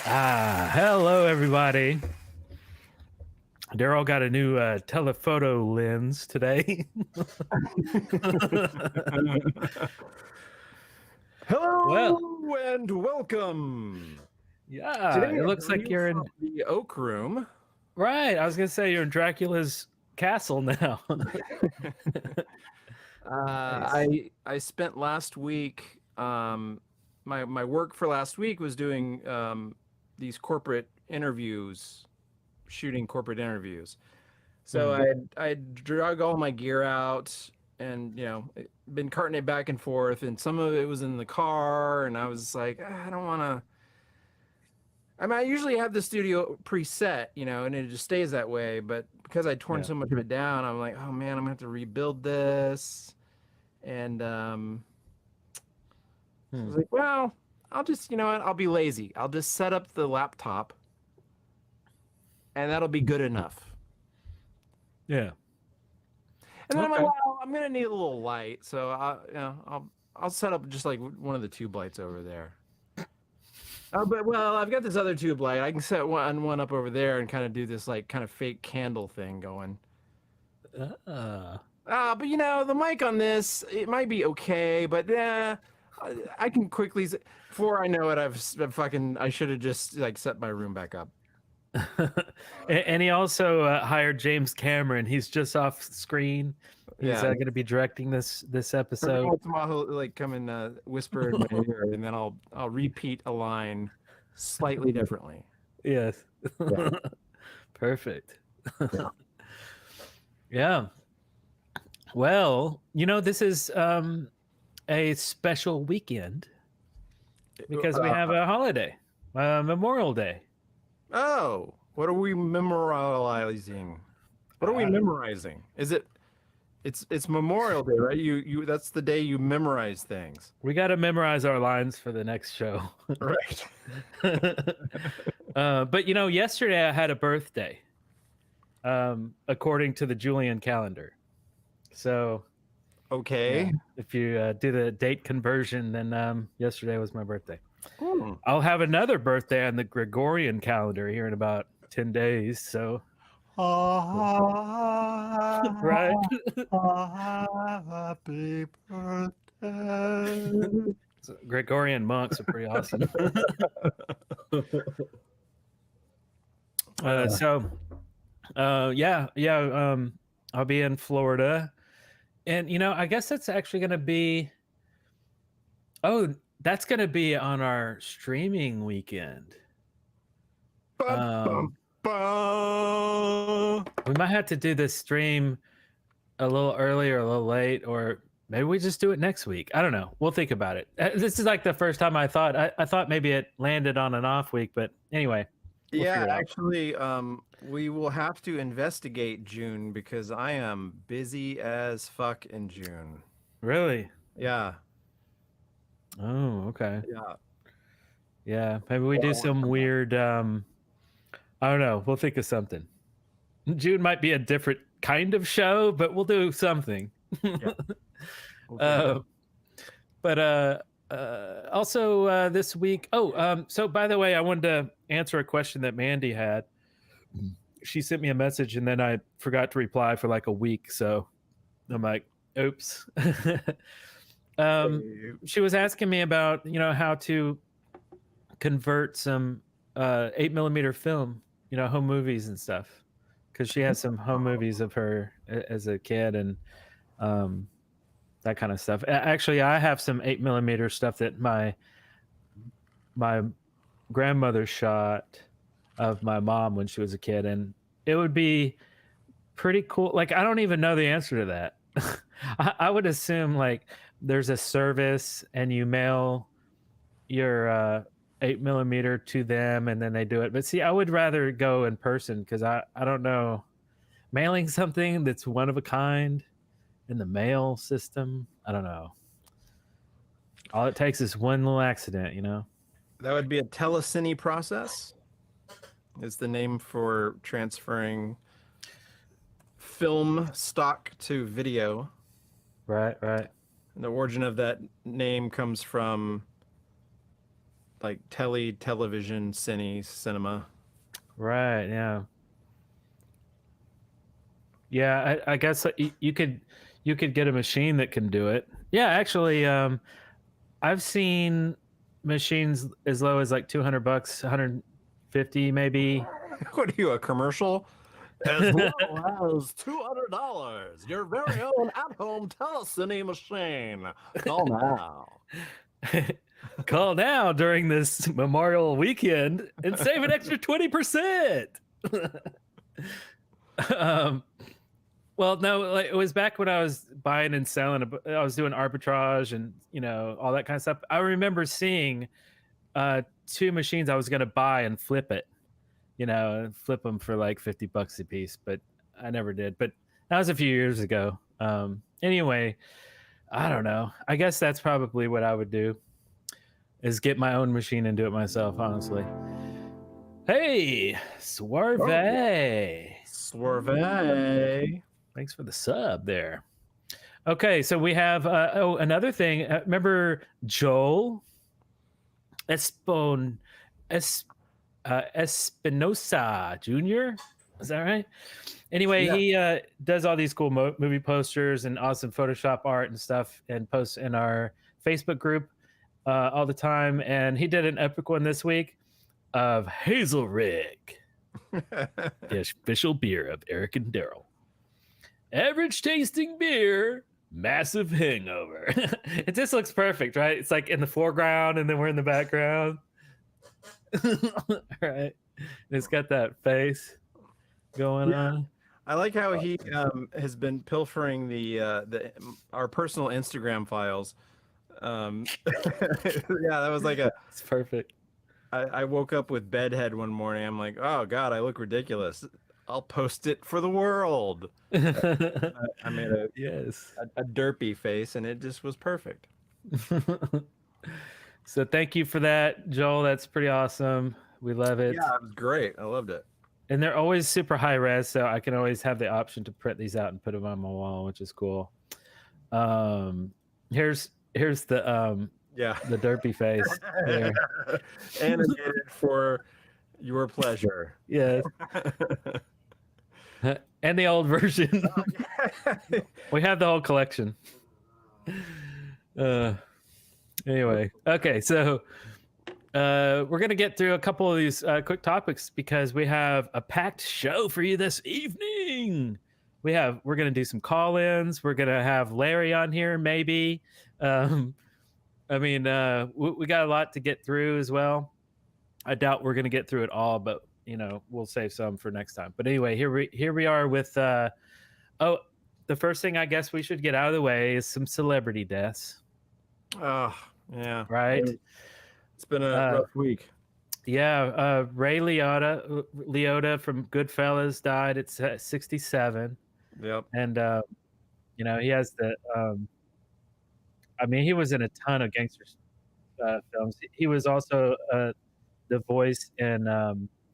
Hello everybody. Darrell got a new telephoto lens today. Hello Well, and welcome. yeah, Today it I'm looks like reading you're from in the Oak Room. right. I was gonna say you're in Dracula's castle now. Nice. I spent last week. My work for last week was doing these corporate interviews, shooting corporate interviews. So I drug all my gear out and been carting it back and forth, and some of it was in the car, and I was like, I don't want to. I mean, I usually have the studio preset, and it just stays that way. But because I'd torn Yeah. so much of it down, I'm like, oh man, I'm gonna have to rebuild this. And I was like, well, I'll just, you know what? I'll be lazy. I'll just set up the laptop, and that'll be good enough. Yeah. And then I'm like, Okay. well, I'm gonna need a little light, so I'll set up just like one of the tube lights over there. But I've got this other tube light. I can set one up over there and kind of do this like kind of fake candle thing going. Uh, But the mic on this, it might be okay, but I can quickly. Before I know it, I should have just like set my room back up. and he also hired James Cameron. He's just off screen. He's Yeah. going to be directing this Every episode. once in a while, he'll like come and whisper in my ear, and then I'll repeat a line slightly differently. Yes. Yeah. Perfect. Yeah. Yeah. Well, this is a special weekend because we have a holiday, Memorial Day. Oh, what are we memorializing? What are we memorizing? It's Memorial Day, right? You that's the day you memorize things. We got to memorize our lines for the next show. Right. But yesterday I had a birthday, according to the Julian calendar. So, Okay. if you do the date conversion, then yesterday was my birthday. Hmm. I'll have another birthday on the Gregorian calendar here in about 10 days. So, right. Happy birthday. So Gregorian monks are pretty awesome. I'll be in Florida, and I guess that's actually going to be. Oh, that's going to be on our streaming weekend. We might have to do this stream a little early or a little late, or maybe we just do it next week. I don't know. We'll think about it. This is like the first time I thought maybe it landed on an off week, but anyway. Yeah, actually, we will have to investigate June because I am busy as fuck in June. Really? Yeah. Oh, okay. Yeah. Yeah, maybe we do some weird. I don't know. We'll think of something. June might be a different kind of show, but we'll do something. Yeah. But also this week. So by the way, I wanted to answer a question that Mandy had. She sent me a message and then I forgot to reply for like a week. So I'm like, oops. She was asking me about, how to convert some 8mm film, home movies and stuff. Because she has some home movies of her as a kid and that kind of stuff. Actually, I have some 8mm stuff that my grandmother shot of my mom when she was a kid, and it would be pretty cool. Like, I don't even know the answer to that. I would assume like there's a service and you mail your 8mm to them and then they do it. But see, I would rather go in person because I don't know, mailing something that's one of a kind in the mail system, I don't know. All it takes is one little accident, That would be a telecine process. Is the name for transferring film stock to video. Right. And the origin of that name comes from like television, cinema. Right. Yeah. Yeah. I guess you could get a machine that can do it. Yeah. Actually, I've seen machines as low as like $200, 150 maybe. What are you, a commercial? As low as $200, your very own at-home telecine machine. Call now. Call now during this Memorial weekend and save an extra 20%. Well, no, like, it was back when I was buying and selling. I was doing arbitrage and all that kind of stuff. I remember seeing two machines I was going to buy and flip it, and flip them for like $50 a piece, but I never did. But that was a few years ago. Anyway, I don't know. I guess that's probably what I would do, is get my own machine and do it myself, honestly. Hey, Swerve. Swerve. Thanks for the sub there. Okay, so we have another thing. Remember Joel Espinosa Jr.? Is that right? Anyway, he does all these cool movie posters and awesome Photoshop art and stuff, and posts in our Facebook group all the time. And he did an epic one this week of Hazel Rig, the official beer of Eric and Darrell. Average tasting beer, massive hangover. It just looks perfect, right? It's like in the foreground and then we're in the background. Right. And it's got that face going on. I like how he has been pilfering our personal Instagram files. Yeah, that was like it's perfect. I woke up with bedhead one morning. I'm like, oh God, I look ridiculous. I'll post it for the world. I made a derpy face, and it just was perfect. So thank you for that, Joel. That's pretty awesome. We love it. Yeah, it was great. I loved it. And they're always super high res, so I can always have the option to print these out and put them on my wall, which is cool. Here's the the derpy face there. Animated for your pleasure. Yes. And the old version. We have the whole collection. Anyway, okay, so we're gonna get through a couple of these quick topics because we have a packed show for you this evening. We're gonna do some call-ins. We're gonna have Larry on here, maybe. We got a lot to get through as well. I doubt we're gonna get through it all, but we'll save some for next time. But anyway, here we are with the first thing I guess we should get out of the way is some celebrity deaths. Oh, yeah. Right. It's been a rough week. Yeah, Ray Liotta from Goodfellas died at 67. Yep. And he has he was in a ton of gangster films. He was also the voice in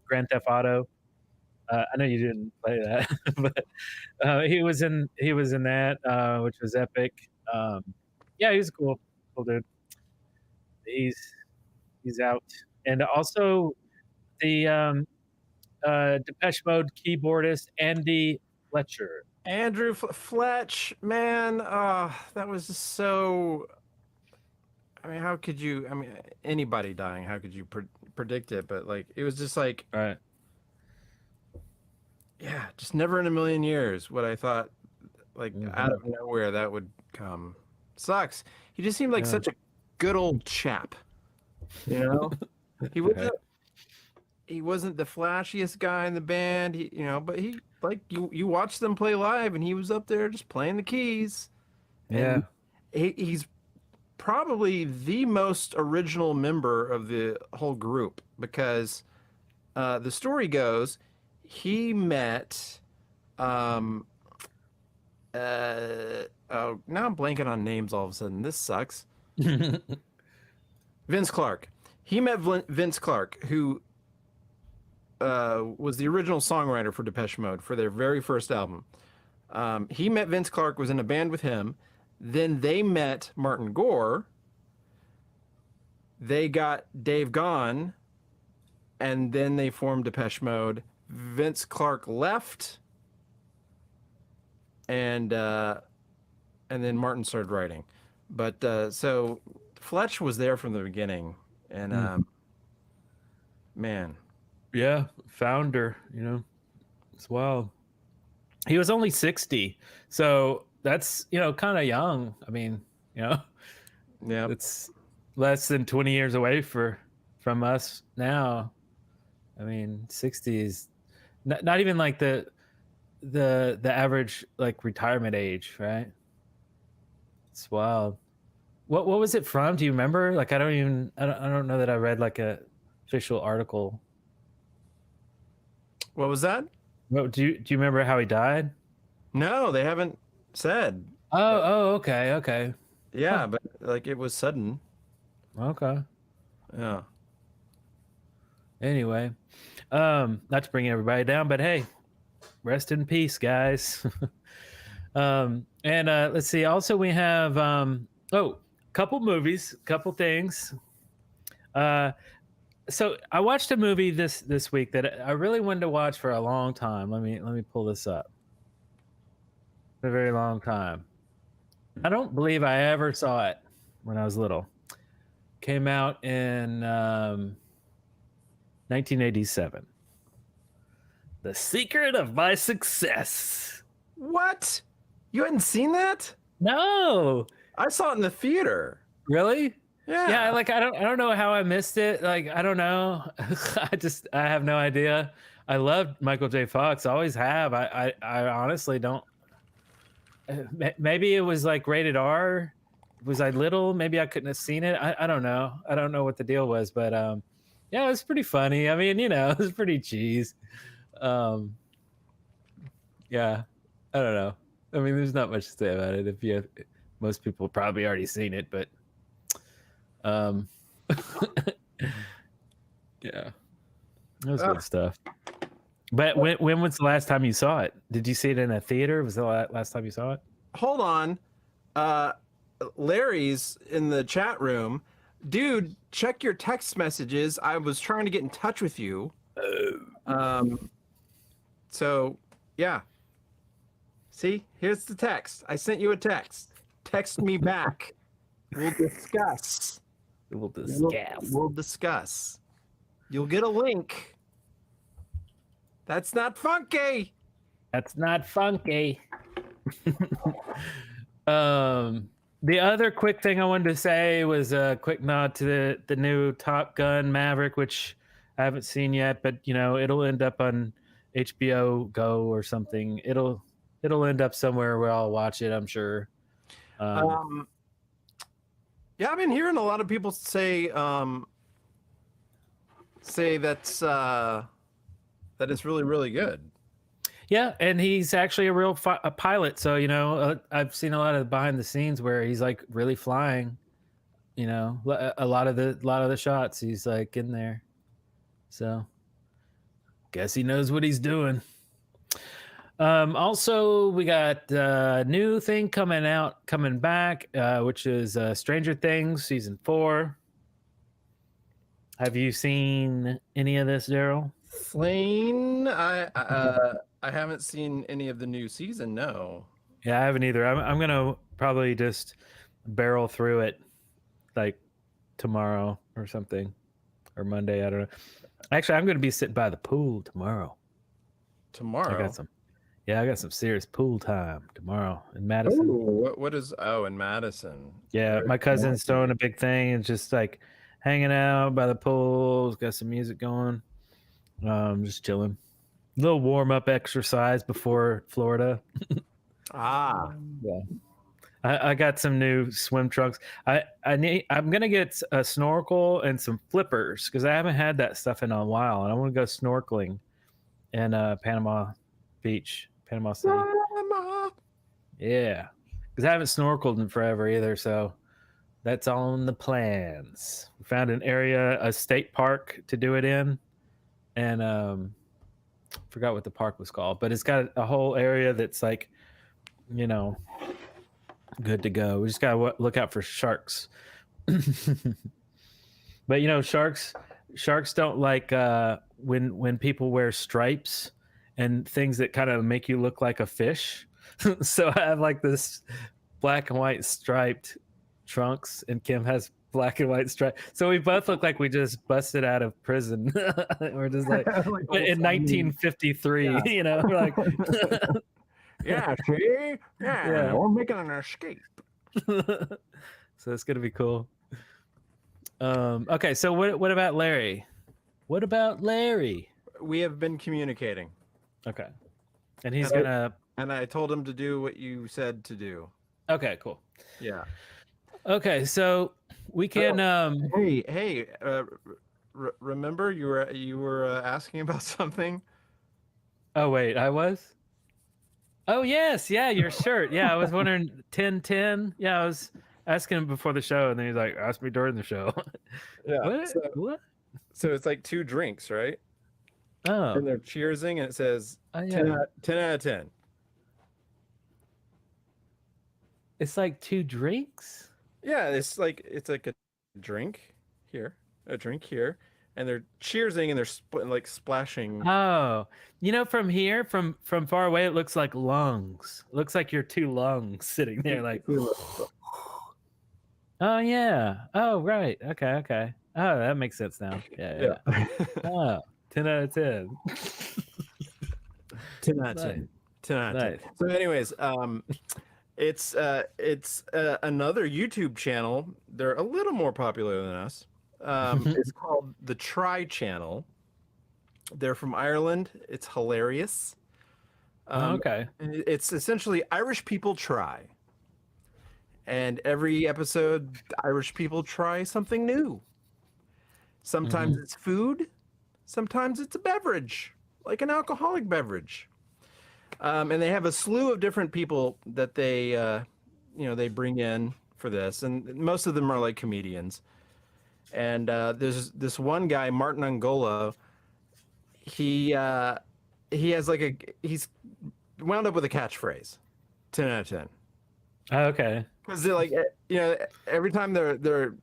Grand Theft Auto. I know you didn't play that, but he was in that, which was epic. Yeah, he's a cool dude. He's out, and also the Depeche Mode keyboardist Andy Fletcher. Andrew Fletch, man, that was just so. How could you? Anybody dying, how could you predict it? But like, it was just like, right. Yeah, just never in a million years would I thought, like, out of nowhere that would come. Sucks. He just seemed like such a good old chap. He wasn't the flashiest guy in the band. But he like you watched them play live, and he was up there just playing the keys. Yeah, he's probably the most original member of the whole group because the story goes he met. Now I'm blanking on names all of a sudden. This sucks. Vince Clarke. He met Vince Clarke, who was the original songwriter for Depeche Mode for their very first album. He met Vince Clarke, was in a band with him. Then they met Martin Gore. they got Dave gone, and then they formed Depeche Mode. Vince Clarke left, and then Martin started writing. But so Fletch was there from the beginning, and man, Yeah, founder, as well. He was only 60, so that's kind of young. I mean, yeah, it's less than 20 years away from us now. I mean, 60 is not even like the average like retirement age, right? It's wild. What was it from? Do you remember? Like, I don't know that I read like a official article. What was that? What, do you remember how he died? No, they haven't said. Okay. Yeah, Huh. but like it was sudden. Okay. Yeah. Anyway, not to bring everybody down, but hey, rest in peace, guys. And let's see. Also, we have couple movies, couple things. So I watched a movie this week that I really wanted to watch for a long time. Let me pull this up. A very long time. I don't believe I ever saw it when I was little. Came out in 1987. The Secret of My Success. What? You hadn't seen that? No. I saw it in the theater. Really? Yeah. Yeah, like I don't know how I missed it. Like I don't know. I have no idea. I loved Michael J. Fox. Always have. I honestly don't. Maybe it was like rated R. Was I little? Maybe I couldn't have seen it. I don't know. I don't know what the deal was, but yeah, it was pretty funny. I mean, it was pretty cheese. Yeah, I don't know. I mean, there's not much to say about it. Most people probably already seen it, but yeah, it was good stuff. But when was the last time you saw it? Did you see it in a theater? Was the last time you saw it? Hold on. Larry's in the chat room. Dude, check your text messages. I was trying to get in touch with you. So, yeah. See, here's the text. I sent you a text. Text me back. We'll discuss. We'll discuss. You'll get a link. That's not funky. That's not funky. The other quick thing I wanted to say was a quick nod to the new Top Gun Maverick, which I haven't seen yet, but it'll end up on HBO Go or something. It'll end up somewhere where I'll watch it, I'm sure. Yeah, I've been hearing a lot of people say that it's really, really good. Yeah, and he's actually a real a pilot. So I've seen a lot of behind the scenes where he's like really flying. A lot of the shots he's like in there. So, guess he knows what he's doing. Also, we got a new thing coming back, which is Stranger Things season 4. Have you seen any of this, Darrell? Slain, I haven't seen any of the new season. No. Yeah, I haven't either. I'm gonna probably just barrel through it, like tomorrow or something, or Monday. I don't know. Actually, I'm gonna be sitting by the pool tomorrow. Tomorrow. I got some serious pool time tomorrow in Madison. Ooh, what is in Madison? Yeah, my cousin's throwing a big thing and just like hanging out by the pool. Got some music going. Just chilling. A little warm up exercise before Florida. Yeah. I got some new swim trunks. I'm gonna get a snorkel and some flippers because I haven't had that stuff in a while, and I want to go snorkeling in Panama City. Yeah, because I haven't snorkeled in forever either, so that's all in the plans. We found an area, a state park to do it in, and forgot what the park was called, but it's got a whole area that's like, good to go. We just gotta look out for sharks. But you know, sharks don't like when people wear stripes and things that kind of make you look like a fish. So I have like this black and white striped trunks, and Kim has black and white stripes. So we both look like we just busted out of prison. We're just like, Like but in 1953, Yeah. you know, we're like, Yeah, see? Yeah. We're making an escape. so it's gonna be cool. Okay, so what about Larry? What about Larry? We have been communicating, Okay, and he's And gonna. and I told him to do what you said to do. Okay, cool. Yeah. Okay, so we can. Hey, remember you were asking about something? Oh wait, I was. Oh yes, yeah, your shirt. Yeah, I was wondering 10-10. Yeah, I was asking him before the show, and then he's like, "Ask me during the show." Yeah. What? What? So it's like 2 drinks, right? Oh, And they're cheersing, and it says oh 10 yeah. out, 10 out of 10. It's like 2 drinks. Yeah, it's like a drink here, a drink here, and they're cheersing and they're like splashing. Oh, you know, from here, from far away, it looks like lungs. It looks like your 2 lungs sitting there, like. Oh yeah. Oh right. Okay. Okay. Oh, that makes sense now. Yeah. Yeah. Oh, 10 out of 10. 10 out of 10. Nice. 10 out of 10. Nice. So anyways, it's another YouTube channel. They're a little more popular than us. It's called the Try Channel. They're from Ireland. It's hilarious. Okay. It's essentially Irish people try. And every episode, Irish people try something new. Sometimes it's food. Sometimes it's a beverage, like an alcoholic beverage. And they have a slew of different people that they bring in for this, and most of them are like comedians. And there's this one guy, Martin Angola. He has he's wound up with a catchphrase, 10 out of 10. Okay. Because they're like, every time they're,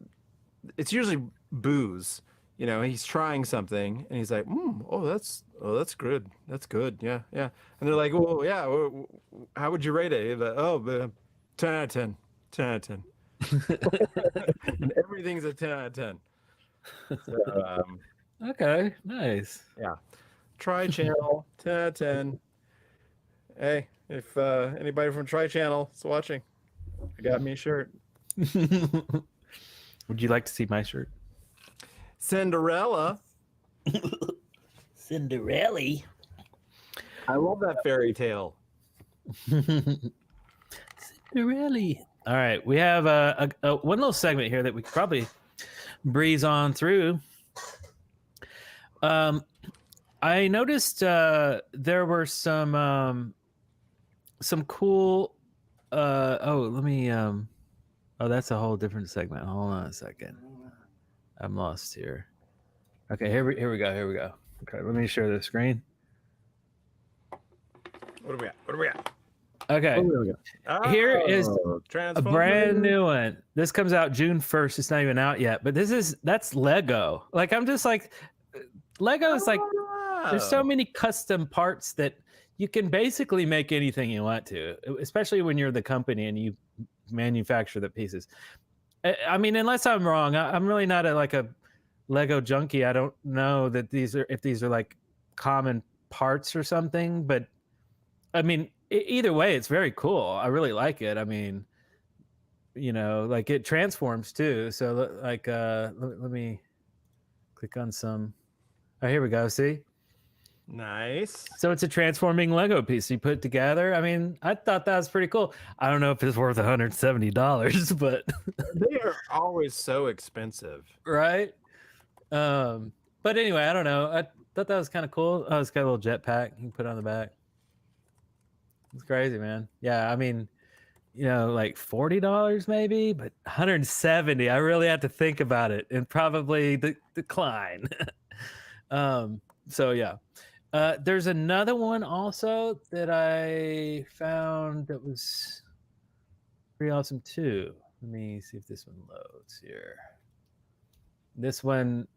it's usually booze. He's trying something, and he's like, that's good. That's good. Yeah, yeah. And they're like, well, yeah. How would you rate it? He's like, 10 out of 10. 10 out of 10. And everything's a 10 out of 10. So, Okay. Nice. yeah. Try Channel, 10 out of 10. Hey, if anybody from Try Channel is watching, I got me a shirt. Would you like to see my shirt? Cinderella. Cinderella. I love that fairy tale. Cinderella. All right, we have one little segment here that we could probably breeze on through. I noticed there were some cool. Let me. That's a whole different segment. Hold on a second. I'm lost here. Okay, here we go. Okay, let me share the screen. What do we got? Okay, here is a brand new one. This comes out June 1st. It's not even out yet, but that's Lego. Like, I'm just like, Lego is like, there's so many custom parts that you can basically make anything you want to, especially when you're the company and you manufacture the pieces. I mean, unless I'm wrong, I'm really not a Lego junkie. I don't know that these are like common parts or something, but I mean, either way, it's very cool. I really like it. I mean, like it transforms too. So like, let me click on some. Oh, here we go. See? Nice. So it's a transforming Lego piece you put together. I mean, I thought that was pretty cool. I don't know if it's worth $170, but they are always so expensive, right? But anyway, I don't know. I thought that was kind of cool. Oh, it's got a little jetpack you can put on the back. It's crazy, man. Yeah, I mean, like $40 maybe, but $170. I really have to think about it and probably decline. So yeah. There's another one also that I found that was pretty awesome too. Let me see if this one loads here. This one,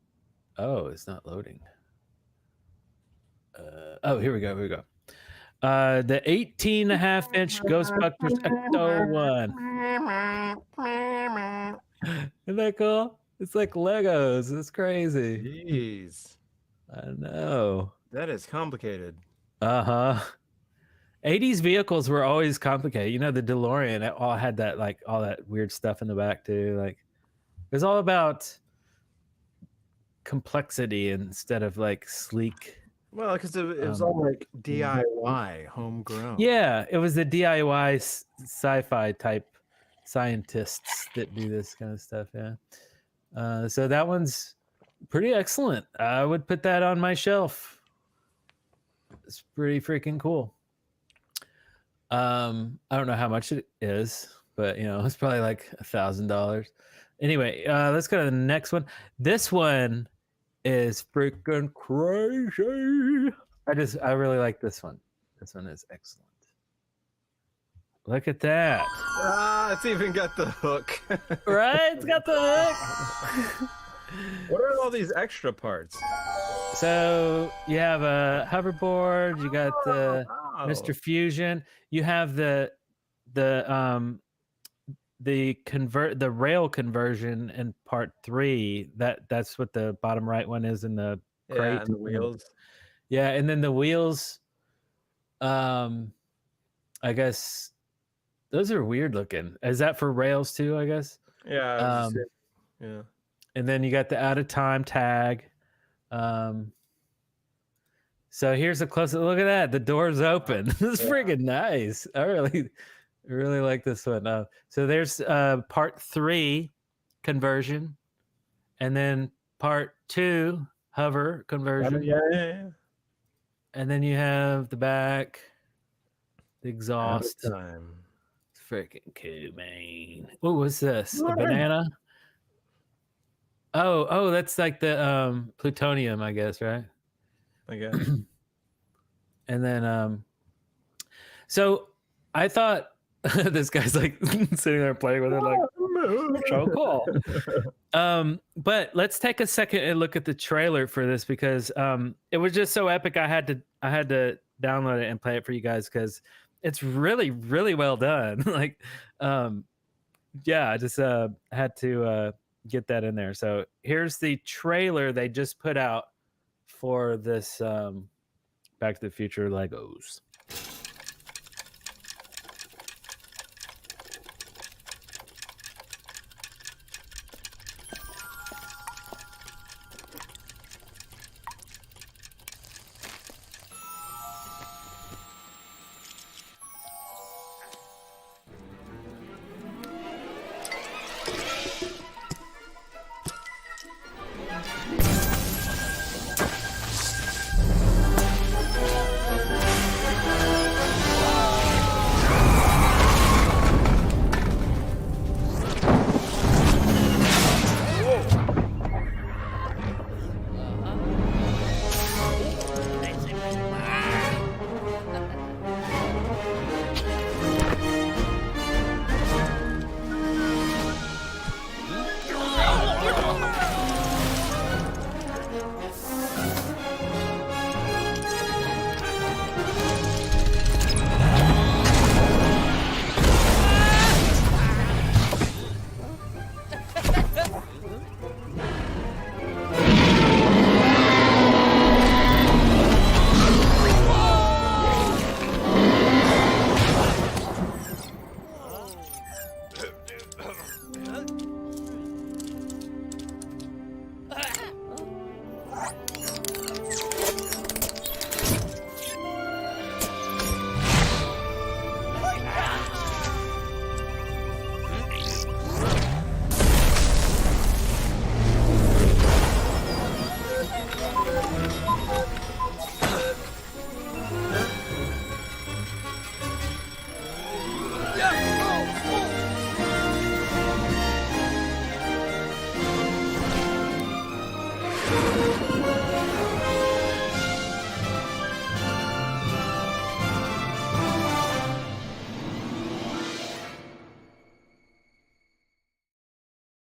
oh, it's not loading. Oh, here we go. Here we go. The 18.5-inch Ghostbusters Ecto one. Isn't that cool? It's like Legos. It's crazy. Jeez, I know. that is complicated. 80s vehicles were always complicated. You know, the DeLorean it all had that like all that weird stuff in the back too. Like it was all about complexity instead of like sleek. Well, because it was all like DIY, homegrown. Yeah, it was the DIY sci-fi type scientists that do this kind of stuff. Yeah. So that one's pretty excellent. I would put that on my shelf. It's pretty freaking cool. I don't know how much it is, but you know, it's probably like $1,000. Anyway, let's go to the next one. This one is freaking crazy. I really like this one. This one is excellent. Look at that. Ah, it's even got the hook. Right? It's got the hook. What are all these extra parts? So you have a hoverboard, you got the Mr. Fusion, you have the rail conversion in part 3. That's what the bottom right one is in the crate. Yeah, and the wheels. Yeah, and then the wheels, I guess those are weird looking. Is that for rails too, I guess? Yeah. Yeah. And then you got the out of time tag. So here's a close look at that. The door's open. It's freaking nice. I really like this one. So there's part 3 conversion, and then part 2 hover conversion. Yeah. And then you have the back, the exhaust. Time. It's freaking cool, man. What was this? A banana? Oh, that's like the plutonium, I guess, right? I guess. And then so I thought this guy's like sitting there playing with it like so cool. But let's take a second and look at the trailer for this because it was just so epic. I had to download it and play it for you guys because it's really, really well done. Like yeah, I just had to get that in there. So here's the trailer they just put out for this Back to the Future Legos.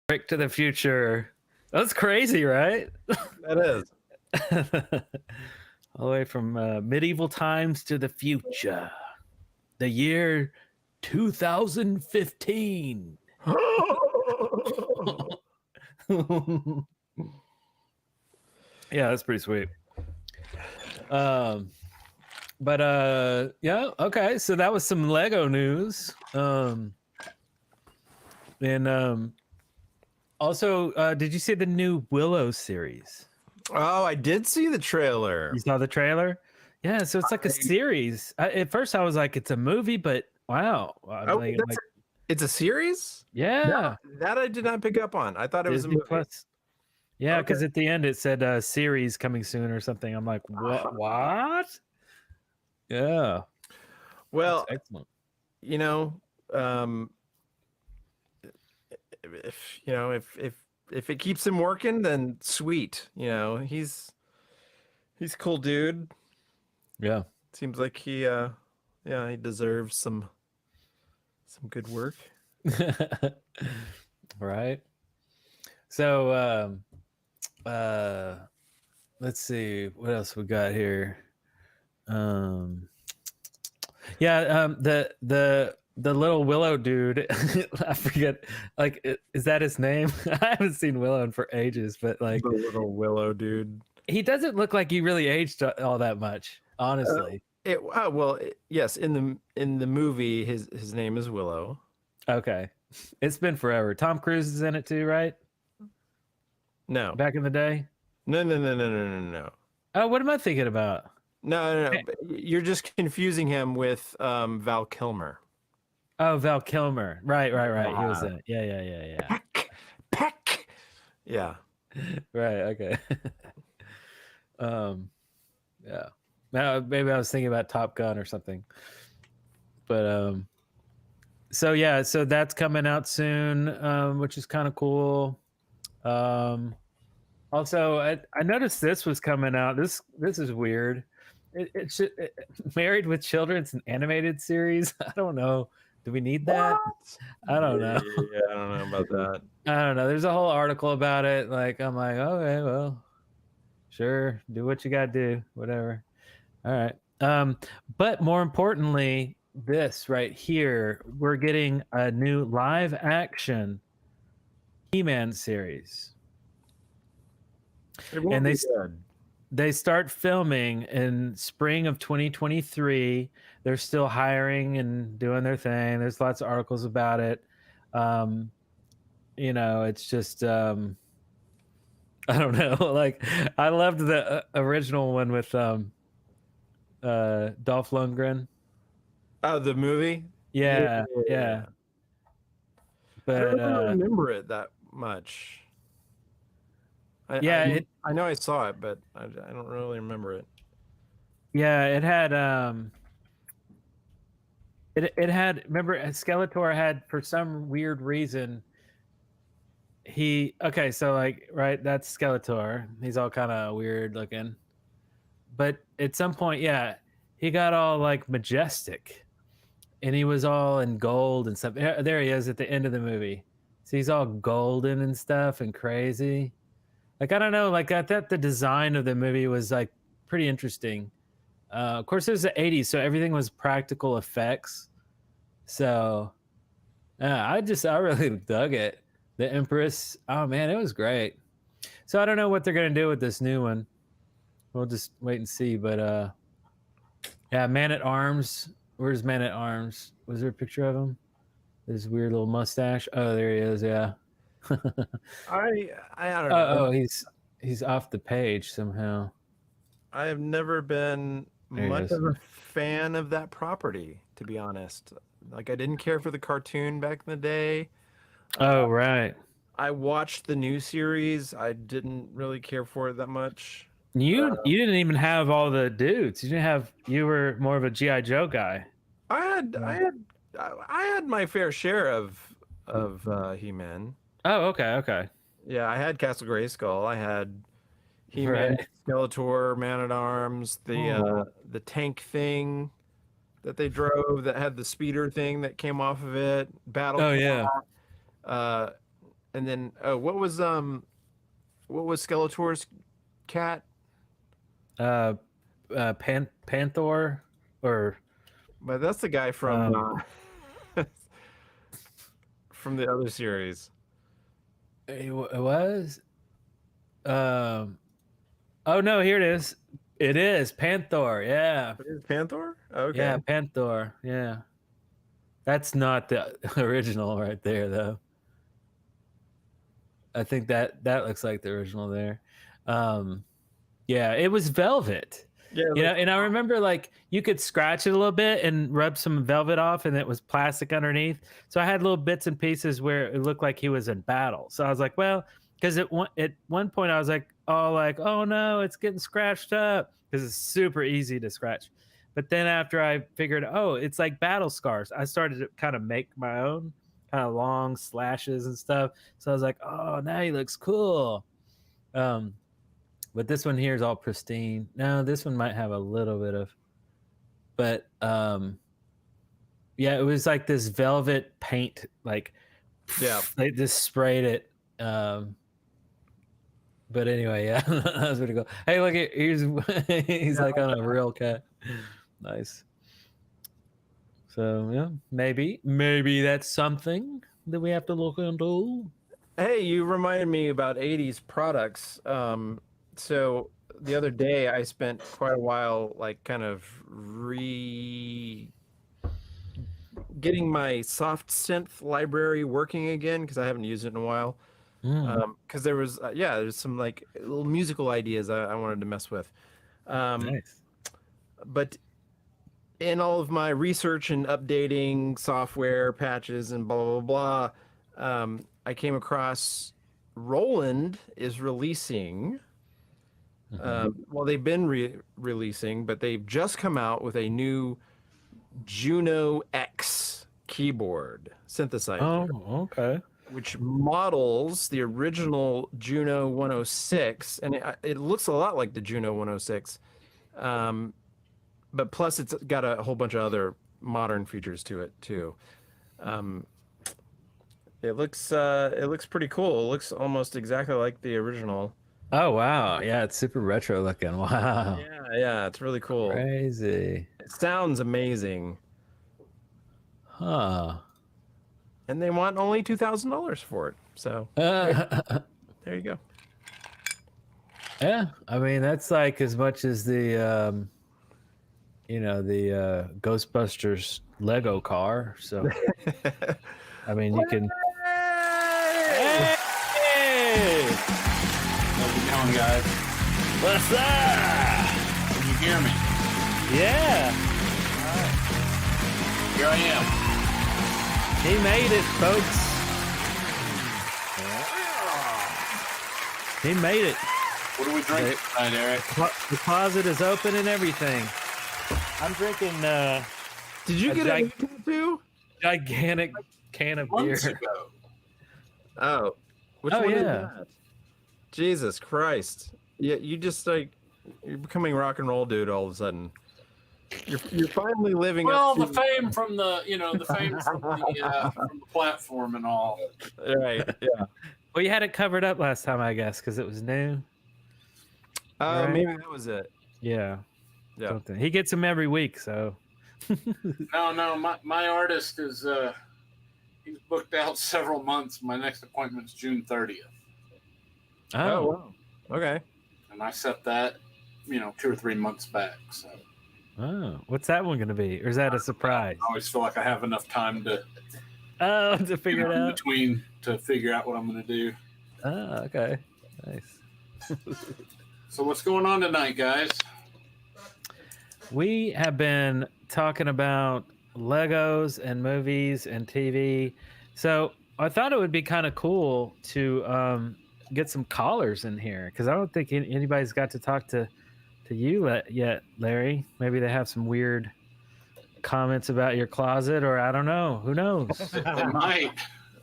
Back to the Future That's crazy, right? That is. All the way from medieval times to the future. The year 2015. Yeah, that's pretty sweet. But yeah, okay. So that was some Lego news. And also, did you see the new Willow series? Oh, I did see the trailer. You saw the trailer? Yeah, so it's like a series. At first, I was like, it's a movie, but wow. It's a series? Yeah. That I did not pick up on. I thought it was a Disney movie. Plus. Yeah, Okay. because at the end it said series coming soon or something. I'm like, what? Yeah. Well, That's excellent. you know, if it keeps him working, then sweet. He's a cool dude. Yeah. Seems like he deserves some good work. Right. So let's see what else we got here. The little Willow dude, I forget, like, is that his name? I haven't seen Willow for ages, but like The little Willow dude. he doesn't look like he really aged all that much, honestly. Yes, in the movie his name is Willow. Okay. It's been forever. Tom Cruise is in it too, right? No. Back in the day? No. Oh, what am I thinking about? No. You're just confusing him with Val Kilmer. Oh, Val Kilmer. Right. He was in it. Yeah. Peck. Yeah. Right, okay. Yeah. Now maybe I was thinking about Top Gun or something. But so yeah, so that's coming out soon, which is kind of cool. Also, I noticed this was coming out. This is weird. It's Married with Children's an animated series. I don't know. Do we need that? What? I don't know. Yeah, I don't know about that. I don't know. There's a whole article about it. Like, I'm like, okay, well, sure, do what you gotta do, whatever. All right. But more importantly, this right here, we're getting a new live action He-Man series. And they start filming in spring of 2023. They're still hiring and doing their thing. There's lots of articles about it. It's just I don't know. Like, I loved the original one with Dolph Lundgren. Oh, the movie? Yeah. But I don't really remember it that much. I know I saw it, but I don't really remember it. Yeah, it had it had, remember, Skeletor had, for some weird reason, so like, right, that's Skeletor. He's all kind of weird looking. But at some point, yeah, he got all like majestic. And he was all in gold and stuff. There he is at the end of the movie. So he's all golden and stuff and crazy. Like, I don't know, like, I thought the design of the movie was like pretty interesting. Of course, it was the 80s, so everything was practical effects. So I really dug it. The Empress, oh man, it was great. So I don't know what they're gonna do with this new one. We'll just wait and see. But yeah, Man at Arms. Where's Man at Arms? Was there a picture of him? His weird little mustache. Oh, there he is. Yeah. I don't know. Oh, he's off the page somehow. I have never been much of a fan of that property, to be honest. Like, I didn't care for the cartoon back in the day. Oh, right. I watched the new series. I didn't really care for it that much. You didn't even have all the dudes. You were more of a G.I. Joe guy. I had my fair share of He-Man. Oh, okay. Yeah, I had Castle Grayskull. I had He-Man, Right. Skeletor, Man-at-Arms, the tank thing that they drove that had the speeder thing that came off of it. Battle. Oh, yeah. And then what was what was Skeletor's cat? Panther or But that's the guy from from the other series. it was. Oh no, here it is. It is Panther. Yeah. It is Panther? Okay. Yeah, Panther. Yeah. That's not the original right there, though. I think that looks like the original there. Yeah, it was velvet. Yeah. You know, and I remember like you could scratch it a little bit and rub some velvet off, and it was plastic underneath. So I had little bits and pieces where it looked like he was in battle. So I was like, well, because at one point I was like, oh no, it's getting scratched up because it's super easy to scratch. But then after I figured, oh, it's like battle scars, I started to kind of make my own kind of long slashes and stuff. So I was like, oh, now he looks cool. But this one here is all pristine. No, this one might have a little bit of, but yeah, it was like this velvet paint, like they just sprayed it. But anyway, yeah, that was pretty cool. Hey, look, he's like on a real cat. Nice. So yeah, maybe that's something that we have to look into. Hey, you reminded me about 80s products. So the other day I spent quite a while like kind of getting my soft synth library working again because I haven't used it in a while. Because there was there's some like little musical ideas I wanted to mess with. Nice. But in all of my research and updating software patches and blah blah blah, I came across Roland is releasing. Well, they've been releasing, but they've just come out with a new Juno X keyboard synthesizer. Oh, okay. Which models the original Juno 106, and it looks a lot like the Juno 106, but plus it's got a whole bunch of other modern features to it too. It looks pretty cool. It looks almost exactly like the original. Oh wow, yeah, it's super retro looking. Wow. Yeah, it's really cool. Crazy. It sounds amazing. Huh. And they want only $2,000 for it. So there you go. Yeah, I mean that's like as much as the the Ghostbusters Lego car. So I mean you can. Hey! How's it going, guys? What's up? Can you hear me? Yeah. All right. Here I am. He made it, folks. He made it. What are we drinking tonight, Eric? The closet is open and everything. I'm drinking Did you get a tattoo? gigantic can of beer. Months ago. Oh. Which one is that? Jesus Christ. Yeah, you just like you're becoming rock and roll dude all of a sudden. You're finally living Well, up the to fame from the fame from the platform and all. Right. Yeah. Well, you had it covered up last time, I guess, because it was new. Right? Maybe that was it. Yeah. Yeah. Something. He gets them every week, so. No, my artist is he's booked out several months. My next appointment's June 30th. Oh, wow. Okay. And I set that, 2 or 3 months back. So What's that one going to be? Or is that a surprise? I always feel like I have enough time to figure it out. in between to figure out what I'm going to do. Oh, okay. Nice. So what's going on tonight, guys? We have been talking about Legos and movies and TV. So I thought it would be kind of cool to get some callers in here because I don't think anybody's got to talk to you yet, Larry. Maybe they have some weird comments about your closet, or I don't know. Who knows? They might.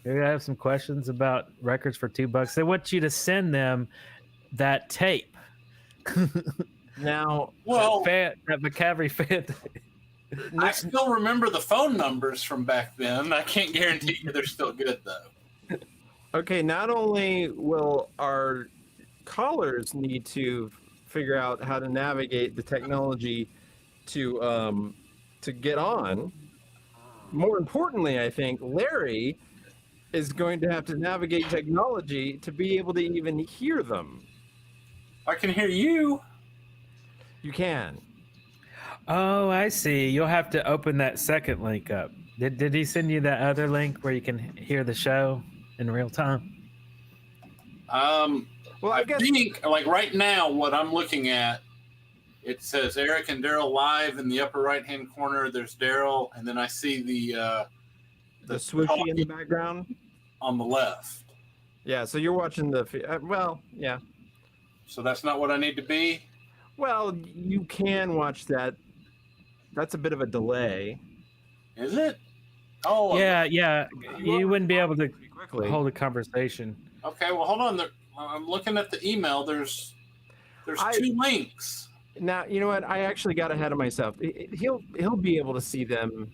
Maybe I have some questions about records for $2. They want you to send them that tape. Now, that McCaffrey fan. I still remember the phone numbers from back then. I can't guarantee you they're still good though. okay, not only will our callers need to figure out how to navigate the technology to get on. More importantly, I think Larry is going to have to navigate technology to be able to even hear them. I can hear you. You can. Oh, I see. You'll have to open that second link up. Did he send you that other link where you can hear the show in real time? Well, I I guess think, like right now, what I'm looking at, it says Eric and Darrell live in the upper right-hand corner. There's Darrell, and then I see the swooshy in the talking background. on the left. Yeah, so you're watching the well, yeah. So that's not what I need to be. Well, you can watch that. That's a bit of a delay. Is it? Oh, Yeah. You wouldn't be able to Quickly. hold a conversation. okay. Well, hold on. I'm looking at the email. There's two links. Now, you know what? I actually got ahead of myself. He'll be able to see them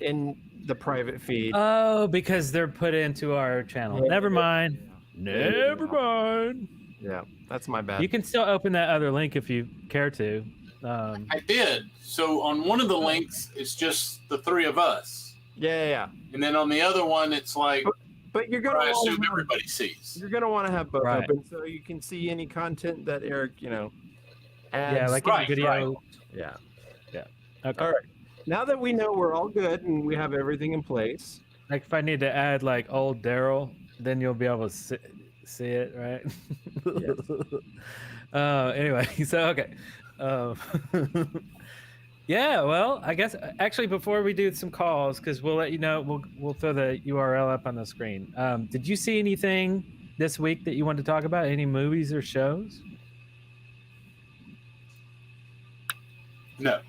in the private feed. Oh, because they're put into our channel. Yeah. Never mind. Never mind. Yeah, that's my bad. You can still open that other link if you care to. I did. So on one of the links, it's just the three of us, Yeah. and then on the other one, it's like But you're I gonna assume wanna everybody sees. you're gonna want to have both Right. open so you can see any content that Eric, adds. Yeah, like Right, in video. right. Yeah. Okay. All right. Now that we know we're all good and we have everything in place, Like if I need to add like old Darrell, then you'll be able to see it, right? Anyway, so okay. Yeah, well, I guess actually before we do some calls, because we'll let you know, we'll throw the URL up on the screen. Did you see anything this week that you want to talk about? Any movies or shows? No.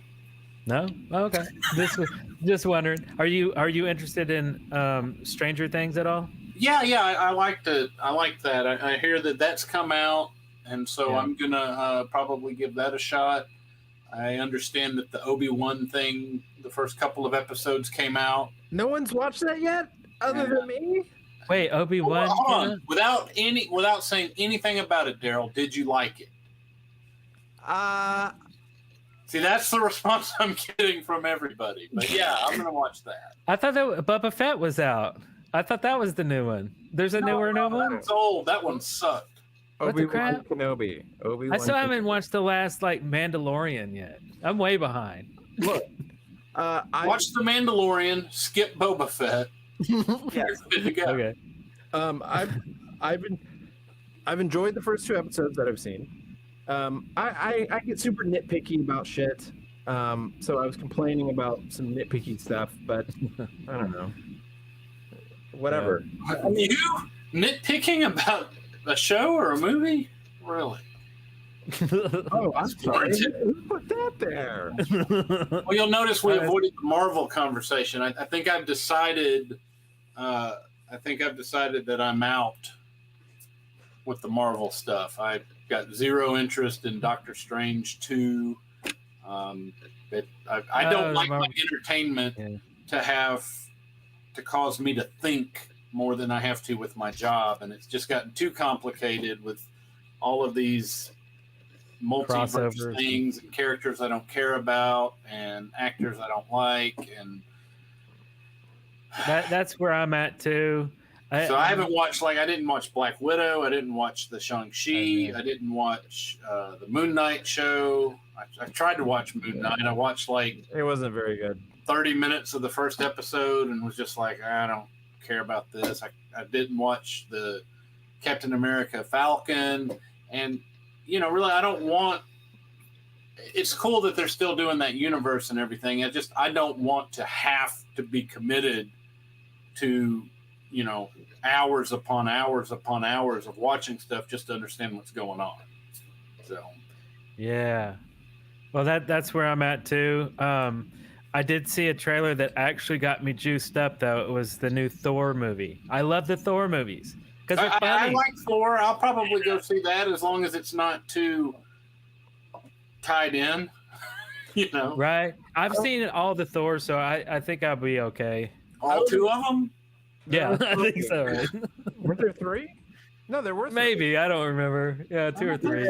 No? Oh, okay. Just wondering. Are you interested in Stranger Things at all? Yeah. I like that. I hear that that's come out, and so Yeah. I'm gonna probably give that a shot. I understand that the Obi-Wan thing, the first couple of episodes came out. no one's watched that yet, other than me. Wait, Obi-Wan? Hold on. Without saying anything about it, Darrell, did you like it? See, that's the response I'm getting from everybody. But yeah, I'm gonna watch that. I thought that Boba Fett was out. I thought that was the new one. There's a newer new one? It's old. That one sucked. What the Obi-Wan crap? Kenobi. I still haven't watched the last like Mandalorian yet. I'm way behind. Look, Watch The Mandalorian. Skip Boba Fett. You're good to go. Okay. I've enjoyed the first two episodes that I've seen. I get super nitpicky about shit. So I was complaining about some nitpicky stuff, but I don't know. Whatever. You nitpicking about a show or a movie? Really? Oh, I'm sorry. warranted. Who put that there? Well, you'll notice we avoided the Marvel conversation. I think I've decided. That I'm out with the Marvel stuff. I've got zero interest in Doctor Strange 2. I don't like my entertainment to cause me to think more than I have to with my job, and it's just gotten too complicated with all of these multiverse Crossovers. things and characters I don't care about and actors I don't like, and That's where I'm at too. so I haven't watched, I didn't watch Black Widow. I didn't watch the Shang-Chi. I didn't watch the Moon Knight show. I tried to watch Moon Knight. I watched It wasn't very good. 30 minutes of the first episode and was just like, I don't care about this. I didn't watch the Captain America Falcon. And, really, I don't want... It's cool that they're still doing that universe and everything. I don't want to have to be committed to... hours upon hours upon hours of watching stuff just to understand what's going on. So, yeah. Well, that's where I'm at too. I did see a trailer that actually got me juiced up, though. It was the new Thor movie. I love the Thor movies because they're I funny. like Thor. I'll probably go see that as long as it's not too tied in. Right? I've seen all the Thors, so I think I'll be okay. All two of them. Yeah, I think so. Right? Were there three? No, there were Maybe I don't remember. Yeah, 2 or 3.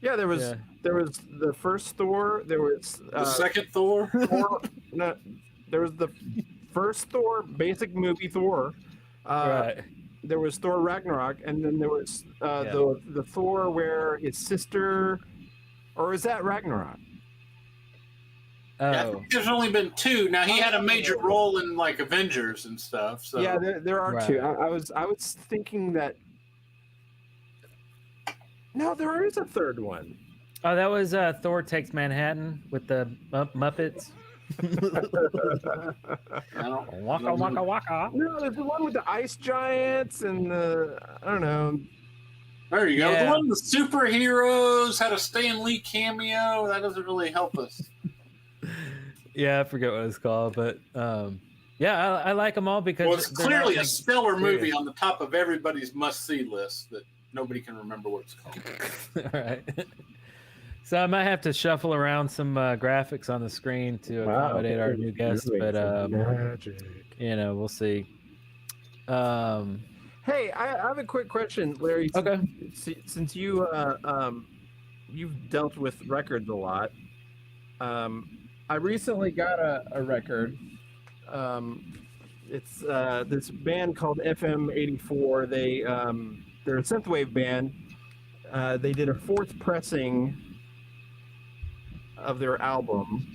Yeah, there was Yeah. there was the first Thor. There was The second Thor. Thor, no, there was the first Thor, basic movie Thor. Right. There was Thor Ragnarok, and then there was the Thor where his sister, or is that Ragnarok? Oh. Yeah, I think there's only been 2. Now he had a major role in like Avengers and stuff. So Yeah, there are Right. 2. I was thinking that. No, there is a third one. Oh, that was Thor Takes Manhattan with the Muppets. I don't, Waka waka waka. No, there's the one with the ice giants and the I don't know. There you go. Yeah. The one with the superheroes had a Stan Lee cameo. That doesn't really help us. Yeah, I forget what it's called, but yeah, I like them all because Well, it's they're not, clearly a like, stellar movie serious. on the top of everybody's must-see list that nobody can remember what it's called. All right. So I might have to shuffle around some graphics on the screen to accommodate our new guest, but you know, we'll see. Hey, I have a quick question, Larry. Okay. Since you you've dealt with records a lot, I recently got a record. It's this band called FM84. They're a synthwave band. They did a 4th pressing of their album,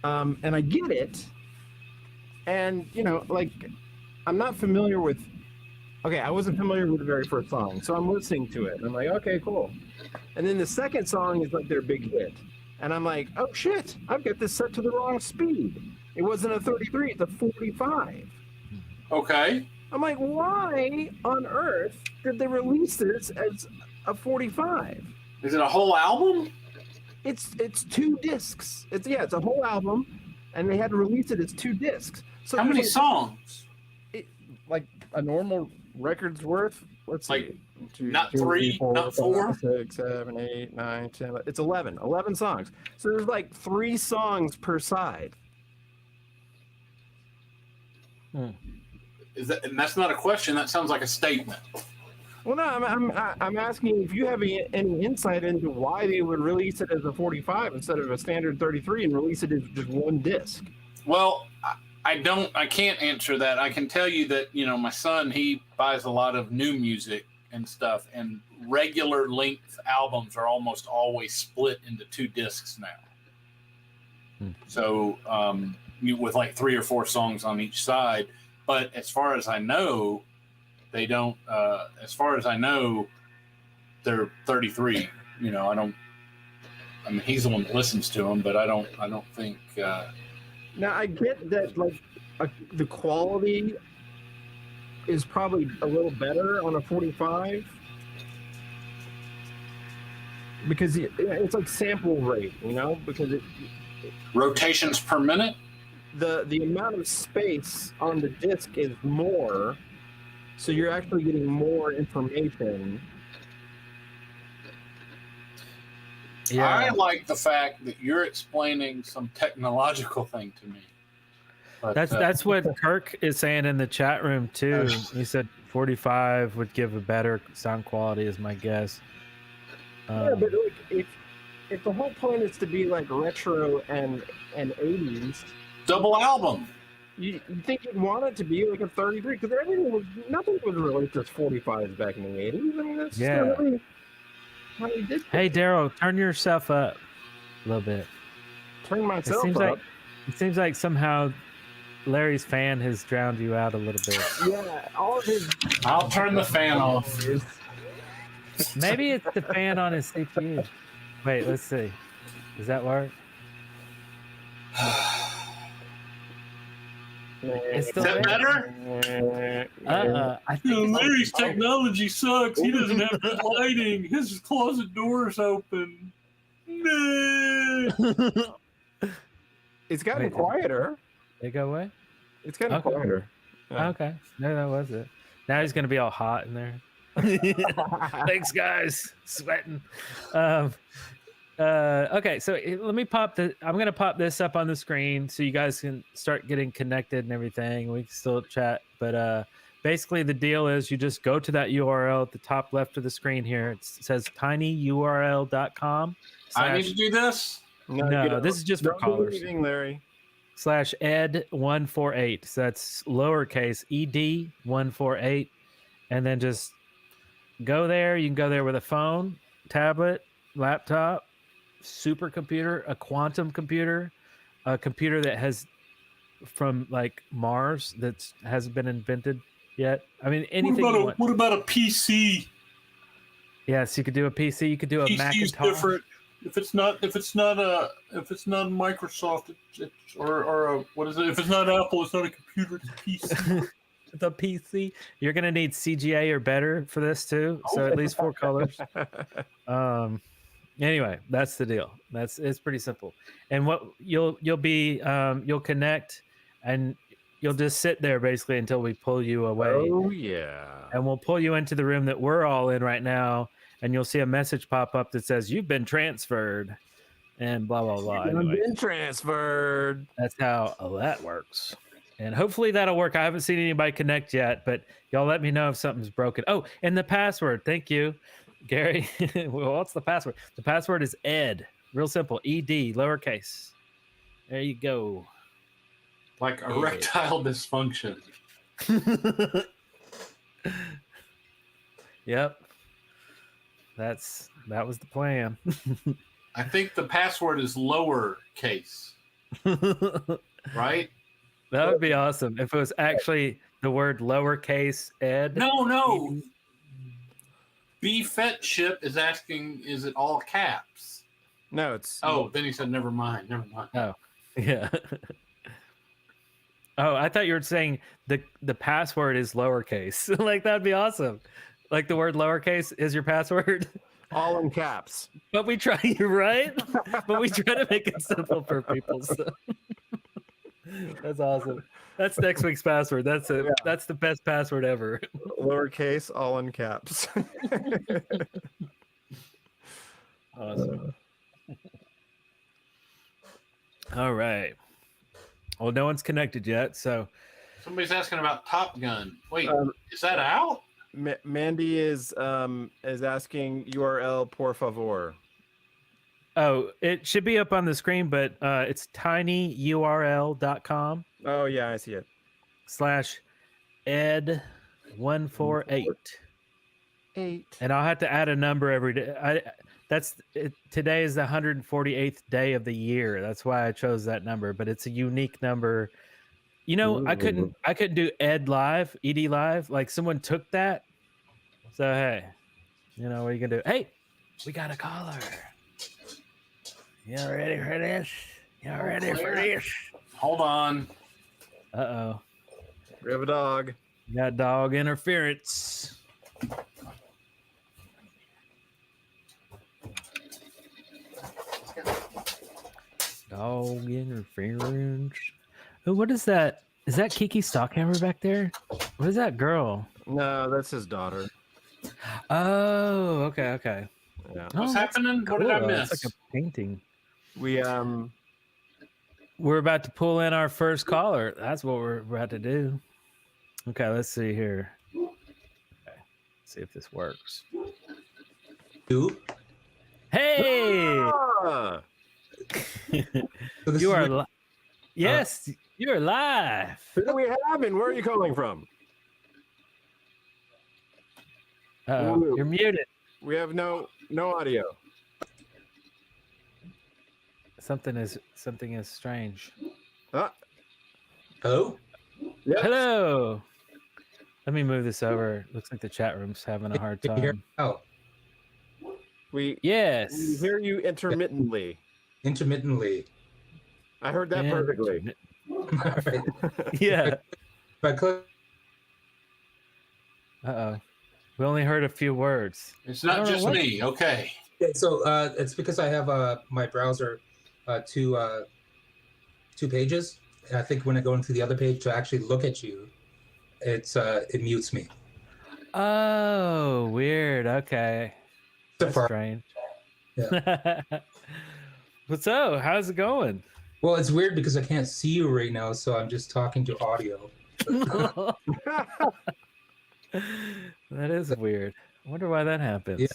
and I get it. And you know, like, I'm not familiar with. Okay, I wasn't familiar with the very first song, so I'm listening to it. And I'm like, okay, cool. And then the second song is like their big hit, and I'm like, oh shit, I've got this set to the wrong speed. It wasn't a 33, it's a 45. Okay. I'm like, why on earth did they release this as a 45? Is it a whole album? It's 2 discs. It's a whole album, and they had to release it as 2 discs. So How many songs? Like a normal record's worth? Let's Like, see. Two, not three, 3, four, not five, 4? 6, 7, 8, 9, 10. It's 11. 11 songs. So there's like 3 songs per side. Is that? And that's not a question. That sounds like a statement. Well, no, I'm asking if you have any insight into why they would release it as a 45 instead of a standard 33 and release it as just 1 disc. Well, I can't answer that. I can tell you that, you know, my son, he buys a lot of new music and stuff, and regular length albums are almost always split into 2 discs now. So, with like 3 or 4 songs on each side. But as far as I know, they don't, as far as I know, they're 33. You know, I mean, he's the one that listens to them, but I don't think, Now, I get that, like, the quality is probably a little better on a 45 because it's like sample rate, you know, because rotations per minute. The amount of space on the disc is more, so you're actually getting more information. Yeah. I like the fact that you're explaining some technological thing to me. But, That's what Kirk is saying in the chat room too. He said 45 would give a better sound quality, is my guess. Yeah, but like, if the whole point is to be like retro and 80s, double album. you think you'd want it to be like a 33 because nothing was released as 45s back in the 80s. I mean, that's Yeah. really how you did. Hey, Darrell, turn yourself up a little bit. Turn myself seems up. It seems like somehow Larry's fan has drowned you out a little bit. Yeah, all of his. I'll turn the fan off. Maybe it's the fan on his CPU. Wait, let's see. Does that work? It's Is still that there. better? I think Larry's technology sucks. He doesn't have good lighting. His closet door's open. No. It's gotten Wait. quieter. Did it go away? It's gotten Okay. quieter. Yeah. Okay. No, that was it. Now he's gonna be all hot in there. Thanks, guys. Sweating. Okay, so let me I'm gonna pop this up on the screen so you guys can start getting connected and everything. We can still chat, but basically the deal is you just go to that URL at the top left of the screen here. It says tinyurl.com. I need to do this. No, this is just for don't do callers. anything, Larry. /ed148. So that's lowercase ed148. And then just go there. You can go there with a phone, tablet, laptop, supercomputer, a quantum computer, a computer that has from like Mars that hasn't been invented yet. I mean, anything. What about a PC? Yes, you could do a PC. You could do a PC's Macintosh. different. If it's not Microsoft, or a, what is it? If it's not Apple, it's not a computer. It's a PC. The PC. You're gonna need CGA or better for this too. So at least 4 colors. Anyway, that's the deal. It's pretty simple. And what you'll connect, and you'll just sit there basically until we pull you away. Oh yeah. And we'll pull you into the room that we're all in right now, and you'll see a message pop up that says you've been transferred, and blah blah blah. You've Anyway, been transferred. that's how that works. And hopefully that'll work. I haven't seen anybody connect yet, but y'all let me know if something's broken. Oh, and the password. Thank you, Gary. Well, what's the password? The password is Ed. Real simple. ED, lowercase. There you go. Like erectile dysfunction. Yep. That was the plan. I think the password is lowercase. Right? That would be awesome if it was actually the word lowercase Ed. No. B Fetchip is asking, is it all caps? No, it's Then he said, never mind. Oh, yeah. Oh, I thought you were saying the password is lowercase. Like that'd be awesome. Like the word lowercase is your password. all in caps. But we try, right? But we try to make it simple for people. So. That's awesome. That's next week's password. That's it. Yeah. That's the best password ever. Lowercase, all in caps. Awesome. All right. Well, no one's connected yet, so Somebody's asking about Top Gun. Wait, is that out? Mandy is asking URL por favor. oh, it should be up on the screen, but it's tinyurl.com Oh yeah, I see it. /ed148. 8. And I'll have to add a number every day. Today is the 148th day of the year. That's why I chose that number, but it's a unique number. You know, I couldn't do ed live. Like someone took that. So hey, you know what are you gonna do? Hey, we got a caller. Y'all ready for this? Y'all ready for this? Hold on. Uh-oh. We have a dog. You got dog interference. Dog interference. Oh, what is that? Is that Kiki Stockhammer back there? What is that girl? No, that's his daughter. Oh, okay. Yeah. What's Oh, that's happening? What did I cool. miss? It's like a painting. We're about to pull in our first caller. That's what we're about to do. Okay, let's see here. Okay, see if this works. Hey, Ah! you are. Yes, you are live. Who do we have and where are you calling from? Uh-oh, you're muted. We have no audio. Something is strange. Hello? Yes. Hello. Let me move this over. Looks like the chat room's having a hard Can you hear time. me? Oh, We Yes. hear you intermittently. intermittently. I heard that perfectly. Right. Yeah. If I click, Uh-oh. We only heard a few words. It's I not don't know just what- me. Okay. yeah, so it's because I have my browser two pages. And I think when I go into the other page to actually look at you, it mutes me. Oh, weird. Okay. That's Far- strange. Yeah. What's up? How's it going? Well, it's weird because I can't see you right now, so I'm just talking to audio. That is weird. I wonder why that happens. Yeah.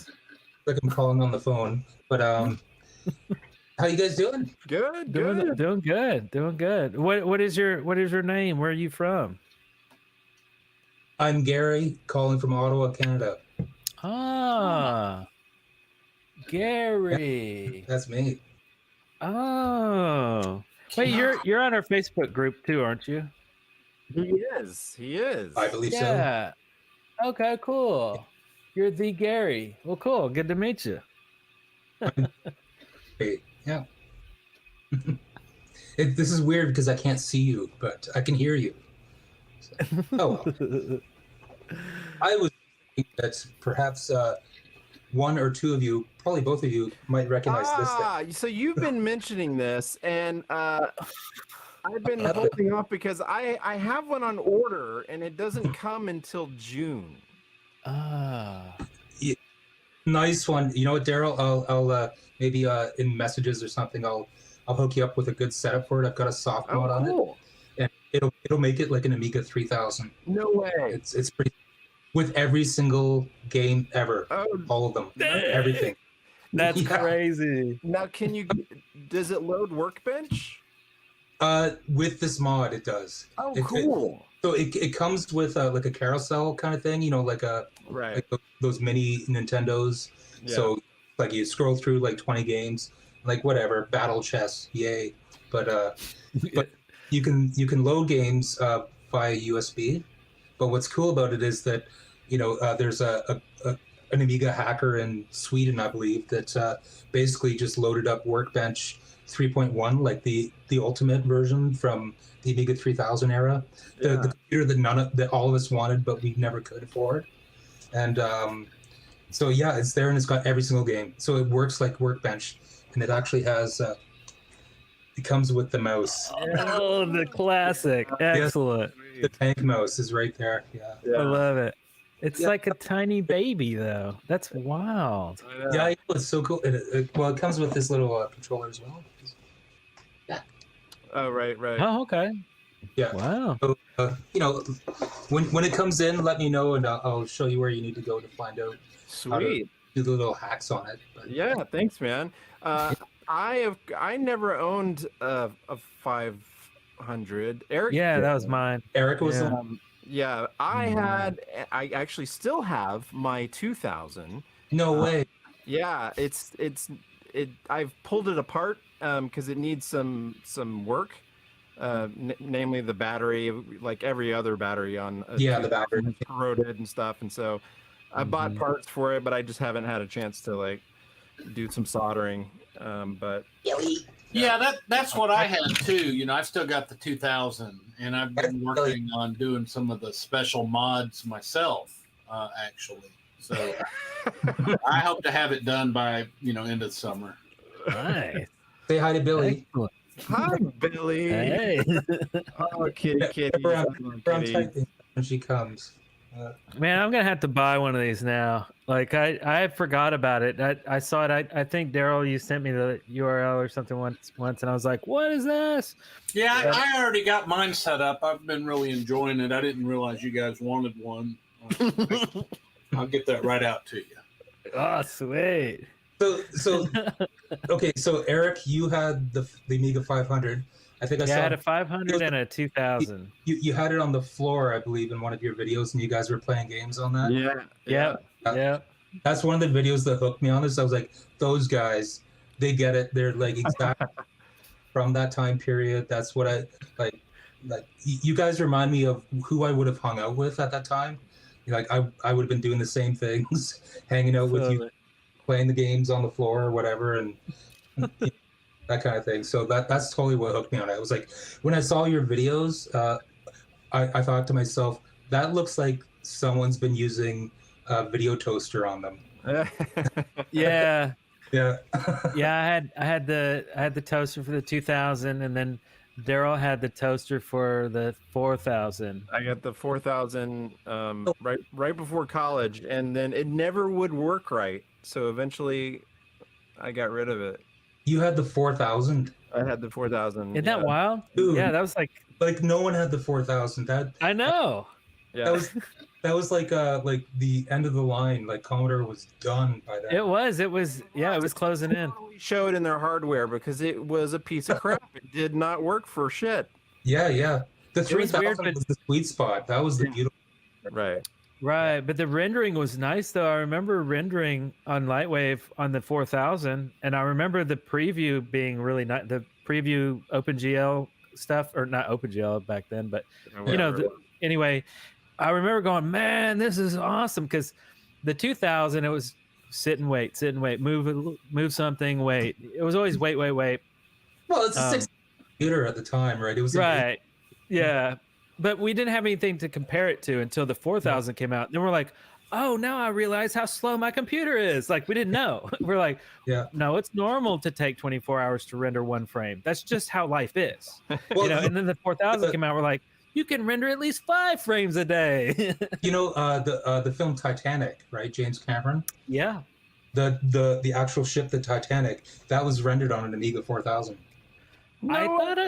Like I'm calling on the phone. But how you guys doing? Good, Doing good. doing good. What is your name? Where are you from? I'm Gary, calling from Ottawa, Canada. Ah, Gary. That's me. Oh, wait, you're on our Facebook group too, aren't you? He is. He is. I believe so. Yeah. Okay, cool. You're the Gary. Well, cool. Good to meet you. Great. Yeah. This is weird because I can't see you, but I can hear you. So, oh, well. I was thinking that perhaps one or two of you, probably both of you, might recognize this thing. So you've been mentioning this, and I've been holding off because I have one on order, and it doesn't come until June. Ah. Yeah, nice one. You know what, Darrell? I'll maybe in messages or something, I'll hook you up with a good setup for it. I've got a soft mod on it, and it'll make it like an Amiga 3000. No way. It's pretty. With every single game ever, all of them, everything. That's Yeah. crazy. Now, does it load Workbench? With this mod, it does. Oh, It- cool. So it comes with like a carousel kind of thing, you know, like Right. those mini Nintendos. Yeah. So like you scroll through like 20 games, like whatever, battle chess, yay. But you can load games via USB. But what's cool about it is that, you know, there's an Amiga hacker in Sweden, I believe, that basically just loaded up Workbench 3.1, like the ultimate version from the Amiga 3000 era, the computer that all of us wanted, but we never could afford. And so yeah, it's there and it's got every single game. So it works like Workbench, and it actually has. It comes with the mouse. Oh, the classic. Excellent. The tank mouse is right there. Yeah. I love it. It's Yeah. like a tiny baby, though. That's wild. Yeah, I know, it's so cool. It comes with this little controller as well. Oh, right. Oh, okay. Yeah. Wow. So, you know, when it comes in, let me know, and I'll show you where you need to go to find out how to Sweet. do the little hacks on it. But, Yeah, thanks, man. I never owned a 500. Eric. Yeah, did. that was mine. Eric was Yeah. Yeah, I actually still have my 2000. no way. Yeah, I've pulled it apart because it needs some work. Namely the battery, like every other battery on a Yeah, the 2000 battery. is corroded and stuff, and so I bought parts for it, but I just haven't had a chance to like do some soldering. But Yeah, that's what I had too. You know, I still got the 2000, and I've been working on doing some of the special mods myself, actually. So I hope to have it done by end of summer. Nice. Say hi to Billy. Excellent. hi, Billy. Hey. Oh, kitty. I'm typing when she comes. Man, I'm gonna have to buy one of these now. Like I forgot about it. I saw it. I think Darrell, you sent me the URL or something once, and I was like, "What is this?" Yeah, I already got mine set up. I've been really enjoying it. I didn't realize you guys wanted one. I'll get that right out to you. Oh, sweet. So okay. So Eric, you had the Amiga 500. I think I Yeah, saw I had a 500 and a 2000. you had it on the floor, I believe, in one of your videos, and you guys were playing games on that. Yeah. Yeah. That's one of the videos that hooked me on this. I was like, those guys, they get it. They're like exactly from that time period. That's what I like. Like you guys remind me of who I would have hung out with at that time. Like I would have been doing the same things, hanging out with you, playing the games on the floor or whatever, and that kind of thing. So that's totally what hooked me on it. It was like when I saw your videos, I thought to myself, that looks like someone's been using a video toaster on them. Yeah. Yeah. Yeah, I had the toaster for the 2000, and then Darrell had the toaster for the 4000. I got the 4000 right before college, and then it never would work right. So eventually, I got rid of it. You had the 4000. I had the 4000. Isn't that wild? Dude. Yeah, that was like Like no one had the 4000. I know. Yeah. That was That was like the end of the line. Like Commodore was done by that. It was yeah, it was closing in. Totally showed in their hardware because it was a piece of crap. It did not work for shit. Yeah. The It was 3000 weird, but- was the sweet spot. That was the beautiful. Right. Right, but the rendering was nice though. I remember rendering on Lightwave on the 4000, and I remember the preview being really nice. The preview OpenGL stuff, or not OpenGL back then, but you know, anyway, I remember going, man, this is awesome, because the 2000 it was sit and wait, move something, wait. It was always wait. Well, it's a 6 computer at the time, right? It was right, yeah. But we didn't have anything to compare it to until the 4000 came out. Then we're like, oh, now I realize how slow my computer is. Like, we didn't know. We're like, Yeah. no, it's normal to take 24 hours to render one frame. That's just how life is. Well, You know. And then the 4000 came out. We're like, you can render at least 5 frames a day. You know, the film Titanic, right? James Cameron. Yeah. The actual ship, the Titanic, that was rendered on an Amiga 4000. I thought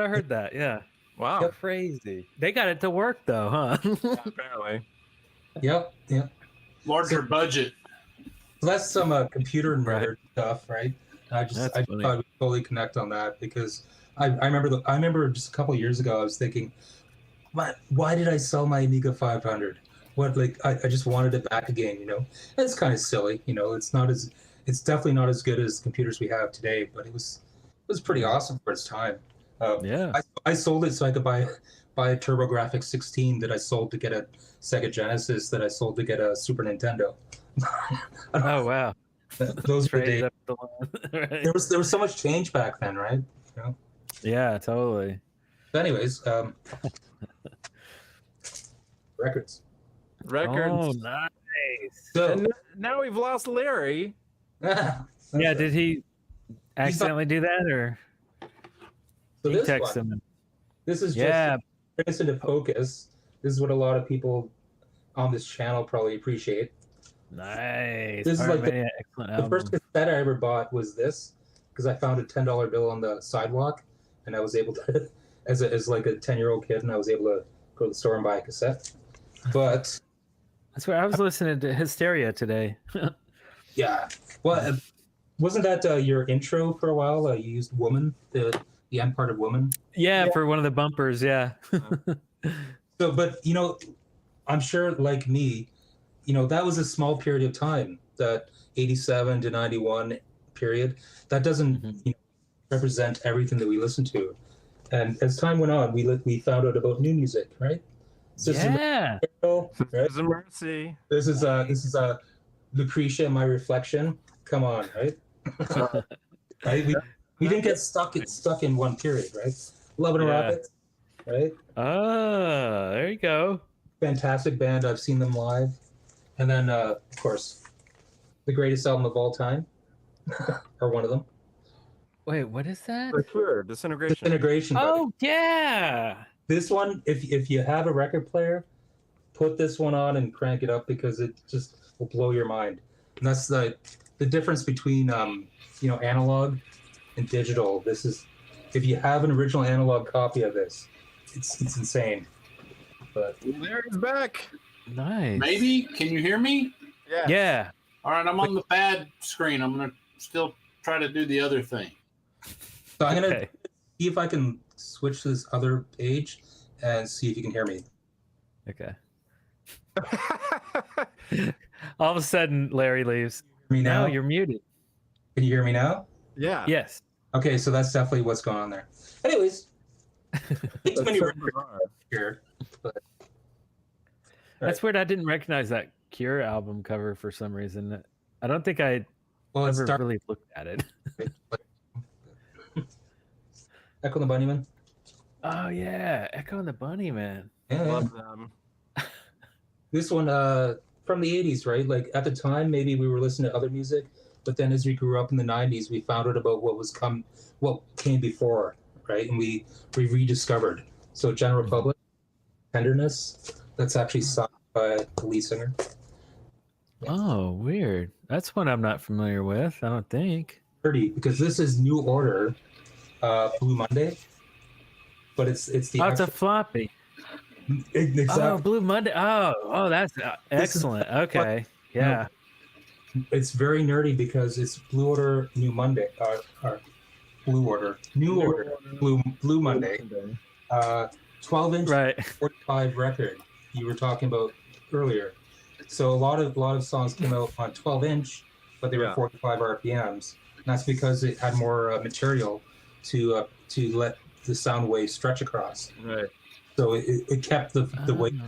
I heard that. Yeah. Wow. Crazy. They got it to work though, huh? Apparently. Yep. Larger budget. So that's some computer nerd stuff, right? I That's thought funny. we'd totally connect on that because I remember just a couple of years ago I was thinking, why did I sell my Amiga 500? What, like I just wanted it back again, you know? And it's kind of silly, you know. It's definitely not as good as computers we have today, but it was pretty awesome for its time. Yeah. I sold it so I could buy a TurboGrafx 16 that I sold to get a Sega Genesis that I sold to get a Super Nintendo. Oh wow. Those were the Trade days. up the line. Right. There was so much change back then, right? You know? Yeah, totally. But anyways, records. Records. Oh, nice. So And now we've lost Larry. Yeah, did he accidentally do that, or so he this text one, him? this is just Yeah, to bring us into focus. This is what a lot of people on this channel probably appreciate. nice. This is like Pyromania, excellent The album. first cassette I ever bought was this because I found a $10 bill on the sidewalk, and I was able to, as like a 10-year-old kid, and I was able to go to the store and buy a cassette. But That's where I was listening to Hysteria today. yeah, well, wasn't that your intro for a while? You used "Woman," the end part of "Woman." Yeah, for one of the bumpers. Yeah. So, but you know, I'm sure, like me, you know, that was a small period of time. That 87 to 91 period. That doesn't you know, represent everything that we listen to. And as time went on, we found out about new music, right? System Yeah. Right? There's a mercy. This is Lucretia, My Reflection. Come on, right? Right? We didn't get stuck in one period, right? Love and Yeah. Rabbits, right? Oh, there you go. Fantastic band. I've seen them live. And then, of course, the greatest album of all time, or one of them. Wait, what is that? For sure. Disintegration. Disintegration. Buddy. Oh, yeah. This one, if you have a record player, put this one on and crank it up because it just will blow your mind. And that's the difference between you know, analog and digital. This is, if you have an original analog copy of this, it's insane. But Larry's back. Nice. Maybe? Can you hear me? Yeah. Yeah. All right, I'm on the bad screen. I'm going to still try to do the other thing. so I'm gonna Okay. see if I can switch to this other page and see if you can hear me. Okay. All of a sudden, Larry leaves. Hear me now? No, you're muted. Can you hear me now? Yeah. Yes. Okay, so that's definitely what's going on there. Anyways, too many records here. But That's weird. I didn't recognize that Cure album cover for some reason. I don't think I well, it's ever dark. really looked at it. Echo and the Bunnymen. Oh yeah, Echo and the Bunnymen. Yeah, yeah. Love them. This one from the 80s, right? Like at the time, maybe we were listening to other music, but then as we grew up in the 90s, we found out about what came before, right? And we rediscovered. So General Public, Tenderness, that's actually sung by the lead singer. Oh, weird. That's one I'm not familiar with. I don't think. 30, because this is New Order, Blue Monday, but it's the Oh, it's a actual- floppy. Exactly. Oh, Blue Monday. Oh, that's excellent. Okay, yeah. It's very nerdy because it's Blue Order New Monday, or Blue Order New Order Blue Monday, 12-inch Right. 45 record you were talking about earlier. So a lot of songs came out on 12-inch, but they were 45 RPMs. And that's because it had more material to let the sound wave stretch across. Right. So it kept the wave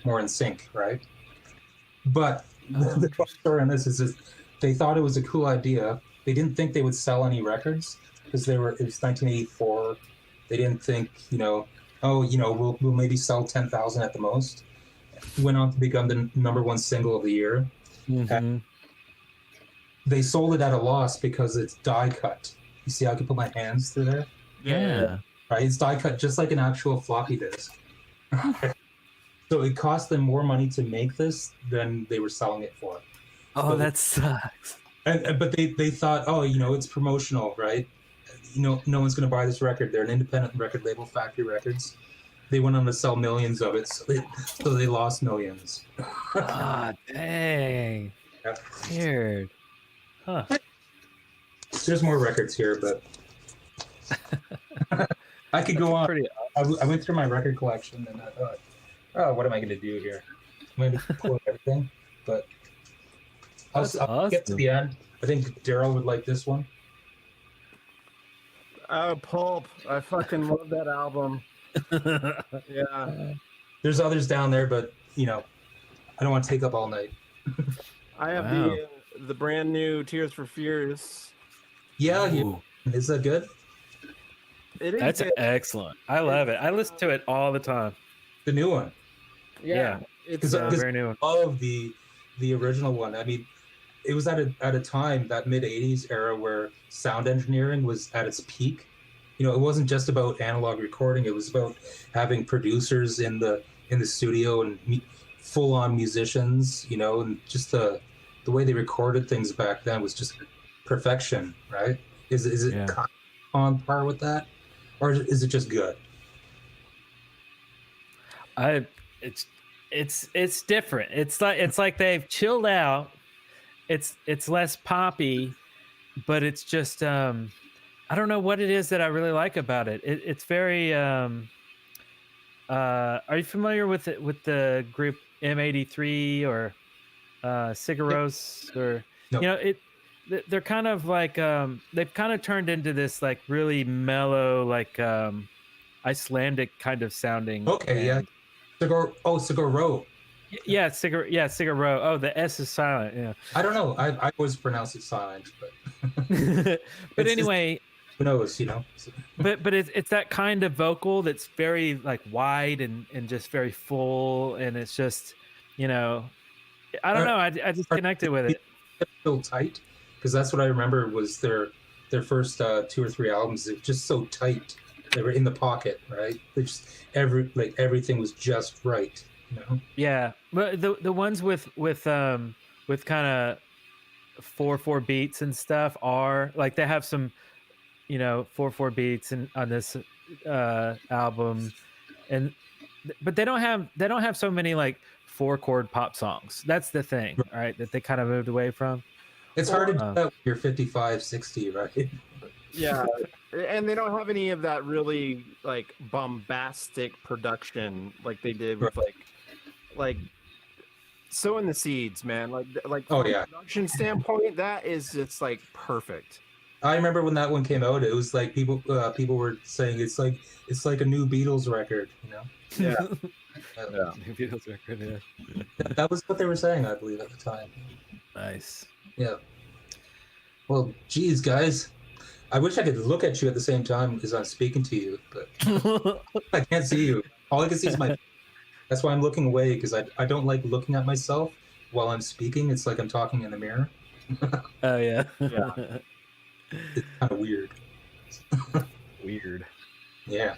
more in sync, right? But the story on this is they thought it was a cool idea. They didn't think they would sell any records because it was 1984. They didn't think, we'll maybe sell 10,000 at the most. Went on to become the #1 single of the year. Mm-hmm. They sold it at a loss because it's die cut. You see how I can put my hands through there? Yeah. Right, it's die cut just like an actual floppy disk. So it cost them more money to make this than they were selling it for. Oh, that sucks. But they thought, it's promotional, right? No one's going to buy this record. They're an independent record label, Factory Records. They went on to sell millions of it, so they lost millions. Ah, dang. Yeah. Weird. Huh. There's more records here, but I could go on. I went through my record collection and I thought, oh, what am I going to do here? I'm going to pull everything, but I'll get to the end. I think Darrell would like this one. Oh, Pulp. I fucking love that album. Yeah. There's others down there, but, I don't want to take up all night. I have the brand new Tears for Fears. Yeah. Is that good? It is. That's good. excellent. I love it. I listen to it all the time. The new one. Yeah. It's very new one. I love the original one. I mean, it was at a time, that mid-'80s era, where sound engineering was at its peak. It wasn't just about analog recording. It was about having producers in the studio and full-on musicians, and just the way they recorded things back then was just perfection, right? Is it on par with that, or is it just good? It's different. It's like they've chilled out. It's less poppy, but it's just I don't know what it is that I really like about it. It's very are you familiar with the group M83 or Sigaros or No. they're kind of like they've kind of turned into this like really mellow like Icelandic kind of sounding. Okay, band. Cigar Row. Yeah, Cigar Row. Oh, the S is silent. Yeah. I don't know. I always pronounce it silent, but but anyway, who knows? but it's that kind of vocal that's very like wide and just very full, and it's just I don't know. I just connected with it. So tight, because that's what I remember was their first 2 or 3 albums. They're just so tight. They were in the pocket, right? They just everything was just right. Yeah, but the ones with kind of 4/4 beats and stuff are like they have some 4/4 beats on this album, but they don't have so many like 4-chord pop songs. That's the thing, right? That they kind of moved away from. It's hard to do that when you're 55, 60, right? Yeah, and they don't have any of that really like bombastic production like they did with like sowing the seeds, man. Like from a production standpoint, that is just like perfect. I remember when that one came out, it was like people were saying it's like a new Beatles record, Yeah. New Beatles record. Yeah. That was what they were saying, I believe, at the time. Nice. Yeah. Well, geez, guys, I wish I could look at you at the same time as I'm speaking to you, but I can't see you. All I can see is my. That's why I'm looking away, because I don't like looking at myself while I'm speaking. It's like I'm talking in the mirror. Oh yeah. Yeah. It's kind of weird. Weird. Yeah.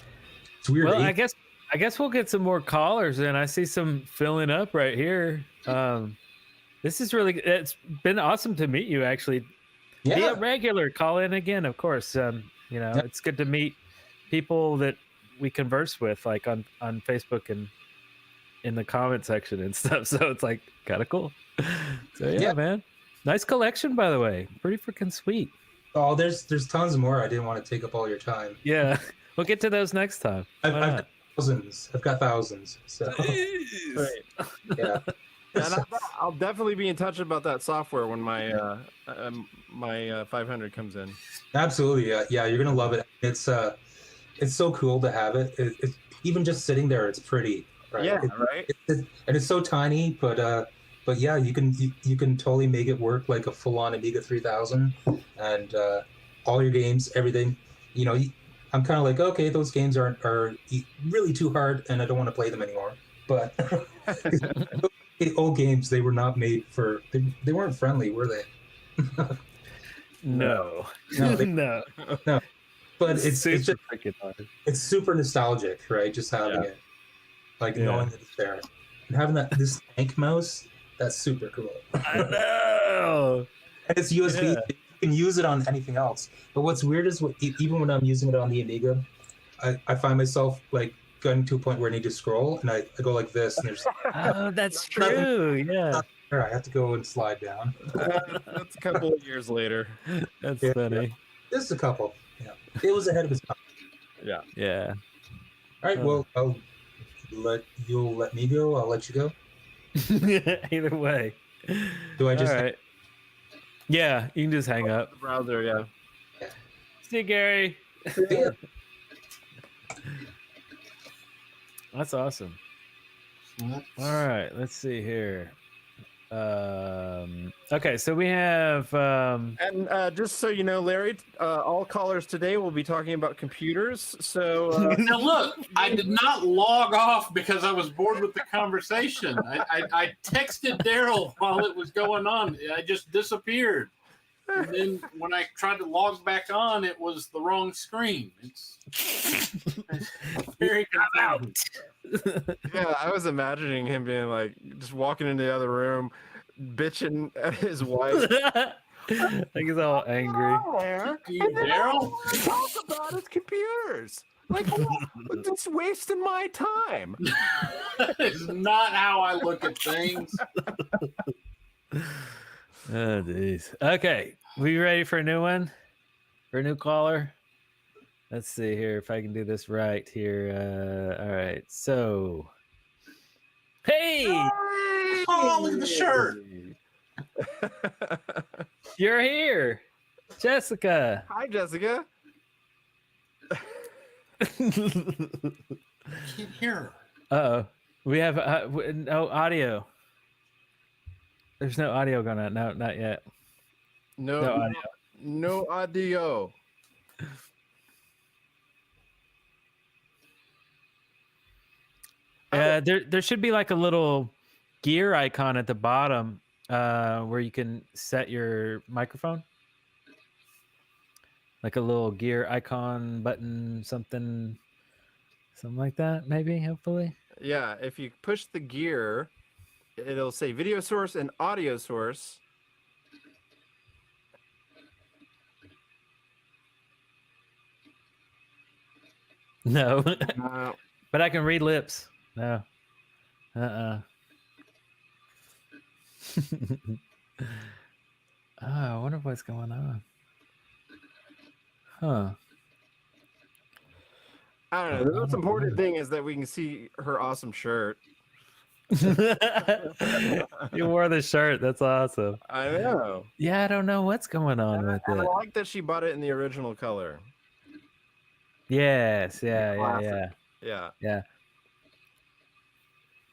It's weird. Well, I guess we'll get some more callers, and I see some filling up right here. This is really. It's been awesome to meet you, actually. Yeah. Be a regular. Call in again, of course. It's good to meet people that we converse with, like on Facebook and in the comment section and stuff. So it's like kind of cool. So yeah, man, nice collection, by the way. Pretty freaking sweet. Oh, there's tons more. I didn't want to take up all your time. Yeah, we'll get to those next time. I've got thousands. I've got thousands. So Right. yeah. And I'll definitely be in touch about that software when my 500 comes in. Absolutely, yeah. You're gonna love it. It's so cool to have it. It's even just sitting there. It's pretty. Right? Yeah, right. And it's so tiny, but yeah, you can totally make it work like a full-on Amiga 3000, and all your games, everything. You know, I'm kind of like, okay, those games are really too hard, and I don't want to play them anymore. But the old games, they were not made for. They weren't friendly, were they? No. No. But it's just freaking hard. it's super nostalgic, right? Just having it, like knowing that it's there, and having this tank mouse. That's super cool. I know. And it's USB. Yeah. You can use it on anything else. But what's weird is even when I'm using it on the Amiga, I find myself like getting to a point where I need to scroll, and I go like this, and there's Oh, that's true. Yeah. I have to go and slide down. That's a couple of years later. That's Yeah. funny. This is a couple. Yeah, it was ahead of its time. Yeah. Yeah. All right, well, you'll let me go. I'll let you go. Either way. Do I just? All right. Yeah, you can just hang up. The browser, yeah. See you, Gary. Yeah. That's awesome. All right, let's see here. Okay, so we have And just so you know, Larry, all callers today will be talking about computers. So Now look, I did not log off because I was bored with the conversation. I texted Darrell while it was going on. I just disappeared. And then when I tried to log back on, it was the wrong screen. It's very confusing. yeah, I was imagining him being like just walking into the other room, bitching at his wife. like he's all angry. Darrell? Talk about his computers. Like, it's wasting my time. It's not how I look at things. Oh, jeez. Okay, we ready for a new one? For a new caller? Let's see here if I can do this right here. All right, so. Hey! Oh, look at the shirt. You're here, Jessica. Hi, Jessica. Can't hear her. Uh-oh. We have no audio. There's no audio going on. No, not yet. No audio. No audio. There should be like a little gear icon at the bottom where you can set your microphone. Like a little gear icon button, something like that, maybe, hopefully. Yeah, if you push the gear, it'll say video source and audio source. No. Uh, But I can read lips. No. Oh, I wonder what's going on. Huh. I don't know. The most important thing is that we can see her awesome shirt. You wore the shirt. That's awesome. I know. Yeah, I don't know what's going on with I it. like that she bought it in the original color. Yes. Yeah. Yeah.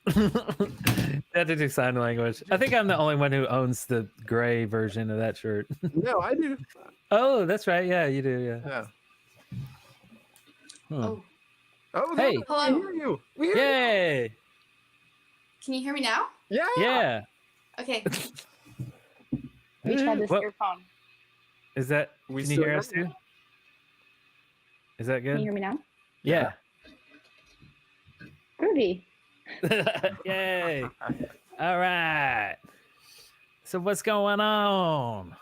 That did do sign language. I think I'm the only one who owns the gray version of that shirt. No, I do. Oh, that's right. Yeah, you do. Yeah. Yeah. Huh. Oh, Oh, Hey. no, I hear you. We hear you. Yay! can you hear me now? Yeah. Yeah. Okay. We tried this What- earphone. Is that? We Can you still hear hear us you. too? Is that Can you good? hear me now? Yeah. Groovy. Yay! All right. So what's going on?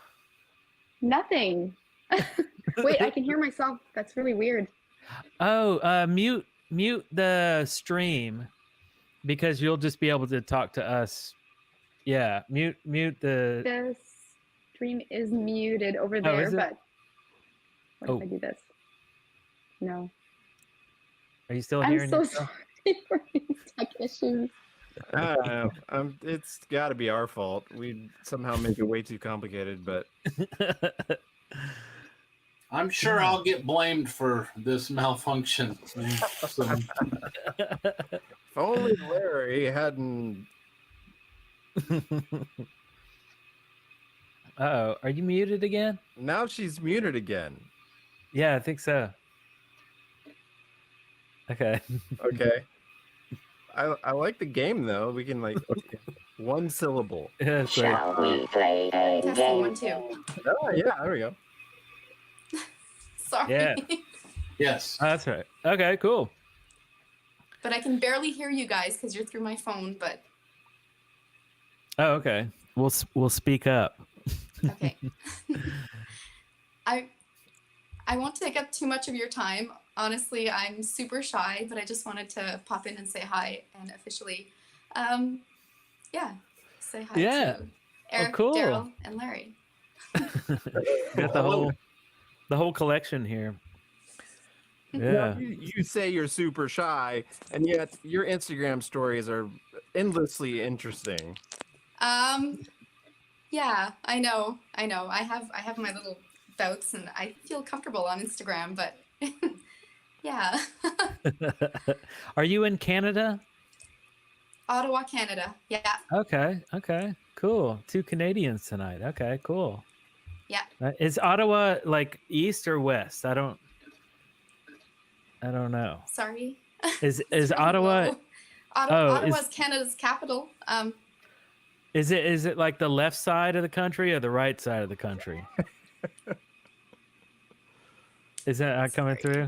Nothing. Wait, I can hear myself. That's really weird. Oh, mute mute the stream because you'll just be able to talk to us. Yeah, mute the. The stream is muted over Oh, there, is it? but what Oh. if I do this? No. Are you still I'm hearing so yourself? sorry for these tech issues. I don't know. It's got to be our fault. We somehow make it way too complicated, but I'm sure I'll get blamed for this malfunction. So, if only Larry hadn't. Uh-oh, are you muted again? Now she's muted again. Yeah, I think so. Okay. Okay. I like the game though. We can like one syllable. Yeah, that's right. Shall we play a Testing game? 1, 2. Oh yeah, there we go. Sorry. Yeah. yes. That's right. Okay, cool. But I can barely hear you guys because you're through my phone. But Oh, okay. We'll speak up. okay. I won't take up too much of your time. Honestly, I'm super shy, but I just wanted to pop in and say hi and officially, say hi Yeah. to Eric, cool. Darrell, and Larry. Got the whole collection here. Yeah. Now, you say you're super shy, and yet your Instagram stories are endlessly interesting. Yeah, I know. I have my little bouts, and I feel comfortable on Instagram, but yeah. Are you in Canada? Ottawa, Canada. Yeah. Okay. Cool. 2 Canadians tonight. Okay, cool. Yeah. Is Ottawa like east or west? I don't know. Sorry. Is It's really Ottawa? low. Ottawa's is- Canada's capital. Is it like the left side of the country or the right side of the country? Is that not coming Sorry.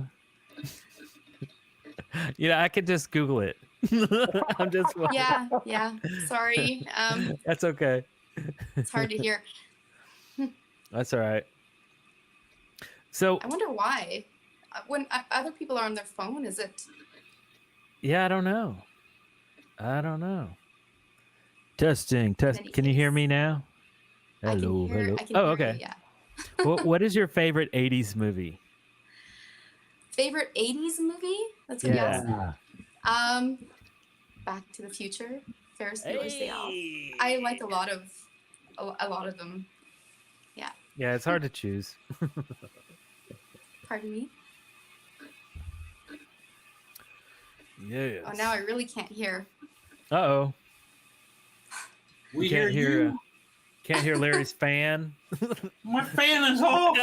through? I could just Google it. I'm just. Yeah. Sorry. That's okay. It's hard to hear. That's all right. So I wonder why. When other people are on their phone, is it? yeah, I don't know. Testing. Many Can you hear things. me now? I can Hello. hear, Hello. I can Oh, hear okay. you, yeah. What is your favorite 80s movie? Favorite 80s movie? That's what you Yeah. asked. Back to the Future. Ferris Bueller's Day Off. I like a lot of them. Yeah, it's hard to choose. Pardon me. Yes. Oh, now I really can't hear. Uh-oh. We Can't hear hear you. Can't hear Larry's fan. My fan is off.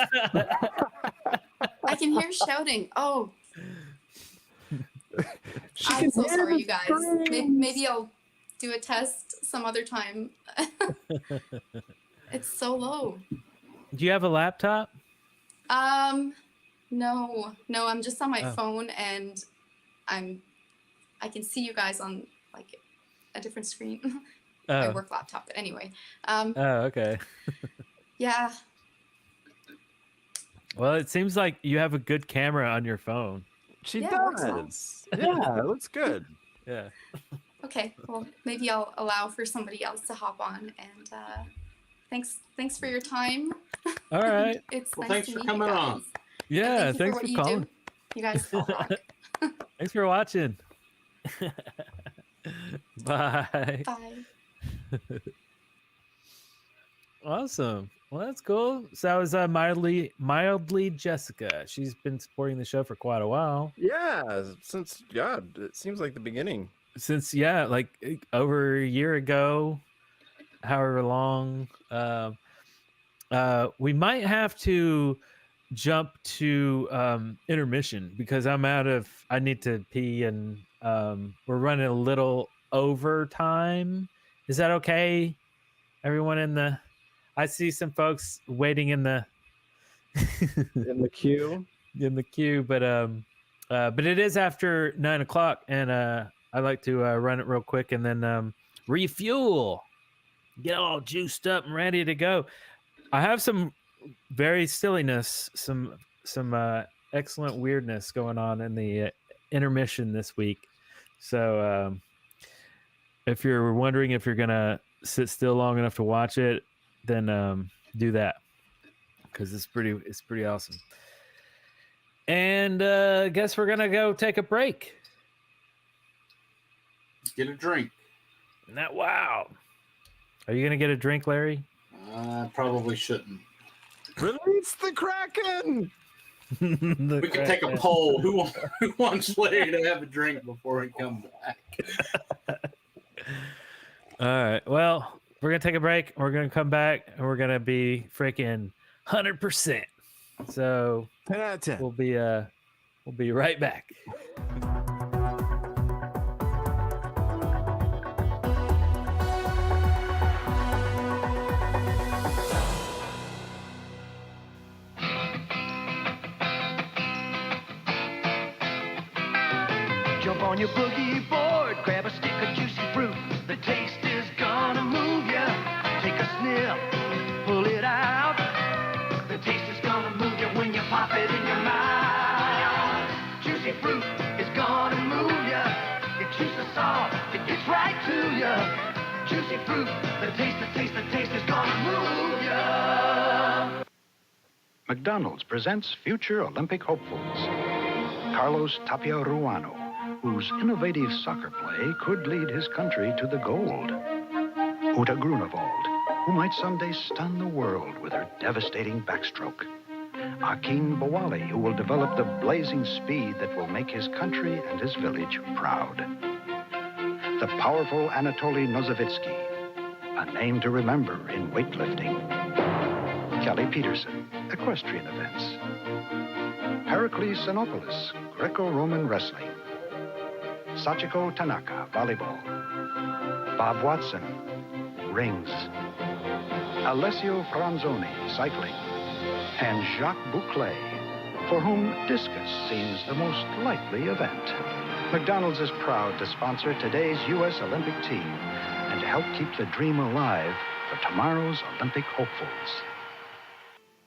I can hear shouting. Oh, I'm so sorry, you guys. Maybe I'll do a test some other time. It's so low. Do you have a laptop? No, I'm just on my Oh. phone, and I can see you guys on like a different screen. My Oh. work laptop. But anyway, Oh, okay. yeah. Well, it seems like you have a good camera on your phone. She Yeah, it works well. does. Yeah, it looks good. Yeah. Okay. Well, maybe I'll allow for somebody else to hop on. And thanks for your time. All right. It's Well, nice thanks to for meet coming you guys. on. And Yeah, thank you thanks for for what you calling. do. You guys all rock. Thanks for watching. Bye. Bye. Awesome. Well, that's cool. So that was mildly Jessica. She's been supporting the show for quite a while. Yeah, since God, it seems like the beginning. Since like over a year ago, however long. We might have to jump to intermission because I need to pee, and we're running a little over time. Is that okay? Everyone I see some folks waiting in the In the queue. but it is after 9:00, and I like to run it real quick and then refuel, get all juiced up and ready to go. I have some very silliness, some excellent weirdness going on in the intermission this week. So if you're wondering if you're gonna sit still long enough to watch it, then do that, because it's pretty awesome. And I guess we're gonna go take a break. Get a drink. Wow. Are you gonna get a drink, Larry? I probably shouldn't. Release the Kraken! We can take a poll. Who wants Larry to have a drink before he comes back? All right. Well, we're gonna take a break. We're gonna come back, and we're gonna be freaking 100%. So 10 out of 10. we'll be right back. Jump on your boogie board, grab a stick of juicy fruit. The taste is gonna move ya. Take a sniff, pull it out. The taste is gonna move ya when you pop it in your mouth. Juicy fruit is gonna move ya. It juices soft, it gets right to ya. Juicy fruit, the taste is gonna move ya. McDonald's presents future Olympic hopefuls. Carlos Tapia Ruano, whose innovative soccer play could lead his country to the gold. Uta Grunewald, who might someday stun the world with her devastating backstroke. Akin Bawali, who will develop the blazing speed that will make his country and his village proud. The powerful Anatoly Nozovitzky, a name to remember in weightlifting. Kelly Peterson, equestrian events. Heracles Xenopoulos, Greco-Roman wrestling. Sachiko Tanaka, volleyball. Bob Watson, rings. Alessio Franzoni, cycling. And Jacques Bouclé, for whom discus seems the most likely event. McDonald's is proud to sponsor today's U.S. Olympic team and to help keep the dream alive for tomorrow's Olympic hopefuls.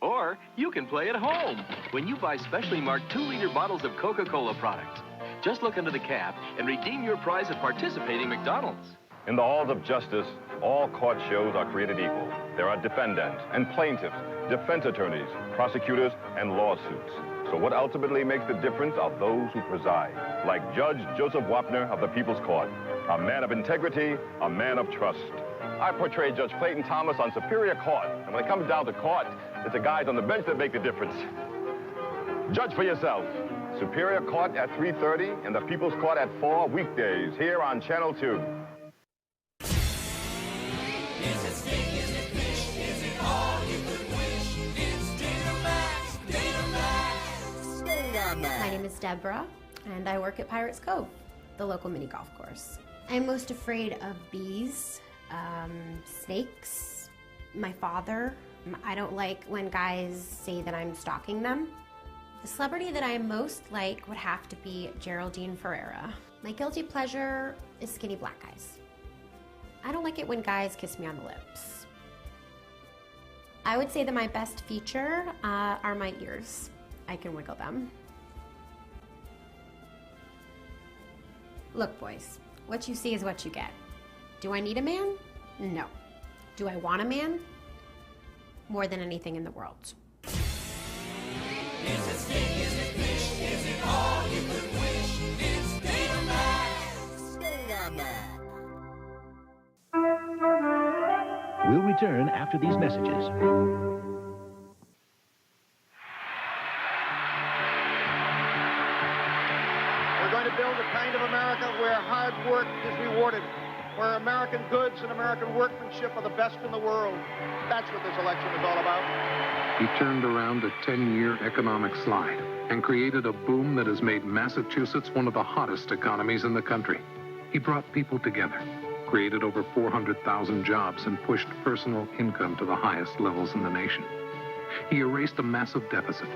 Or you can play at home when you buy specially marked 2-liter bottles of Coca-Cola products. Just look under the cap and redeem your prize at participating McDonald's. In the halls of justice, all court shows are created equal. There are defendants and plaintiffs, defense attorneys, prosecutors, and lawsuits. So what ultimately makes the difference are those who preside, like Judge Joseph Wapner of the People's Court, a man of integrity, a man of trust. I portray Judge Clayton Thomas on Superior Court, and when it comes down to court, it's the guys on the bench that make the difference. Judge for yourself. Superior Court at 3:30 and the People's Court at 4 weekdays here on Channel 2. My name is Deborah, and I work at Pirates Cove, the local mini golf course. I'm most afraid of bees, snakes, my father. I don't like when guys say that I'm stalking them. The celebrity that I most like would have to be Geraldine Ferreira. My guilty pleasure is skinny black guys. I don't like it when guys kiss me on the lips. I would say that my best feature are my ears. I can wiggle them. Look, boys, what you see is what you get. Do I need a man? No. Do I want a man? More than anything in the world. Is it steak, is it fish, is it all you could wish? It's Betamax. We'll return after these messages. We're going to build a kind of America where hard work is rewarded, where American goods and American workmanship are the best in the world. That's what this election is all about. He turned around a 10-year economic slide and created a boom that has made Massachusetts one of the hottest economies in the country. He brought people together, created over 400,000 jobs, and pushed personal income to the highest levels in the nation. He erased a massive deficit,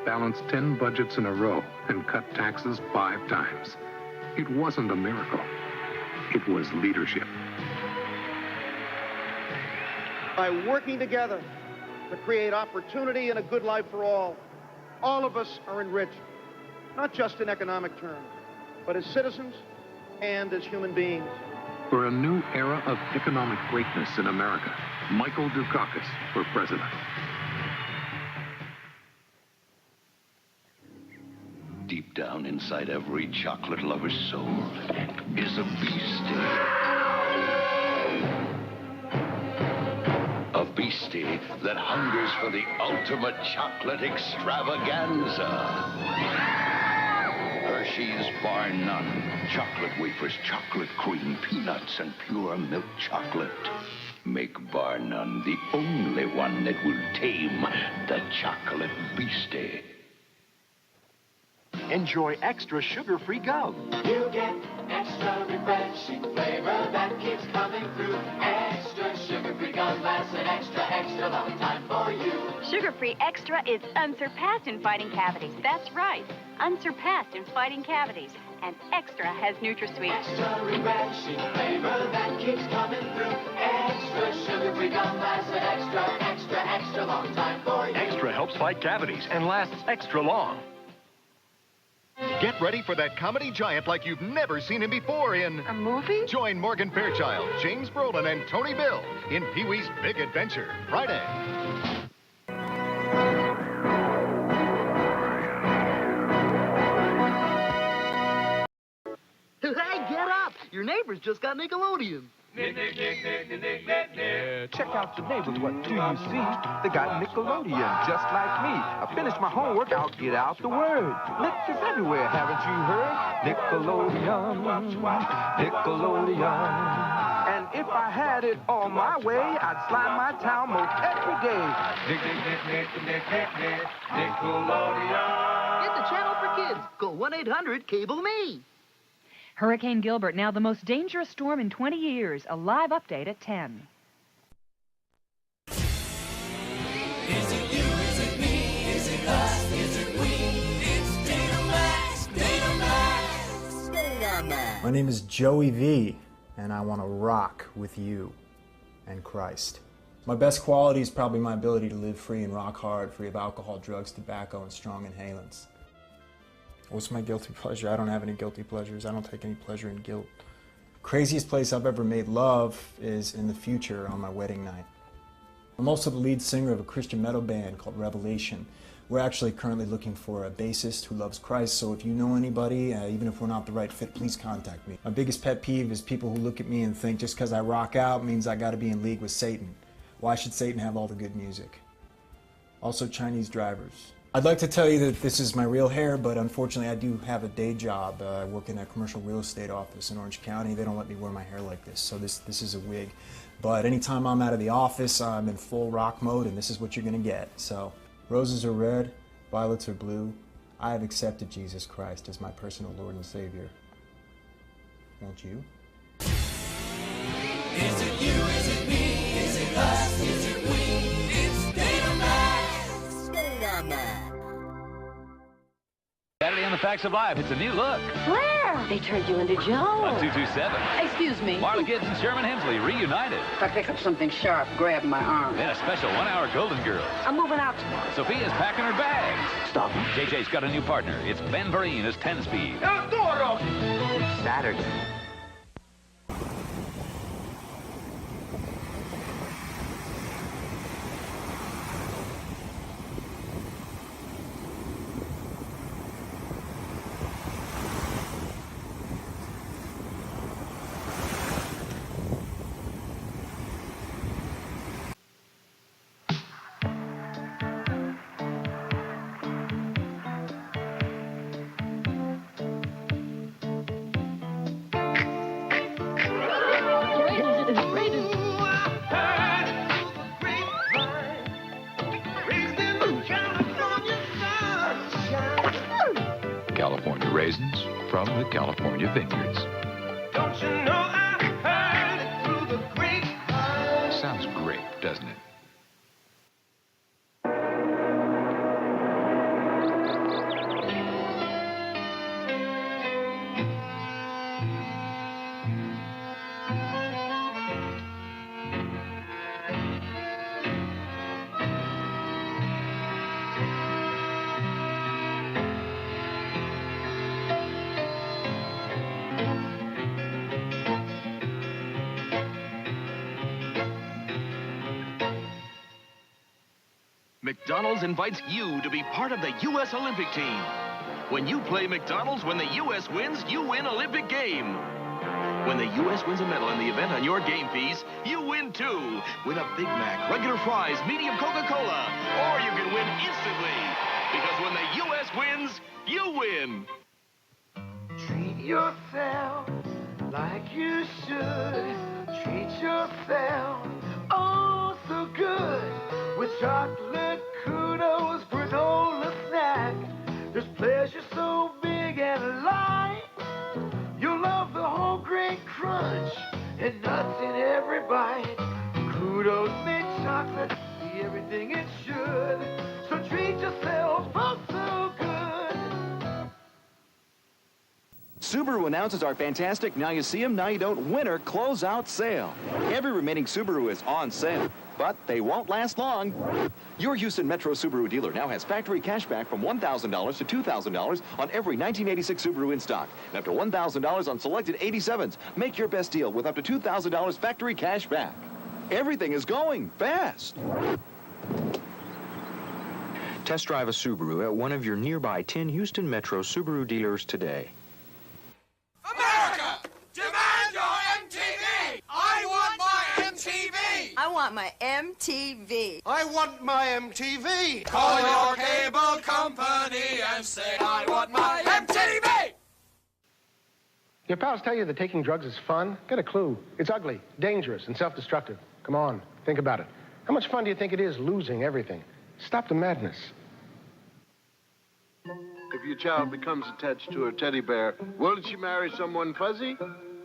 balanced 10 budgets in a row, and cut taxes 5 times. It wasn't a miracle. It was leadership. By working together to create opportunity and a good life for all of us are enriched, not just in economic terms, but as citizens and as human beings. For a new era of economic greatness in America, Michael Dukakis for president. Deep down inside every chocolate lover's soul is a beastie. A beastie that hungers for the ultimate chocolate extravaganza. Hershey's Bar None. Chocolate wafers, chocolate cream, peanuts, and pure milk chocolate. Make Bar None the only one that will tame the chocolate beastie. Enjoy extra sugar-free gum. You get extra refreshing flavor that keeps coming through. Extra sugar-free gum lasts an extra, extra long time for you. Sugar-free extra is unsurpassed in fighting cavities. That's right, unsurpassed in fighting cavities. And extra has NutraSweet. Extra refreshing flavor that keeps coming through. Extra sugar-free gum lasts an extra, extra, extra long time for you. Extra helps fight cavities and lasts extra long. Get ready for that comedy giant like you've never seen him before in... A movie? Join Morgan Fairchild, James Brolin, and Tony Bill in Pee-wee's Big Adventure, Friday. Hey, get up! Your neighbors just got Nickelodeon. Check out the neighbors, what do you see? They got Nickelodeon, just like me. I finished my homework, I'll get out the word. Nick is everywhere, haven't you heard? Nickelodeon, Nickelodeon. And if I had it all my way, I'd slime my town most every day. Nickelodeon. Get the channel for kids. Call 1-800-CABLE-ME. Hurricane Gilbert, now the most dangerous storm in 20 years. A live update at 10. Is it you, is it me, is it us, is it we? It's Datamax, Datamax. My name is Joey V, and I want to rock with you and Christ. My best quality is probably my ability to live free and rock hard, free of alcohol, drugs, tobacco, and strong inhalants. What's my guilty pleasure? I don't have any guilty pleasures. I don't take any pleasure in guilt. Craziest place I've ever made love is in the future on my wedding night. I'm also the lead singer of a Christian metal band called Revelation. We're actually currently looking for a bassist who loves Christ, so if you know anybody, even if we're not the right fit, please contact me. My biggest pet peeve is people who look at me and think just because I rock out means I gotta be in league with Satan. Why should Satan have all the good music? Also Chinese drivers. I'd like to tell you that this is my real hair, but unfortunately I do have a day job. I work in a commercial real estate office in Orange County. They don't let me wear my hair like this, so this is a wig. But anytime I'm out of the office, I'm in full rock mode, and this is what you're gonna get. So, roses are red, violets are blue. I have accepted Jesus Christ as my personal Lord and Savior. Won't you? Is it you, is it me, is it us, is it we? It's Datamax, Datamax. Saturday on the Facts of Life, it's a new look. Where? They turned you into Joe. On 227. Excuse me. Marla Gibbs and Sherman Hemsley reunited. If I pick up something sharp, grab my arm. Then a special 1-hour Golden Girls. I'm moving out tomorrow. Sophia's packing her bags. Stop. JJ's got a new partner. It's Ben Vereen as 10-Speed. It's Saturday. California raisins from the California vineyards. Don't you know I heard it through the grapevine? Sounds great, doesn't it? McDonald's invites you to be part of the U.S. Olympic team. When you play McDonald's, when the U.S. wins, you win Olympic game. When the U.S. wins a medal in the event on your game fees, you win too. Win a Big Mac, regular fries, medium Coca-Cola, or you can win instantly. Because when the U.S. wins, you win. Treat yourself like you should. Treat yourself oh so good. With chocolate kudos granola snack. There's pleasure so big and light. You'll love the whole grain crunch and nuts in every bite. Kudos make chocolate be everything it should. So treat yourself oh so good. Subaru announces our fantastic Now You See 'Em, Now You Don't winter closeout sale. Every remaining Subaru is on sale, but they won't last long. Your Houston Metro Subaru dealer now has factory cashback from $1,000 to $2,000 on every 1986 Subaru in stock, and up to $1,000 on selected 87s. Make your best deal with up to $2,000 factory cashback. Everything is going fast. Test drive a Subaru at one of your nearby 10 Houston Metro Subaru dealers today. America! Demand your MTV! I want my MTV! I want my MTV. I want my MTV! Call your cable company and say, I want my MTV! Your pals tell you that taking drugs is fun? Get a clue. It's ugly, dangerous, and self-destructive. Come on, think about it. How much fun do you think it is losing everything? Stop the madness. If your child becomes attached to a teddy bear, won't she marry someone fuzzy?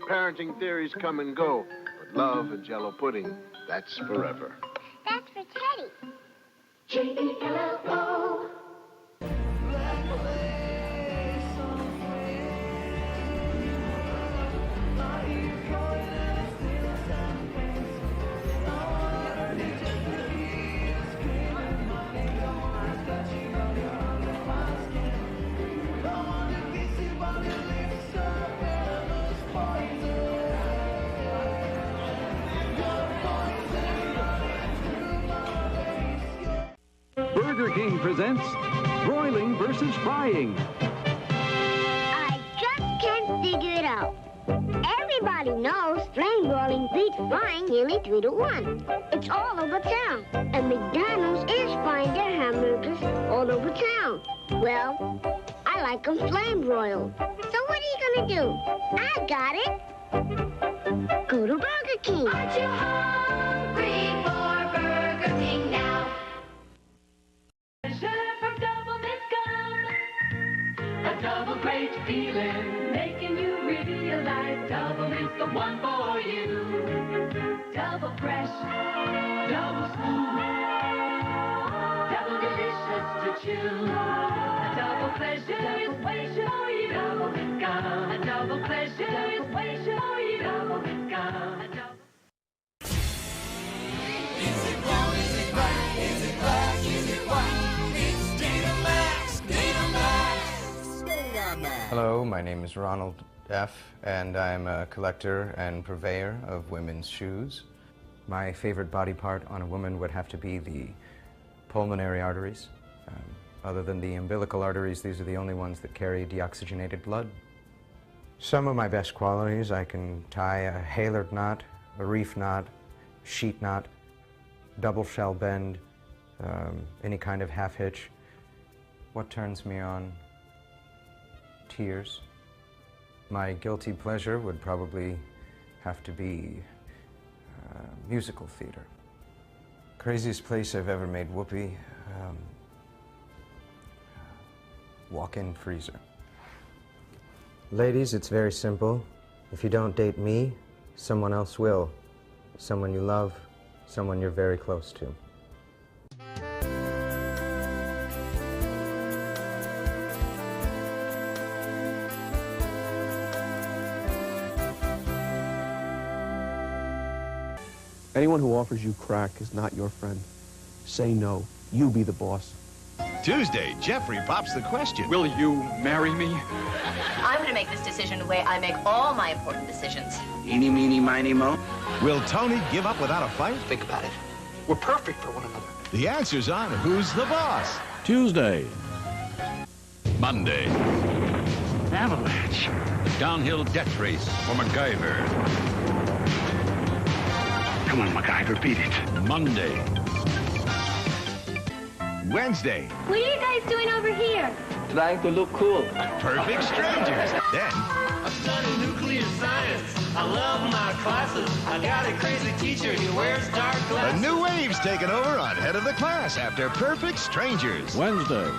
Parenting theories come and go, but love and Jell-O pudding, that's forever. That's for Teddy. J-E-L-L-O. Burger King presents broiling versus frying. I just can't figure it out. Everybody knows flame broiling beats frying nearly 3-to-1. It's all over town. And McDonald's is frying their hamburgers all over town. Well, I like them flame broiled. So what are you gonna do? I got it. Go to Burger King. Aren't you hungry for Burger King now? A double great feeling, making you realize double is the one for you. Double fresh, double smooth, double delicious to chew. A double pleasure is waiting for you. Double is gone. A double pleasure is waiting for you. Double is gone. Is it brown? Is it bright? Is it black? Is it white? It's Dynamax, Dynamax. Hello, my name is Ronald F., and I'm a collector and purveyor of women's shoes. My favorite body part on a woman would have to be the pulmonary arteries. Other than the umbilical arteries, these are the only ones that carry deoxygenated blood. Some of my best qualities: I can tie a Haylard knot, a reef knot, sheet knot, double shell bend, any kind of half hitch. What turns me on? Tears. My guilty pleasure would probably have to be musical theater. Craziest place I've ever made whoopee, walk-in freezer. Ladies, it's very simple. If you don't date me, someone else will. Someone you love, someone you're very close to. Anyone who offers you crack is not your friend. Say no. You be the boss. Tuesday, Jeffrey pops the question. Will you marry me? I'm going to make this decision the way I make all my important decisions. Eeny, meeny, miny, mo. Will Tony give up without a fight? Think about it. We're perfect for one another. The answer's on Who's the Boss? Tuesday. Monday. Avalanche. Downhill death race for MacGyver. Come on, MacGyver, beat it. Monday. Wednesday. What are you guys doing over here? Trying to look cool. Perfect Strangers. Then, I'm studying nuclear science. I love my classes. I got a crazy teacher who wears dark a glasses. new wave's taken over on Head of the Class after Perfect Strangers. Wednesday.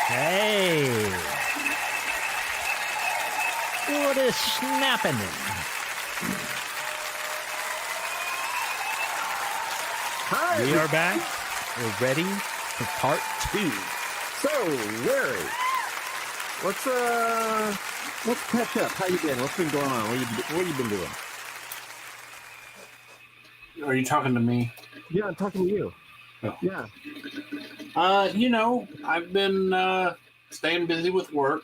Hey. What is snapping? Hi. We are back. We're ready for part 2. So, Larry, let's catch up. How you been? What's been going on? What you been doing? Are you talking to me? Yeah, I'm talking to you. Oh. Yeah. I've been staying busy with work.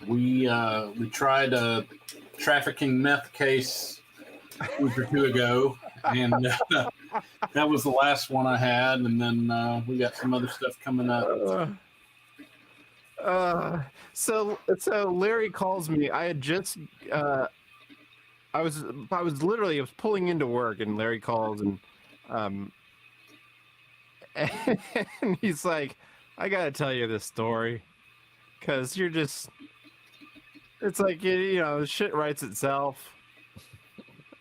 We tried a trafficking meth case a week or two ago, and that was the last one I had. And then we got some other stuff coming up. So Larry calls me. I had just I was pulling into work, and Larry calls, and and he's like, I gotta tell you this story, because you're just, it's like, shit writes itself.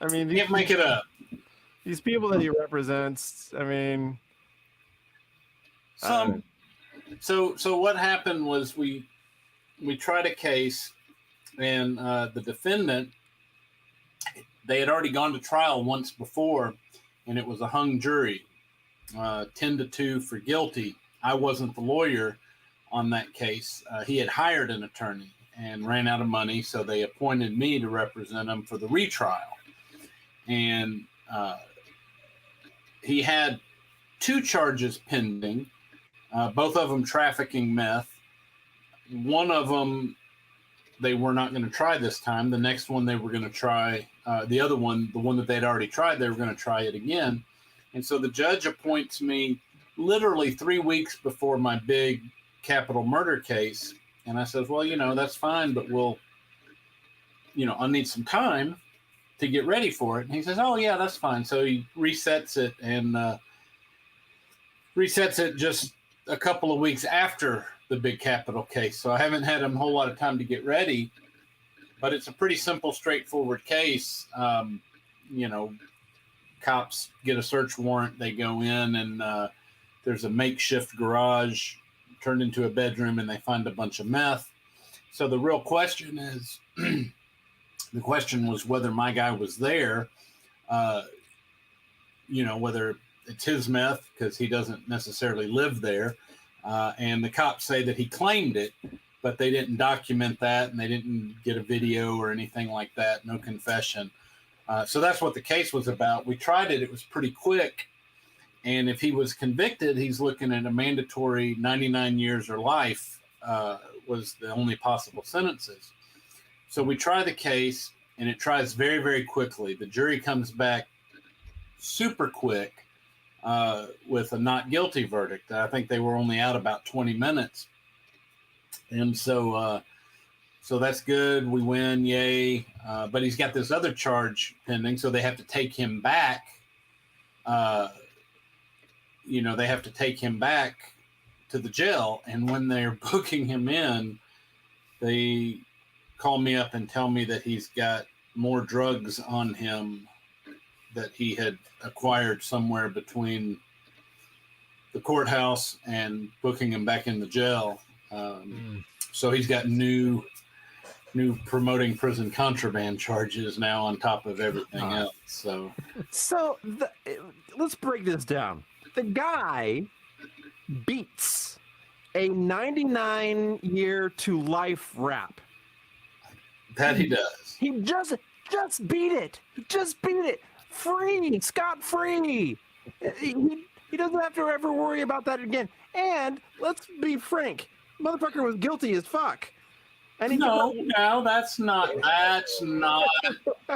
I mean, you can't make it up. These people that he represents, I mean, So what happened was we tried a case, and the defendant, they had already gone to trial once before, and it was a hung jury, 10-2 for guilty. I wasn't the lawyer on that case. He had hired an attorney and ran out of money, so they appointed me to represent him for the retrial. And he had 2 charges pending, both of them trafficking meth. One of them they were not going to try this time. The next one they were going to try, the other one, the one that they'd already tried, they were going to try it again. And so the judge appoints me literally 3 weeks before my big capital murder case. And I said, well, that's fine, but I'll need some time to get ready for it. And he says, oh, yeah, that's fine. So he resets it, and resets it just a couple of weeks after the big capital case. So I haven't had a whole lot of time to get ready, but it's a pretty simple, straightforward case. Cops get a search warrant. They go in, and there's a makeshift garage turned into a bedroom, and they find a bunch of meth. So the real question is, the question was whether my guy was there, whether it's his meth, because he doesn't necessarily live there. And the cops say that he claimed it, but they didn't document that, and they didn't get a video or anything like that, no confession. So that's what the case was about. We tried it. It was pretty quick. And if he was convicted, he's looking at a mandatory 99 years or life was the only possible sentences. So we try the case, and it tries very, very quickly. The jury comes back super quick with a not guilty verdict. I think they were only out about 20 minutes. And so that's good. We win, yay. But he's got this other charge pending, so they have to take him back. They have to take him back to the jail. And when they're booking him in, they call me up and tell me that he's got more drugs on him that he had acquired somewhere between the courthouse and booking him back in the jail. So he's got new promoting prison contraband charges now on top of everything else. So let's break this down. The guy beats a 99-year to life rap. That he does. He just beat it. Just beat it. Free, scot-free. He doesn't have to ever worry about that again. And let's be frank, motherfucker was guilty as fuck. And No, that's not.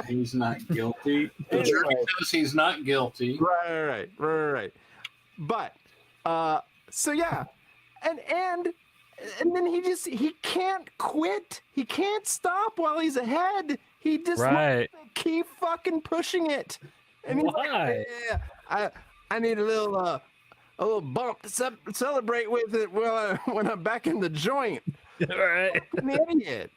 He's not guilty. The jury says he's not guilty. Right. But, so yeah, and then he can't quit. He can't stop while he's ahead. He just wants to keep fucking pushing it. And he's like, yeah, I need a little bump to celebrate with it when I'm back in the joint. Right. An idiot.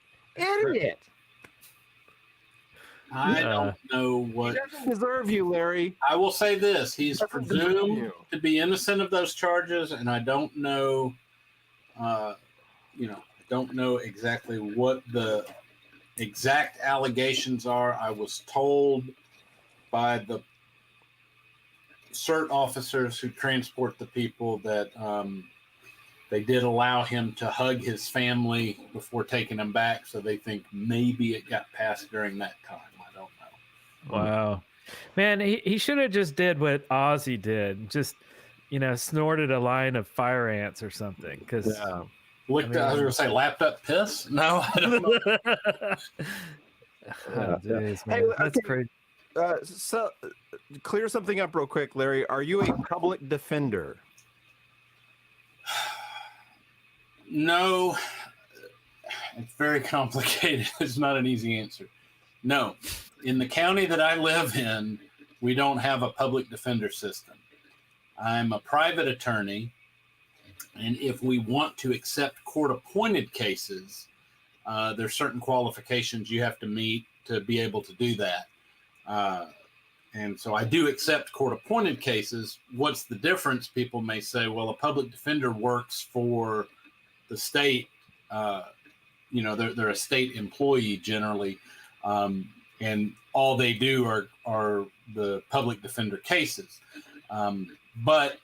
I don't know what. He doesn't deserve you, Larry. I will say this: he's presumed to be innocent of those charges, and I don't know. I don't know exactly what the exact allegations are. I was told by the CERT officers who transport the people that they did allow him to hug his family before taking him back, so they think maybe it got passed during that time. I don't know. Wow. Man, he should have just did what Ozzy did. Just, snorted a line of fire ants or something. Because I was going to say lapped up piss? No, I don't know. Geez, man. That's crazy. So, clear something up real quick, Larry. Are you a public defender? No, it's very complicated. It's not an easy answer. No, in the county that I live in, we don't have a public defender system. I'm a private attorney, and if we want to accept court-appointed cases, there's certain qualifications you have to meet to be able to do that. And so I do accept court-appointed cases. What's the difference? People may say, well, a public defender works for the state. They're a state employee generally, and all they do are the public defender cases. But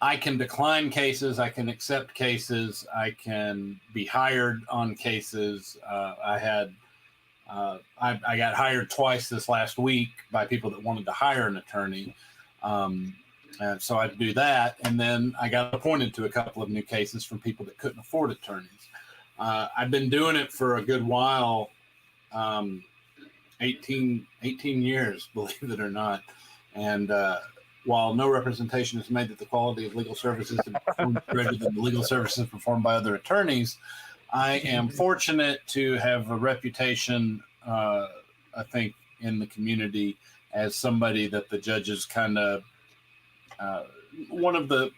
I can decline cases. I can accept cases. I can be hired on cases. I got hired twice this last week by people that wanted to hire an attorney. And so I do that. And then I got appointed to a couple of new cases from people that couldn't afford attorneys. I've been doing it for a good while, 18 years, believe it or not. And while no representation is made that the quality of legal services is greater than the legal services performed by other attorneys, I am fortunate to have a reputation, I think, in the community as somebody that the judges kind of, one of the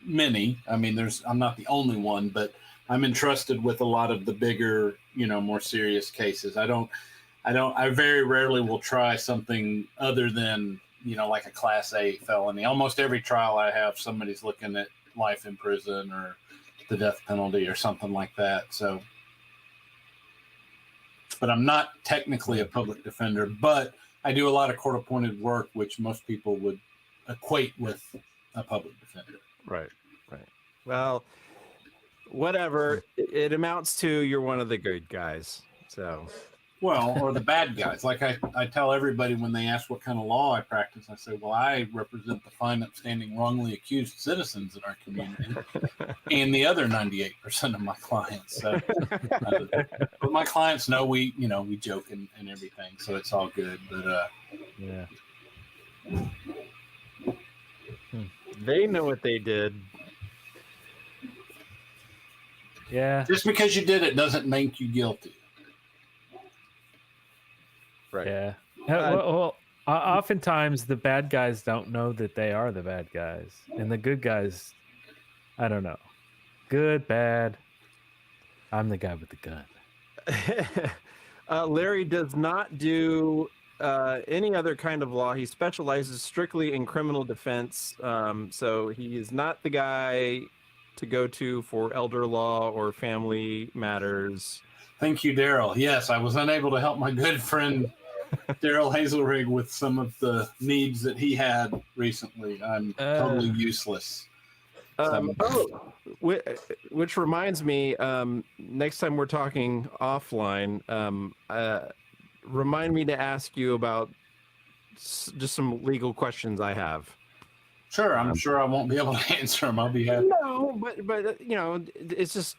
many, I'm not the only one, but I'm entrusted with a lot of the bigger, more serious cases. I very rarely will try something other than, like a Class A felony. Almost every trial I have, somebody's looking at life in prison or the death penalty or something like that. So, but I'm not technically a public defender, but I do a lot of court-appointed work, which most people would equate with a public defender. Right. Well, whatever. It amounts to you're one of the good guys. So, well, or the bad guys. Like I tell everybody when they ask what kind of law I practice, I say, well, I represent the fine, upstanding, wrongly accused citizens in our community and the other 98% of my clients. So, but my clients know we joke and everything, so it's all good. But yeah. They know what they did. Yeah. Just because you did it doesn't make you guilty. Right. Yeah. Well, oftentimes the bad guys don't know that they are the bad guys, and the good guys, I don't know. Good, bad. I'm the guy with the gun. Larry does not do any other kind of law. He specializes strictly in criminal defense. So he is not the guy to go to for elder law or family matters. Thank you, Darrell. Yes, I was unable to help my good friend Darrell Hazelrig with some of the needs that he had recently. I'm totally useless. Which reminds me, next time we're talking offline, remind me to ask you about just some legal questions I have. Sure, I'm sure I won't be able to answer them. I'll be happy. No, but you know, it's just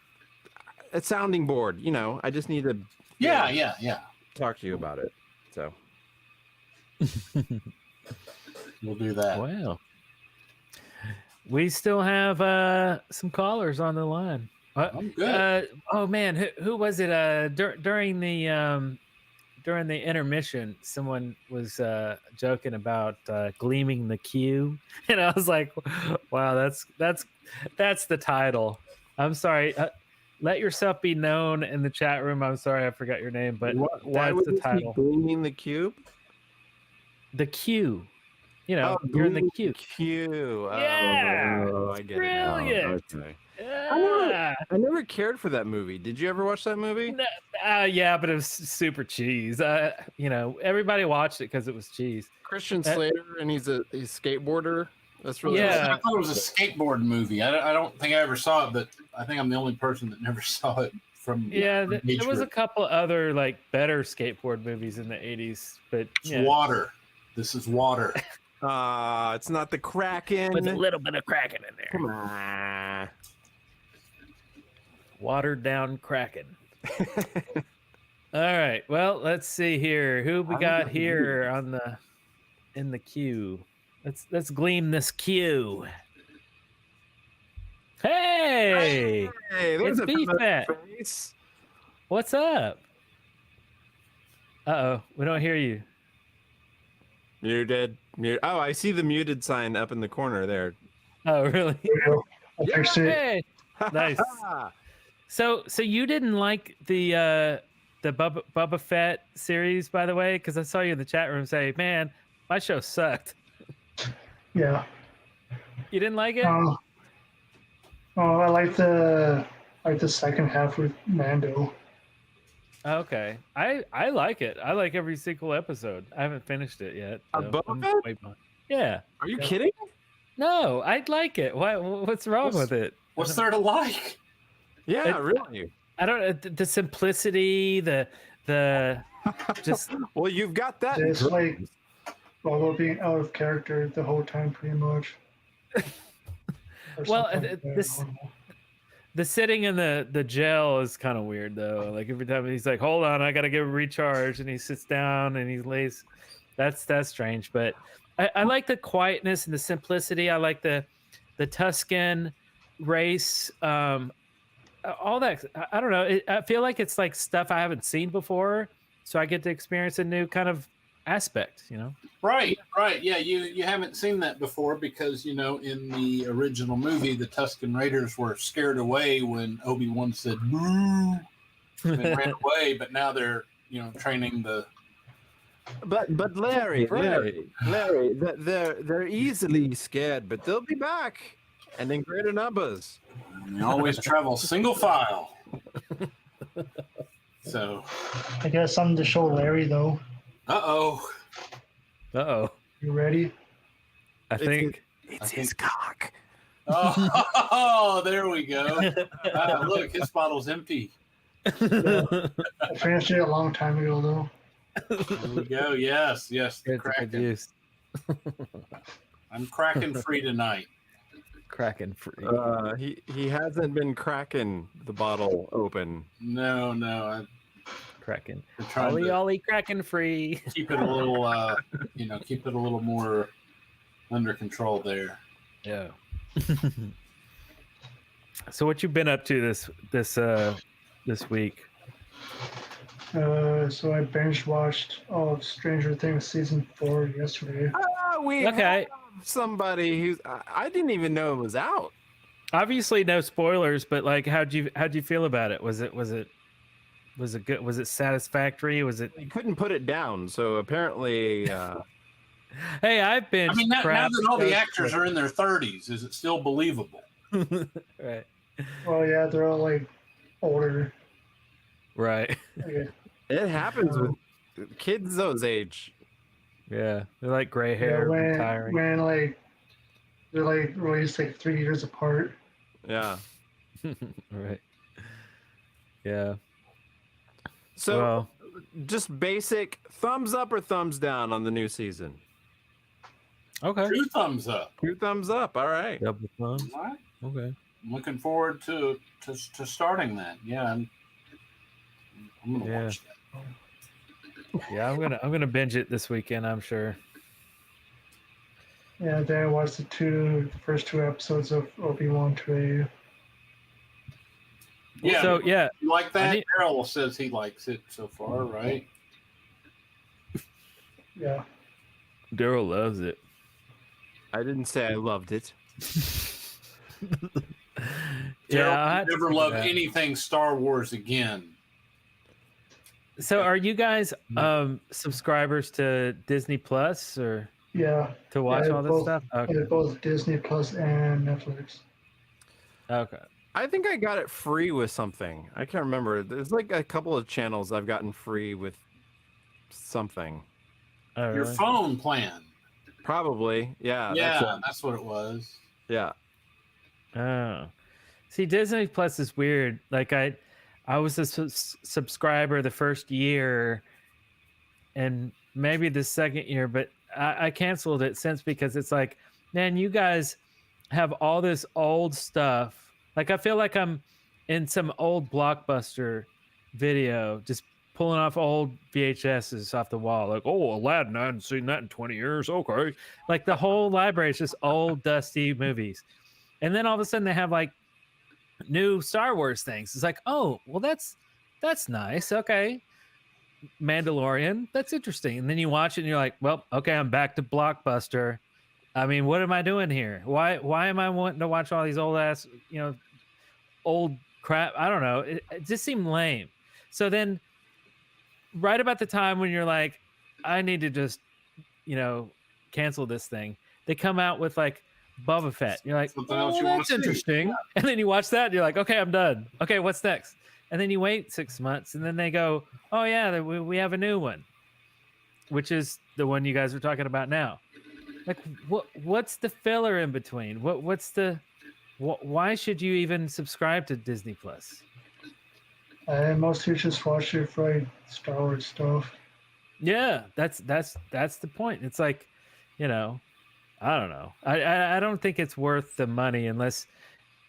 a sounding board. You know, I just need to. Yeah. Talk to you about it. So we'll do that. Wow. We still have some callers on the line. I'm good. Oh man, who was it? During the intermission, someone was joking about gleaming the queue, and I was like, "Wow, that's the title." I'm sorry. Let yourself be known in the chat room. I'm sorry, I forgot your name, but why that's would the title. Gleaming the cube? The queue. You know, you're in the queue. Queue. Yeah, Oh, I get brilliant. it now. Okay. Yeah. I never cared for that movie. Did you ever watch that movie? Yeah, but it was super cheese. You know, everybody watched it because it was cheese. Christian Slater, and he's a skateboarder. That's really I thought it was a skateboard movie. I don't think I ever saw it, but I think I'm the only person that never saw it. There was a couple other like better skateboard movies in the 80s, but Water. This is Water. It's not the Kraken. With a little bit of Kraken in there. Come on. Watered down Kraken. All right. Well, let's see here. Who we got here in the queue? Let's gleam this queue. Hey, there's it's a BFAT. face. What's up? Uh-oh, we don't hear you. Muted. Oh, I see the muted sign up in the corner there. Oh, really? Hey. Nice. So you didn't like the Boba Fett series, by the way? Because I saw you in the chat room say, "Man, my show sucked." Yeah. You didn't like it? I like the second half with Mando. Okay, I like it. I like every single episode. I haven't finished it yet. Boba Fett? Yeah. Are you kidding? No, I'd like it. What's wrong with it? What's there to like? Yeah, really. I don't. The simplicity, the just. Well, you've got that. It's like Boba being out of character the whole time, pretty much. Well, the sitting in the jail is kind of weird though. Like every time he's like, "Hold on, I gotta get a recharge," and he sits down and he lays. That's strange, but I like the quietness and the simplicity. I like the Tuscan race. All that. I don't know. I feel like it's like stuff I haven't seen before, so I get to experience a new kind of aspect. You know. Right. Yeah, you haven't seen that before because, you know, in the original movie, the Tusken Raiders were scared away when Obi-Wan said, "Moo," and they ran away, but now they're, you know, training the... But Larry, they're easily scared, but they'll be back, and in greater numbers. And they always travel single file. So... I got something to show Larry, though. Uh-oh. You ready? I think it's his cock. Oh, there we go. Look, his bottle's empty. I finished it a long time ago, though. There we go. Yes. The Kraken. I'm cracking free tonight. Cracking free. He hasn't been cracking the bottle open. No. Cracking. Ollie cracking free. Keep it a little, keep it a little more under control there. Yeah. So what you been up to this week? So I binge watched all of Stranger Things season 4 yesterday. We have somebody who's I didn't even know it was out. Obviously, no spoilers, but like, how'd you feel about it? Was it good? Was it satisfactory? Was it? You couldn't put it down, so apparently. Hey, I've been. I mean, now that all the actors are in their 30s, is it still believable? Right. Well, yeah, they're all like older. Right. Okay. It happens with kids those age. Yeah, they're like gray hair, retiring. When like They're like released like 3 years apart. Yeah. Right. Yeah. So, Well, just basic thumbs up or thumbs down on the new season. Okay. 2 thumbs up. 2 thumbs up. All right. Double thumbs. All right. Okay. I'm looking forward to starting that. Yeah, I'm gonna watch that. Yeah, I'm gonna binge it this weekend, I'm sure. Yeah, then I watched the first 2 episodes of Obi-Wan today. Yeah. So yeah, you like that? Darrell says he likes it so far, right? Yeah. Darrell loves it. I didn't say I loved it. Darrell I will never love anything Star Wars again. So are you guys subscribers to Disney Plus or Yeah. to watch all this stuff? Okay. Yeah, both Disney Plus and Netflix. Okay. I think I got it free with something. I can't remember. There's like a couple of channels I've gotten free with something. Oh, Your really? phone plan. Probably. Yeah. Yeah, that's what it was. Yeah. Oh. See, Disney Plus is weird. Like I was a subscriber the first year and maybe the second year, but I canceled it since because it's like, man, you guys have all this old stuff. Like I feel like I'm in some old Blockbuster video, just pulling off old VHSs off the wall. Like, oh, Aladdin, I hadn't seen that in 20 years. Okay. Like the whole library is just old, dusty movies. And then all of a sudden they have like new Star Wars things. It's like, oh, well, that's nice. Okay. Mandalorian, that's interesting. And then you watch it and you're like, well, okay, I'm back to Blockbuster. I mean, what am I doing here? Why am I wanting to watch all these old ass, old crap? I don't know. It just seemed lame. So then right about the time when you're like, I need to just, cancel this thing, they come out with like Boba Fett. You're like, oh, that's interesting. And then you watch that and you're like, okay, I'm done. Okay, what's next? And then you wait 6 months and then they go, oh yeah, we have a new one, which is the one you guys are talking about now. Like, what's the filler in between? Why should you even subscribe to Disney Plus? I mostly just watch it for like Star Wars stuff. Yeah, that's the point. It's like, I don't know. I don't think it's worth the money unless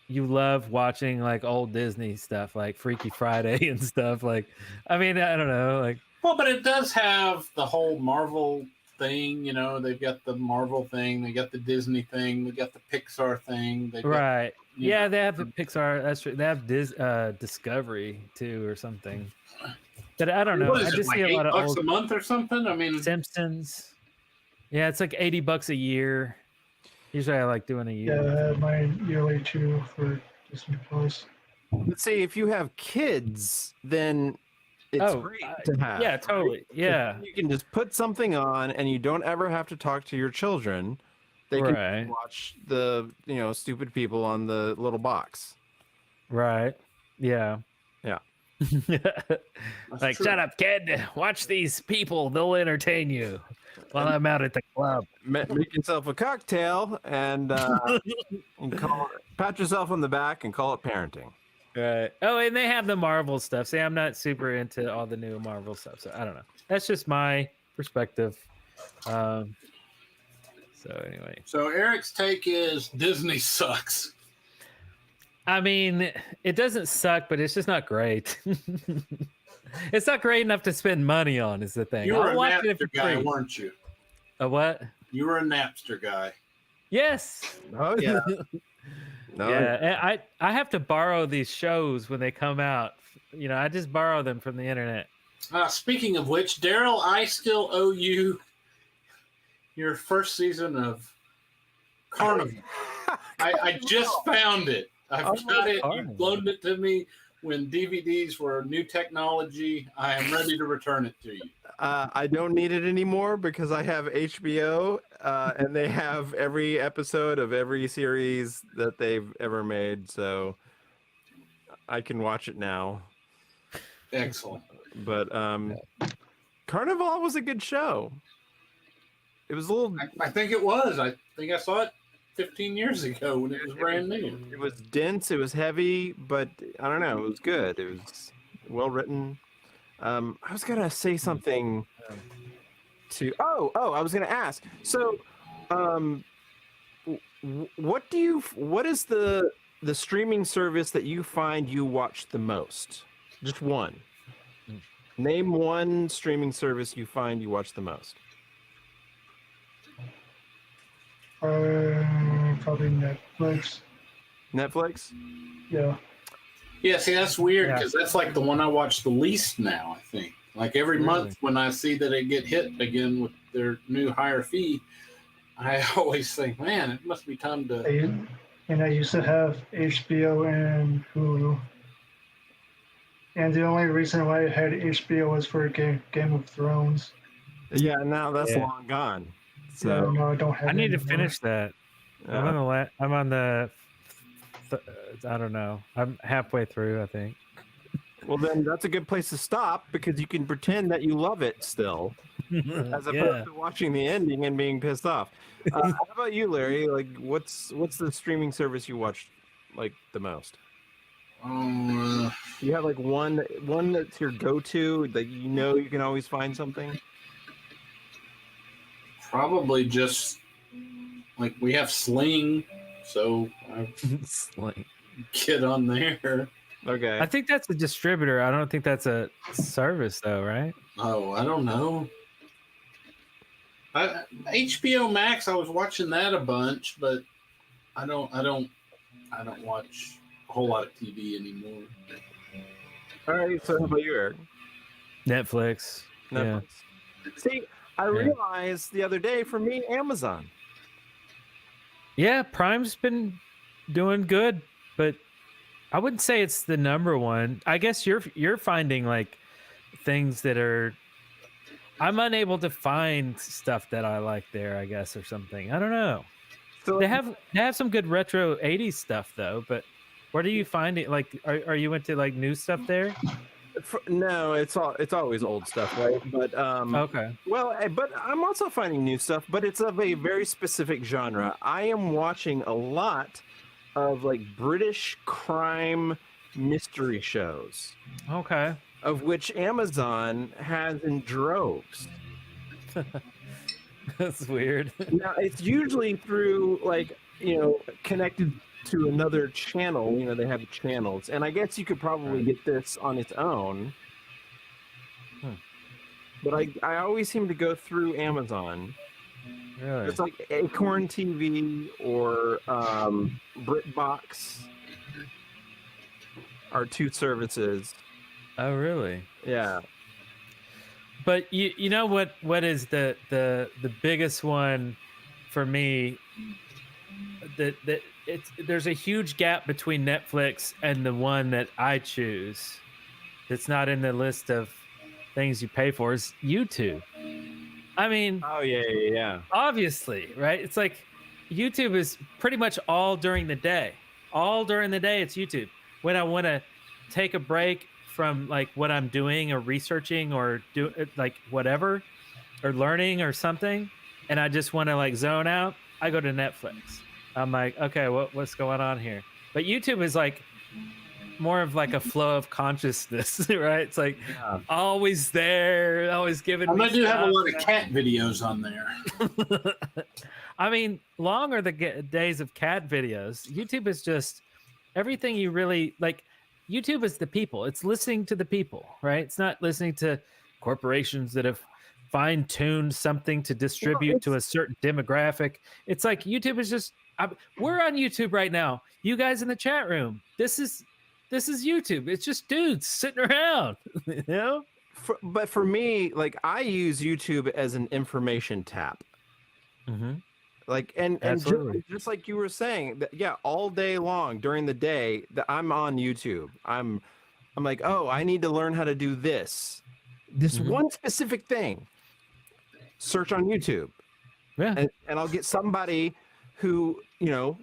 you love watching like old Disney stuff, like Freaky Friday and stuff. Like, I mean, I don't know. Like, well, but it does have the whole Marvel thing. They've got the Marvel thing, they got the Disney thing, they got the Pixar thing. Right. Yeah, they have the Pixar. That's true. They have Discovery too, or something. But I don't know. What is I just it, see like a lot of $8 old a month or something. I mean, Simpsons. Yeah, it's like $80 a year. Usually, I like doing a year. Yeah, I have mine yearly too for Disney Plus. Let's see, if you have kids, then it's great to have. Yeah, totally. Yeah. You can just put something on and you don't ever have to talk to your children. They can Right. watch the, stupid people on the little box. Right. Yeah. Yeah. Like, true. shut up, kid. Watch these people. They'll entertain you while I'm out at the club. Make yourself a cocktail and pat yourself on the back and call it parenting. Right. Oh, and they have the Marvel stuff. See, I'm not super into all the new Marvel stuff, so I don't know. That's just my perspective. So anyway. So Eric's take is Disney sucks. I mean, it doesn't suck, but it's just not great. It's not great enough to spend money on, is the thing. You were I'll a watch it if Napster it's guy, free. weren't you? A what? You were a Napster guy. Yes. Oh yeah. No. Yeah, and I have to borrow these shows when they come out. I just borrow them from the internet. Speaking of which, Darrell, I still owe you your first season of Carnival. I just found it. I've got it. You loaned it to me when DVDs were new technology. I am ready to return it to you. I don't need it anymore because I have HBO and they have every episode of every series that they've ever made, so I can watch it now. Excellent. But Carnival was a good show. It was a little. I think it was. I think I saw it 15 years ago when it was brand new. It was dense. It was heavy, but I don't know. It was good. It was well written. I was gonna say something to. I was gonna ask. So, what is the streaming service that you find you watch the most? Just one. Name one streaming service you find you watch the most. Probably Netflix. Netflix? Yeah. Yeah, see, that's weird because that's like the one I watch the least now, I think. Like every month when I see that it get hit again with their new higher fee, I always think, man, it must be time to... I used to have HBO and Hulu. And the only reason why I had HBO was for Game of Thrones. Yeah, now that's long gone. So no, I don't have I need to anymore. finish that. I'm on the I don't know. I'm halfway through, I think. Well, then that's a good place to stop because you can pretend that you love it still, as opposed to watching the ending and being pissed off. How about you, Larry? Like, what's the streaming service you watch like the most? You have like one that's your go-to that you know you can always find something. Probably just like we have Sling, so I Sling. Get on there. Okay. I think that's a distributor. I don't think that's a service, though, right? Oh, I don't know. HBO Max, I was watching that a bunch, but I don't watch a whole lot of TV anymore. All right, so how about you, Eric? Netflix. Yeah. See, I realized the other day, for me, Amazon. Yeah, Prime's been doing good, but I wouldn't say it's the number one. I guess you're finding like things that are. I'm unable to find stuff that I like there, I guess, or something. I don't know. So they have some good retro 80s stuff though, but where do you find it? Like, are you into like new stuff there? No, it's always old stuff, right? But okay. Well, but I'm also finding new stuff, but it's of a very specific genre. I am watching a lot of like British crime mystery shows. Okay. Of which Amazon has in droves. That's weird. Now it's usually through like, connected to another channel. They have channels, and I guess you could probably get this on its own. But I always seem to go through Amazon. Really? It's like Acorn TV or BritBox are two services. Oh, really? Yeah. But you know what is the biggest one for me? There's a huge gap between Netflix and the one that I choose. That's not in the list of things you pay for is YouTube. I mean, oh yeah. Obviously, right? It's like YouTube is pretty much all during the day. All during the day, it's YouTube. When I want to take a break from like what I'm doing or researching or do like whatever or learning or something, and I just want to like zone out, I go to Netflix. I'm like, okay, what's going on here? But YouTube is like more of like a flow of consciousness, right? It's like always there, always giving. I do have a lot of cat videos on there. I mean, long are the days of cat videos. YouTube is just everything you really like. YouTube is the people. It's listening to the people, right? It's not listening to corporations that have fine-tuned something to distribute to a certain demographic. It's like YouTube is just. We're on YouTube right now. You guys in the chat room. This is YouTube. It's just dudes sitting around, But for me, like I use YouTube as an information tap. Mm-hmm. Like and just like you were saying, all day long during the day that I'm on YouTube. I'm like, oh, I need to learn how to do this one specific thing. Search on YouTube. Yeah, and I'll get somebody who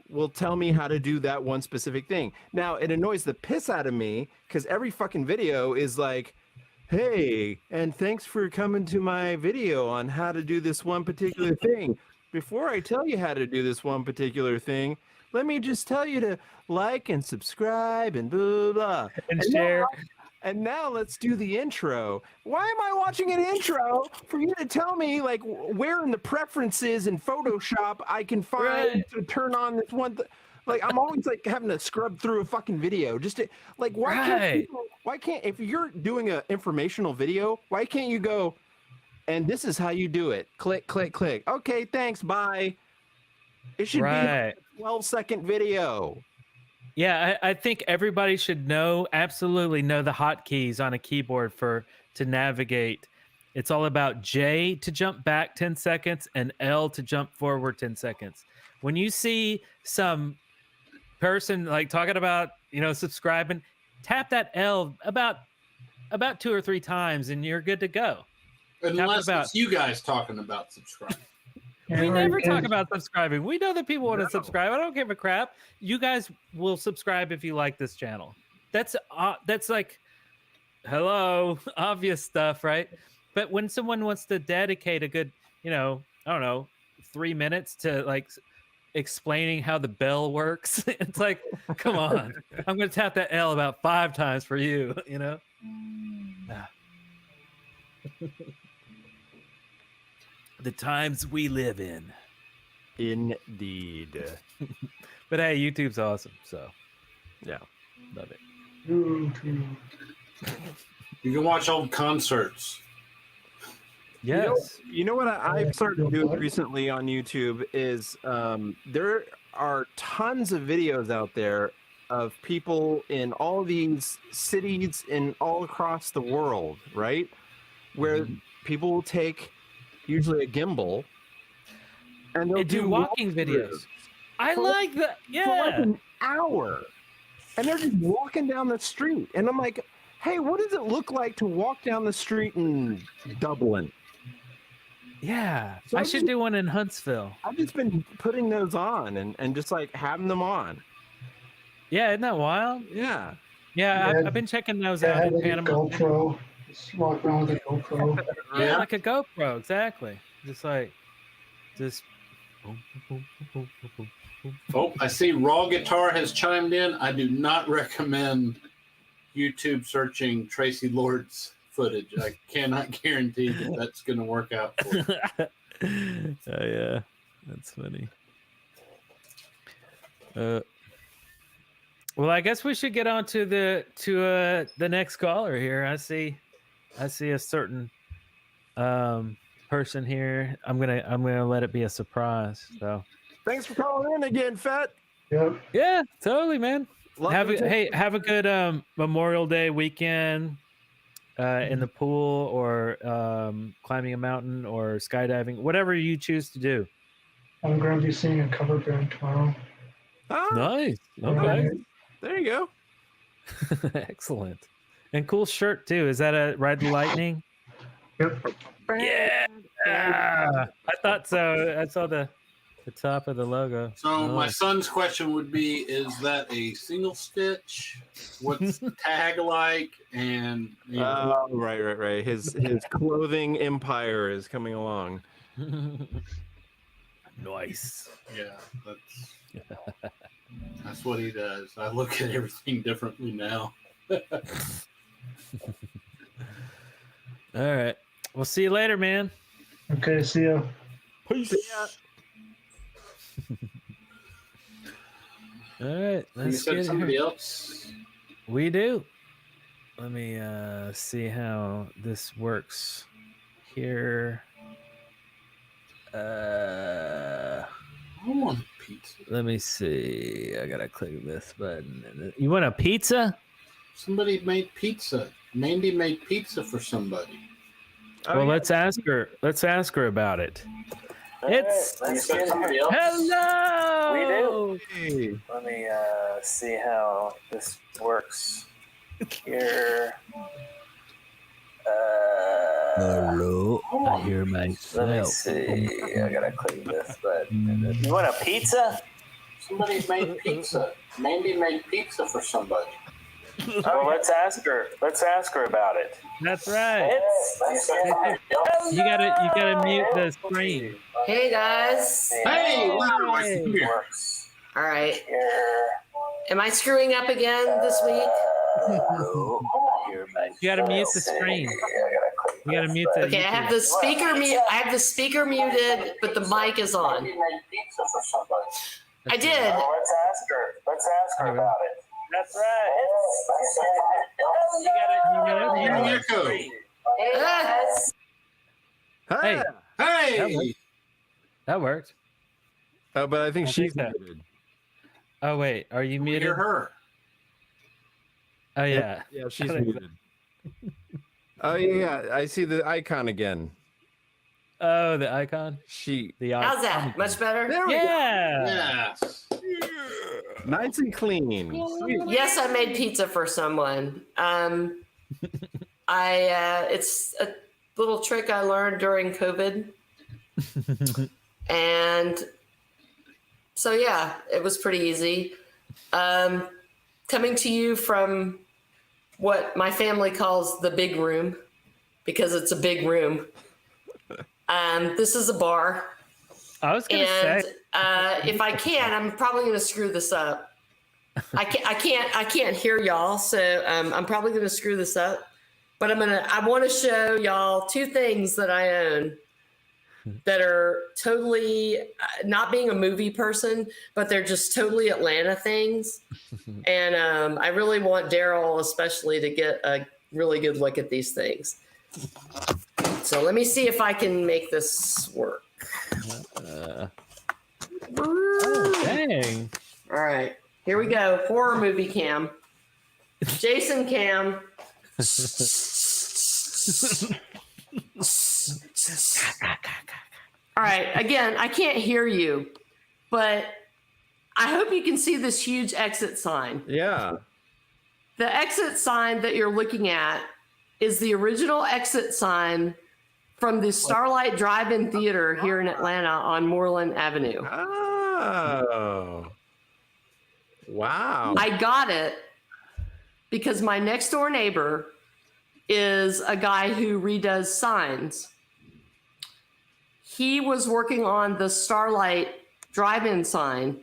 will tell me how to do that one specific thing. Now it annoys the piss out of me because every fucking video is like, hey, and thanks for coming to my video on how to do this one particular thing. before I tell you how to do this one particular thing, let me just tell you to like and subscribe and blah, blah, blah. And share. And now let's do the intro. Why am I watching an intro for you to tell me like where in the preferences in Photoshop I can find to turn on this one? Like I'm always like having to scrub through a fucking video just to like why can't if you're doing an informational video, why can't you go and this is how you do it? Click, click, click. Okay, thanks, bye. It should be a 12-second video. Yeah, I think everybody should absolutely know the hotkeys on a keyboard to navigate. It's all about J to jump back 10 seconds and L to jump forward 10 seconds. When you see some person like talking about, subscribing, tap that L about 2 or 3 times and you're good to go. Unless it's you guys talking about subscribing. We never talk about subscribing. We know that people want to subscribe. I don't give a crap. You guys will subscribe if you like this channel. That's like, hello, obvious stuff, right? But when someone wants to dedicate a good, I don't know, 3 minutes to like explaining how the bell works, it's like, come on. I'm going to tap that L about 5 times for you, The times we live in. Indeed. But hey, YouTube's awesome, so yeah, love it. YouTube. You can watch old concerts. Yes. You know what I've started doing recently on YouTube is there are tons of videos out there of people in all these cities in all across the world, right? Where people will take usually a gimbal and they'll do walking videos. I like that. Yeah. For like an hour. And they're just walking down the street. And I'm like, hey, what does it look like to walk down the street in Dublin? Yeah. So I should do one in Huntsville. I've just been putting those on and just like having them on. Yeah, isn't that wild? Yeah. Yeah, I've been checking those out in Panama. GoPro. Just walk around with a GoPro. Yeah, like a GoPro, exactly. Just Oh, I see Raw Guitar has chimed in. I do not recommend YouTube searching Tracy Lord's footage. I cannot guarantee that that's going to work out for you. Oh yeah, that's funny. Well, I guess we should get on to the next caller here. I see a certain person here. I'm gonna let it be a surprise. So thanks for calling in again, Fat. Yep. Yeah, totally, man. Have a good Memorial Day weekend in the pool or climbing a mountain or skydiving, whatever you choose to do. I'm going to be seeing a cover band tomorrow. Ah, nice. Okay. There you go. Excellent. And cool shirt too. Is that a Ride the Lightning? Yep. Yeah. I thought so. I saw the top of the logo. So my son's question would be, is that a single stitch? What's the tag like? And right. His clothing empire is coming along. Nice. Yeah, that's what he does. I look at everything differently now. All right. We'll see you later, man. Okay, see ya. Peace. See ya. All right. You Let's said get somebody here. else? We do. Let me see how this works here. I want pizza. Let me see. I gotta click this button. You want a pizza? Somebody made pizza. Mandy made pizza for somebody. Well, let's ask her. Let's ask her about it. It's hello. We do. Hey. Let me see how this works here. Hello. I hear myself. Let me see. I gotta click this button. You want a pizza? Somebody made pizza. Mandy made pizza for somebody. Oh, let's ask her. Let's ask her about it. That's right. You gotta mute the screen. Hey guys. Hey, wow, I Hey. see you. All right. Am I screwing up again this week? You gotta mute the screen. You gotta mute the. Okay, I have the speaker I have the speaker muted, but the mic is on. I did. Let's ask her about it. That's right. You gotta echo. Hey guys. Hey, Hey. that worked. Oh, but I think I she's think so. muted. Oh wait, are you muted? Hear her. Oh yeah. Yeah, she's I think muted. Oh yeah, I see the icon again. Oh, the icon. The How's that? Much better? There we Yeah. Yes. go. Nice and clean. Yes, I made pizza for someone. It's a little trick I learned during COVID. And so yeah, it was pretty easy. Coming to you from what my family calls the big room, because it's a big room. This is a bar. I was gonna say. If I can, I'm probably gonna screw this up. I can't hear y'all, so I'm probably gonna screw this up. But I want to show y'all two things that I own that are totally not being a movie person, but they're just totally Atlanta things. And I really want Darrell especially to get a really good look at these things. So let me see if I can make this work. Oh, dang. All right, here we go. Horror movie cam. Jason cam. All right, again, I can't hear you, but I hope you can see this huge exit sign. Yeah. The exit sign that you're looking at is the original exit sign from the Starlight Drive-In Theater here in Atlanta on Moreland Avenue. Oh. Wow. I got it because my next door neighbor is a guy who redoes signs. He was working on the Starlight Drive-In sign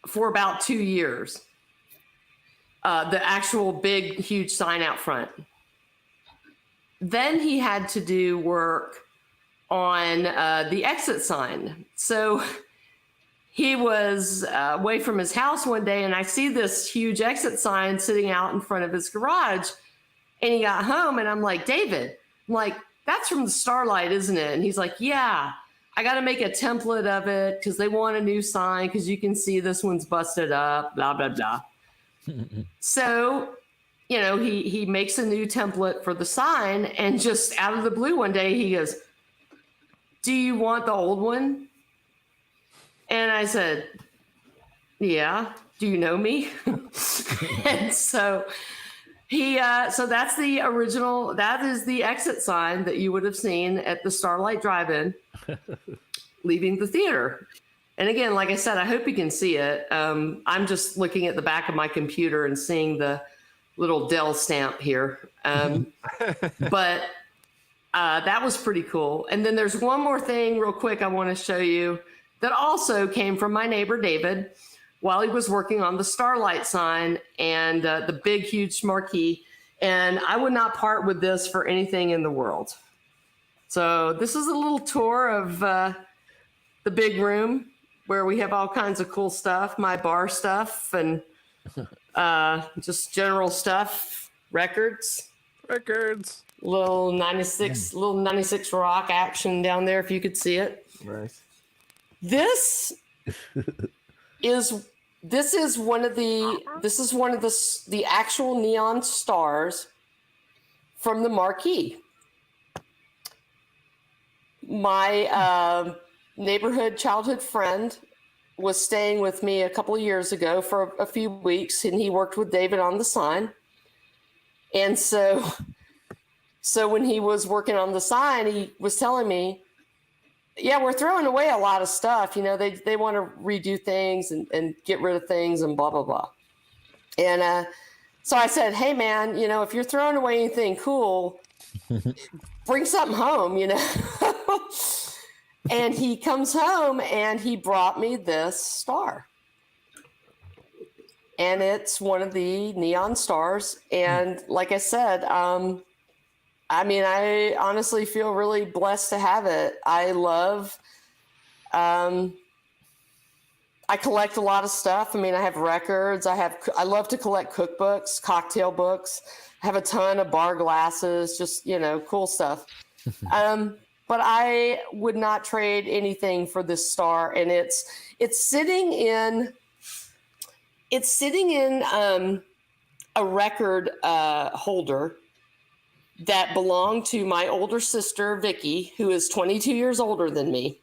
for about 2 years. The actual big, huge sign out front. Then he had to do work on the exit sign. So he was away from his house one day, and I see this huge exit sign sitting out in front of his garage. And he got home, and I'm like, David, I'm like, that's from the Starlight, isn't it? And he's like, yeah, I got to make a template of it because they want a new sign because you can see this one's busted up, blah, blah, blah. So, you know, he makes a new template for the sign, and just out of the blue one day, he goes, do you want the old one? And I said, yeah, do you know me? And so so that's the original, that is the exit sign that you would have seen at the Starlight Drive-In leaving the theater. And again, like I said, I hope you can see it. I'm just looking at the back of my computer and seeing the little Dell stamp here. But that was pretty cool. And then there's one more thing real quick I want to show you that also came from my neighbor, David, while he was working on the Starlight sign and the big, huge marquee. And I would not part with this for anything in the world. So this is a little tour of the big room where we have all kinds of cool stuff, my bar stuff and just general stuff, records. Little 96 rock action down there if you could see it. Nice. This is one of the actual neon stars from the marquee. My neighborhood childhood friend was staying with me a couple of years ago for a few weeks, and he worked with David on the sign. And so when he was working on the sign, he was telling me, yeah, we're throwing away a lot of stuff. You know, they want to redo things and get rid of things and blah, blah, blah. And so I said, hey, man, you know, if you're throwing away anything cool, bring something home, you know. And he comes home and he brought me this star. And it's one of the neon stars. And like I said, I mean, I honestly feel really blessed to have it. I love, I collect a lot of stuff. I mean, I have records. I love to collect cookbooks, cocktail books. I have a ton of bar glasses, just, cool stuff. But I would not trade anything for this star. And it's sitting in a record holder that belonged to my older sister, Vicky, who is 22 years older than me,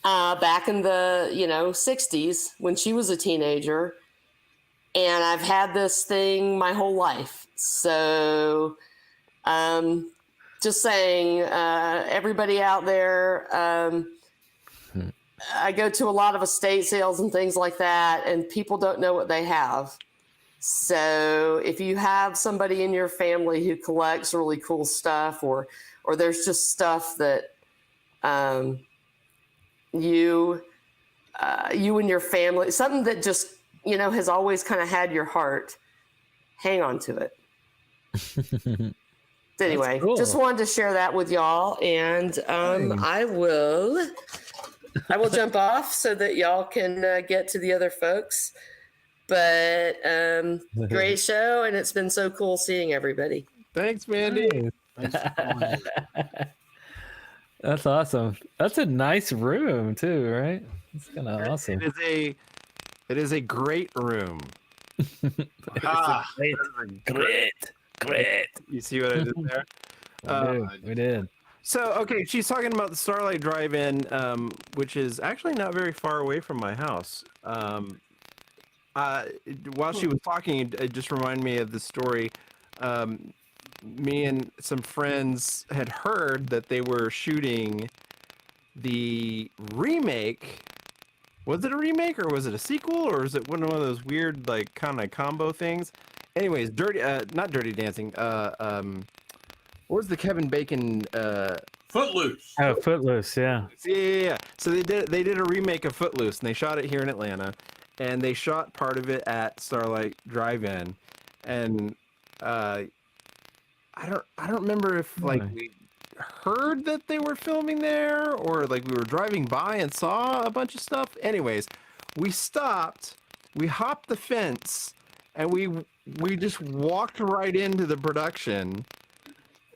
back in the, 60s when she was a teenager. And I've had this thing my whole life. So just saying, everybody out there, I go to a lot of estate sales and things like that, and people don't know what they have. So if you have somebody in your family who collects really cool stuff, or there's just stuff that you and your family, something that just, has always kind of had your heart, hang on to it. Anyway, cool. Just wanted to share that with y'all, and I will jump off so that y'all can get to the other folks. But great show, and it's been so cool seeing everybody. Thanks, Mandy. That's awesome. That's a nice room too, right? It's kind of awesome. It is a great room. Great. You see what I did there? We did. So, okay, she's talking about the Starlight Drive-In, which is actually not very far away from my house. While she was talking, it just reminded me of the story. Me and some friends had heard that they were shooting the remake. Was it a remake, or was it a sequel, or was it one of those weird, like, kind of combo things? Anyways, not Dirty Dancing. What was the Kevin Bacon? Footloose. Oh, Footloose, yeah. Yeah. So they did a remake of Footloose, and they shot it here in Atlanta, and they shot part of it at Starlight Drive-In, and I don't remember if we heard that they were filming there, or like we were driving by and saw a bunch of stuff. Anyways, we stopped, we hopped the fence, and we just walked right into the production.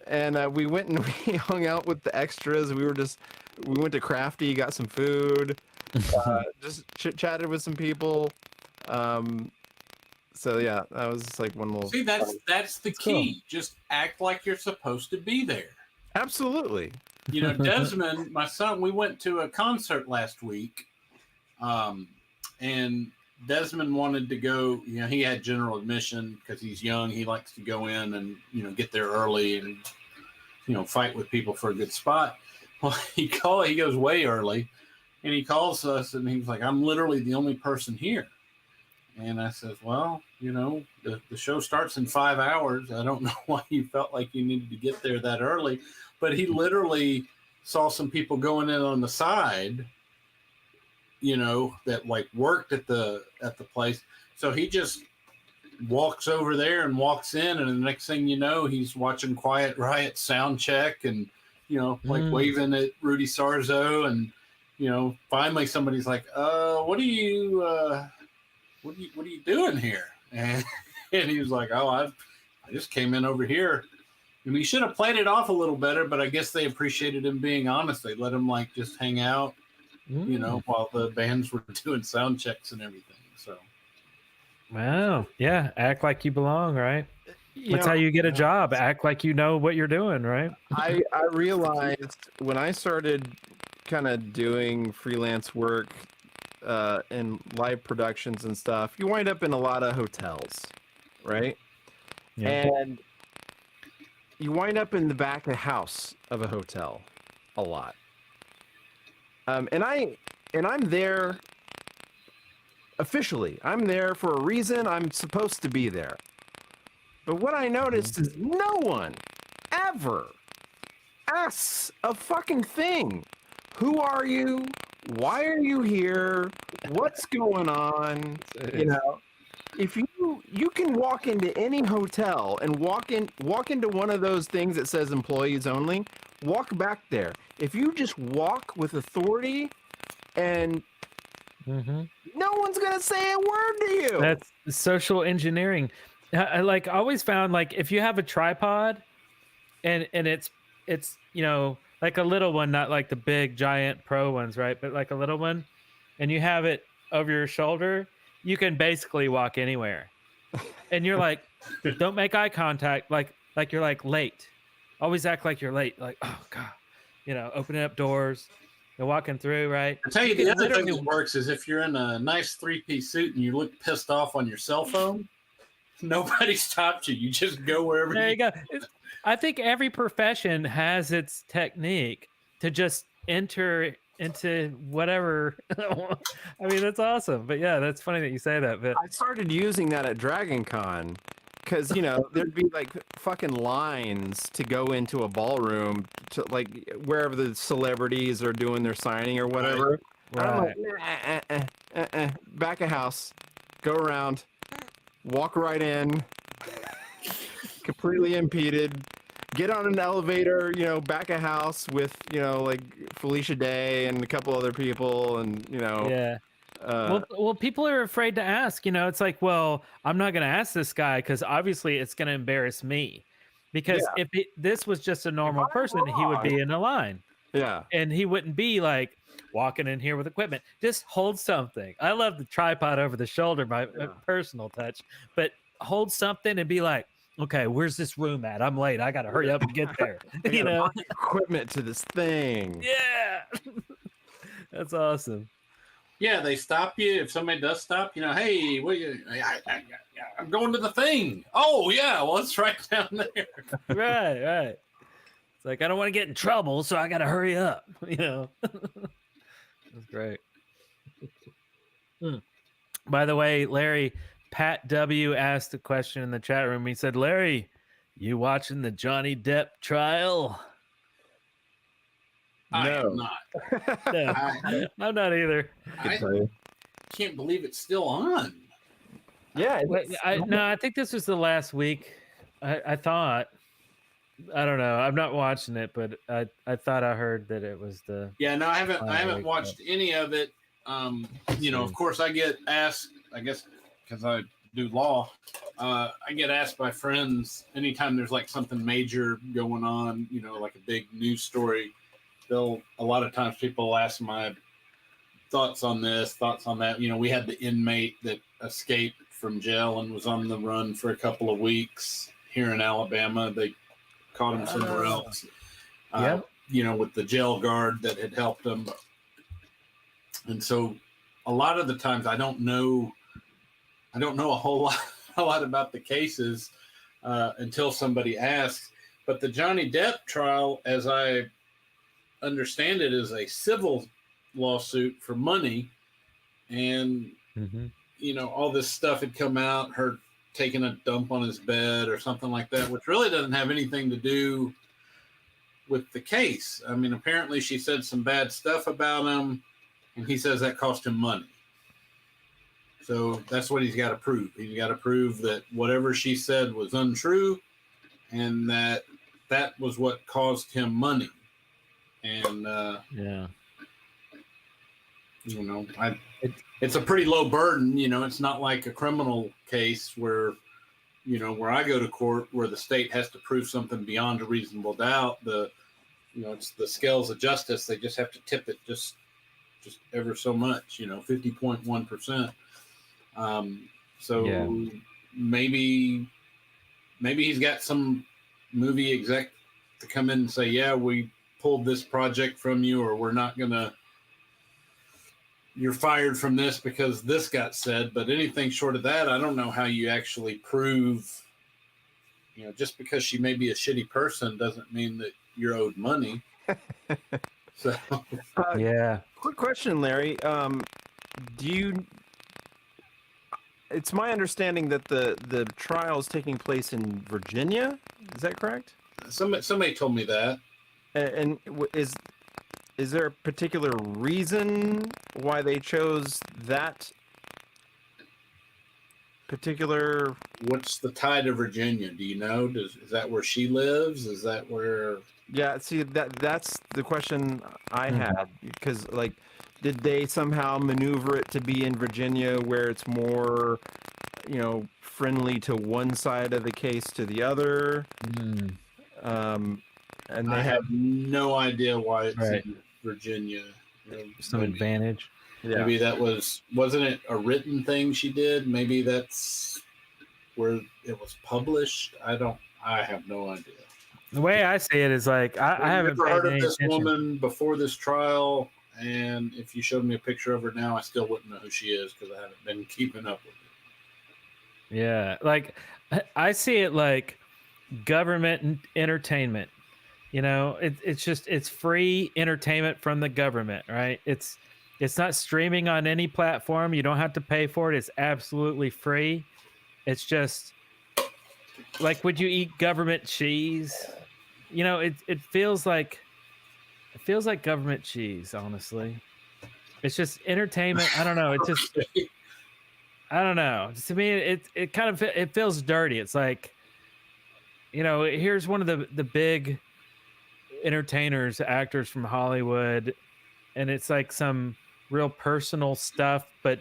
And we went and we hung out with the extras. We went to Crafty, got some food, just chit-chatted with some people. So yeah, that was just like one little. See, that's the key. Cool. Just act like you're supposed to be there. Absolutely. Desmond, my son, we went to a concert last week, and Desmond wanted to go. He had general admission because he's young. He likes to go in and get there early and fight with people for a good spot. Well, he goes way early, and he calls us, and he's like, "I'm literally the only person here." And I said, "Well, the show starts in 5 hours. I don't know why you felt like you needed to get there that early." But he literally saw some people going in on the side, that like worked at the place. So he just walks over there and walks in, and the next thing you know, he's watching Quiet Riot sound check and like waving at Rudy Sarzo, and finally somebody's like, what are you doing here? And he was like, "Oh, I just came in over here." And he should have played it off a little better, but I guess they appreciated him being honest. They let him like just hang out, while the bands were doing sound checks and everything. So, wow, yeah, act like you belong, right? That's how you get a job. Act like you know what you're doing, right? I realized when I started kind of doing freelance work and live productions and stuff, you wind up in a lot of hotels, right? Yeah. And you wind up in the back of the house of a hotel a lot. And I'm there officially. I'm there for a reason. I'm supposed to be there. But what I noticed is no one ever asks a fucking thing Who are you? Why are you here? What's going on? You know, if you can walk into any hotel and walk into one of those things that says employees only, walk back there. If you just walk with authority and no one's gonna say a word to you. That's social engineering. I like always found like if you have a tripod and it's you know like a little one, not like the big giant pro ones, right? But like a little one, and you have it over your shoulder, you can basically walk anywhere. And you're like, don't make eye contact, like you're like late. Always act like you're late, like, oh god, you know, opening up doors and walking through, right? I tell you, the other thing that works is if you're in a nice 3-piece suit and you look pissed off on your cell phone, nobody stops you. You just go wherever. There you go. I think every profession has its technique to just enter into whatever. I mean, that's awesome. But yeah, that's funny that you say that. But I started using that at Dragon Con because, you know, there'd be like fucking lines to go into a ballroom to like wherever the celebrities are doing their signing or whatever. Right. I'm like, back of house, go around, walk right in, completely impeded. Get on an elevator, you know, back of house with, you know, like Felicia Day and a couple other people, and you know. Yeah. Well, people are afraid to ask. You know, it's like, well, I'm not going to ask this guy because obviously it's going to embarrass me. Because if this was just a normal person, he would be in a line. Yeah. And he wouldn't be like walking in here with equipment. Just hold something. I love the tripod over the shoulder, my personal touch. But hold something and be like, okay, where's this room at? I'm late. I got to hurry up and get there. You know, equipment to this thing. Yeah. That's awesome. Yeah, they stop you. If somebody does stop, you know, hey, I'm going to the thing. Oh, yeah, well, it's right down there. Right. It's like, I don't want to get in trouble, so I got to hurry up, you know. That's great. By the way, Larry, Pat W. asked a question in the chat room. He said, Larry, you watching the Johnny Depp trial? I am not. No, I'm not either. I can't believe it's still on. Yeah. I think this was the last week. I thought. I don't know. I'm not watching it, but I thought I heard that it was the. Yeah, no, I haven't watched any of it. You know, of course, I get asked, I guess, because I do law. I get asked by friends anytime there's like something major going on, you know, like a big news story. A lot of times people ask my thoughts on this, thoughts on that. You know, we had the inmate that escaped from jail and was on the run for a couple of weeks here in Alabama. They caught him somewhere else. You know, with the jail guard that had helped him. And so a lot of the times I don't know a whole lot about the cases until somebody asks. But the Johnny Depp trial, as I understand it, is a civil lawsuit for money. And, you know, all this stuff had come out, her taking a dump on his bed or something like that, which really doesn't have anything to do with the case. I mean, apparently she said some bad stuff about him, and he says that cost him money. So that's what he's got to prove. He's got to prove that whatever she said was untrue and that was what caused him money. And, you know, it's a pretty low burden. You know, it's not like a criminal case where, you know, where I go to court where the state has to prove something beyond a reasonable doubt. You know, it's the scales of justice. They just have to tip it just ever so much, you know, 50.1%. So maybe he's got some movie exec to come in and say, yeah, we pulled this project from you, or we're not gonna, you're fired from this because this got said. But anything short of that, I don't know how you actually prove, you know, just because she may be a shitty person doesn't mean that you're owed money. So quick question, Larry. It's my understanding that the trial is taking place in Virginia. Is that correct? Somebody told me that. And is there a particular reason why they chose that particular? What's the tie to Virginia? Do you know? Is that where she lives? Is that where? Yeah, see that's the question I had, because like, did they somehow maneuver it to be in Virginia where it's more, friendly to one side of the case to the other? And they I have no idea why it's in Virginia. Some advantage. Maybe that wasn't it a written thing she did? Maybe that's where it was published. I have no idea. The way I see it is like I haven't never heard of paid this any attention. woman before this trial, and if you showed me a picture of her now, I still wouldn't know who she is because I haven't been keeping up with it. Yeah, like I see it like government and entertainment. It's free entertainment from the government, right? It's not streaming on any platform. You don't have to pay for it. It's absolutely free. It's just like, would you eat government cheese? It feels like government cheese, honestly. It's just entertainment. I don't know. It's just I don't know. To me, it kind of it feels dirty. It's like, here's one of the big entertainers, actors from Hollywood, and it's like some real personal stuff, but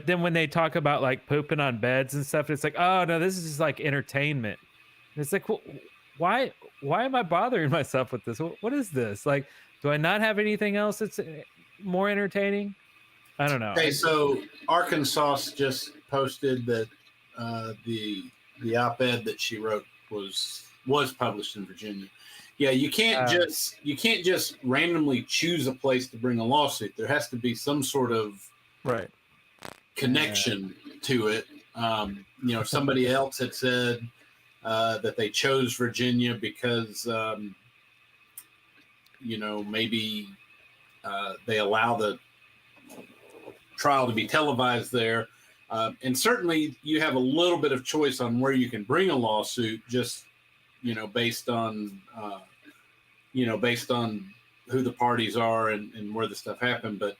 then when they talk about like pooping on beds and stuff, it's like, oh no, this is just like entertainment. And it's like, well, why am I bothering myself with this? What is this? Like, do I not have anything else that's more entertaining? I don't know. Okay, so Arkansas just posted that the op-ed that she wrote was published in Virginia. Yeah, you can't just randomly choose a place to bring a lawsuit. There has to be some sort of connection to it. Somebody else had said that they chose Virginia because maybe they allow the trial to be televised there. And certainly you have a little bit of choice on where you can bring a lawsuit, just based on who the parties are and where the stuff happened. But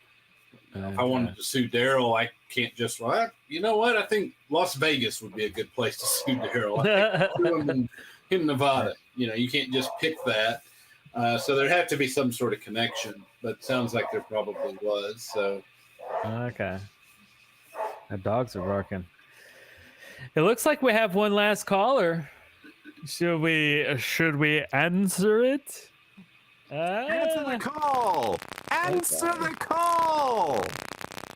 if I wanted to sue Darrell, I can't just, you know what? I think Las Vegas would be a good place to sue Darrell. I think sue him in Nevada. You can't just pick that. So there'd have to be some sort of connection, but it sounds like there probably was. So okay. The dogs are barking. It looks like we have one last caller. Should we answer it? Answer the call! Answer the call!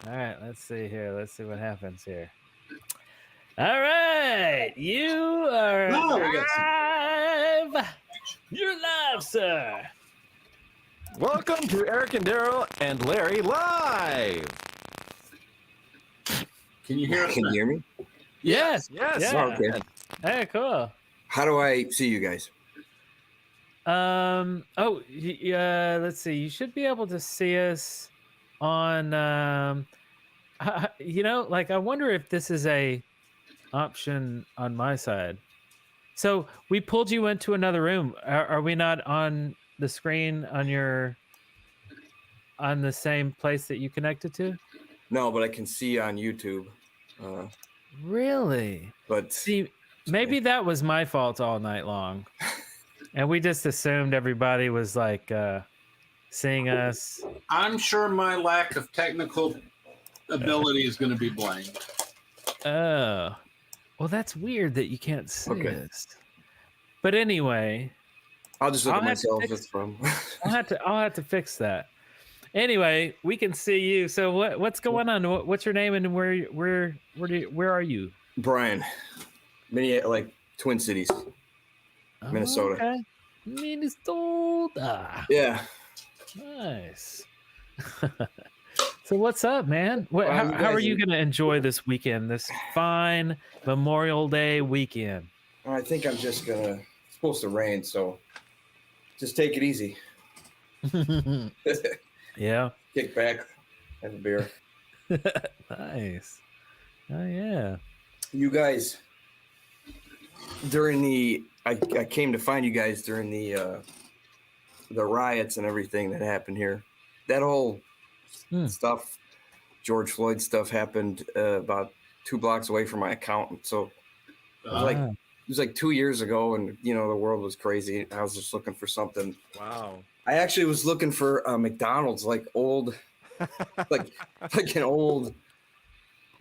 All right, let's see here. Let's see what happens here. All right, you are live. You're live, sir. Welcome to Eric and Darrell and Larry Live. Can you hear us? Can you hear me? Yes. Yes. Yeah. Oh, okay. Hey, cool. How do I see you guys? Let's see. You should be able to see us on. Like I wonder if this is a option on my side. So we pulled you into another room. Are we not on the screen on the same place that you connected to? No, but I can see on YouTube. Really? But see, maybe that was my fault all night long. And we just assumed everybody was like seeing us. I'm sure my lack of technical ability is going to be blamed. Oh. Well, that's weird that you can't see us. But anyway, I'll just look at myself. It's from. I'll have to fix that. Anyway, we can see you. So what's going on? What's your name and where are you? Brian, like Twin Cities, Minnesota. Okay. Minnesota. Yeah. Nice. So what's up, man? How are you going to enjoy this weekend? This fine Memorial Day weekend? I think I'm just gonna. It's supposed to rain, so just take it easy. Yeah. Kick back, have a beer. Nice. Oh yeah. You guys, I came to find you guys during the the riots and everything that happened here. That whole stuff, George Floyd stuff, happened about 2 blocks away from my accountant. So it was like 2 years ago, and the world was crazy. I was just looking for something. Wow. I actually was looking for McDonald's, like old, like an old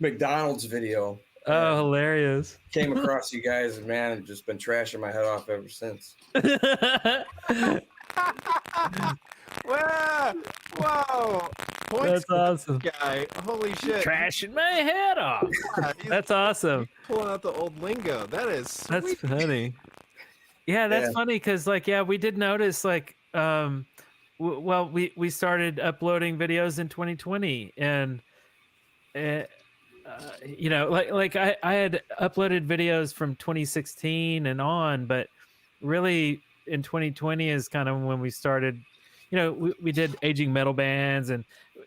McDonald's video. Oh, hilarious! Came across you guys, and man, I've just been trashing my head off ever since. Whoa! Points That's awesome. Guy, holy shit! Trashing my head off. That's awesome. Pulling out the old lingo. That is sweet. That's funny. Yeah, that's funny because we did notice we started uploading videos in 2020, and I had uploaded videos from 2016 and on, but really in 2020 is kind of when we started. We did aging metal bands, and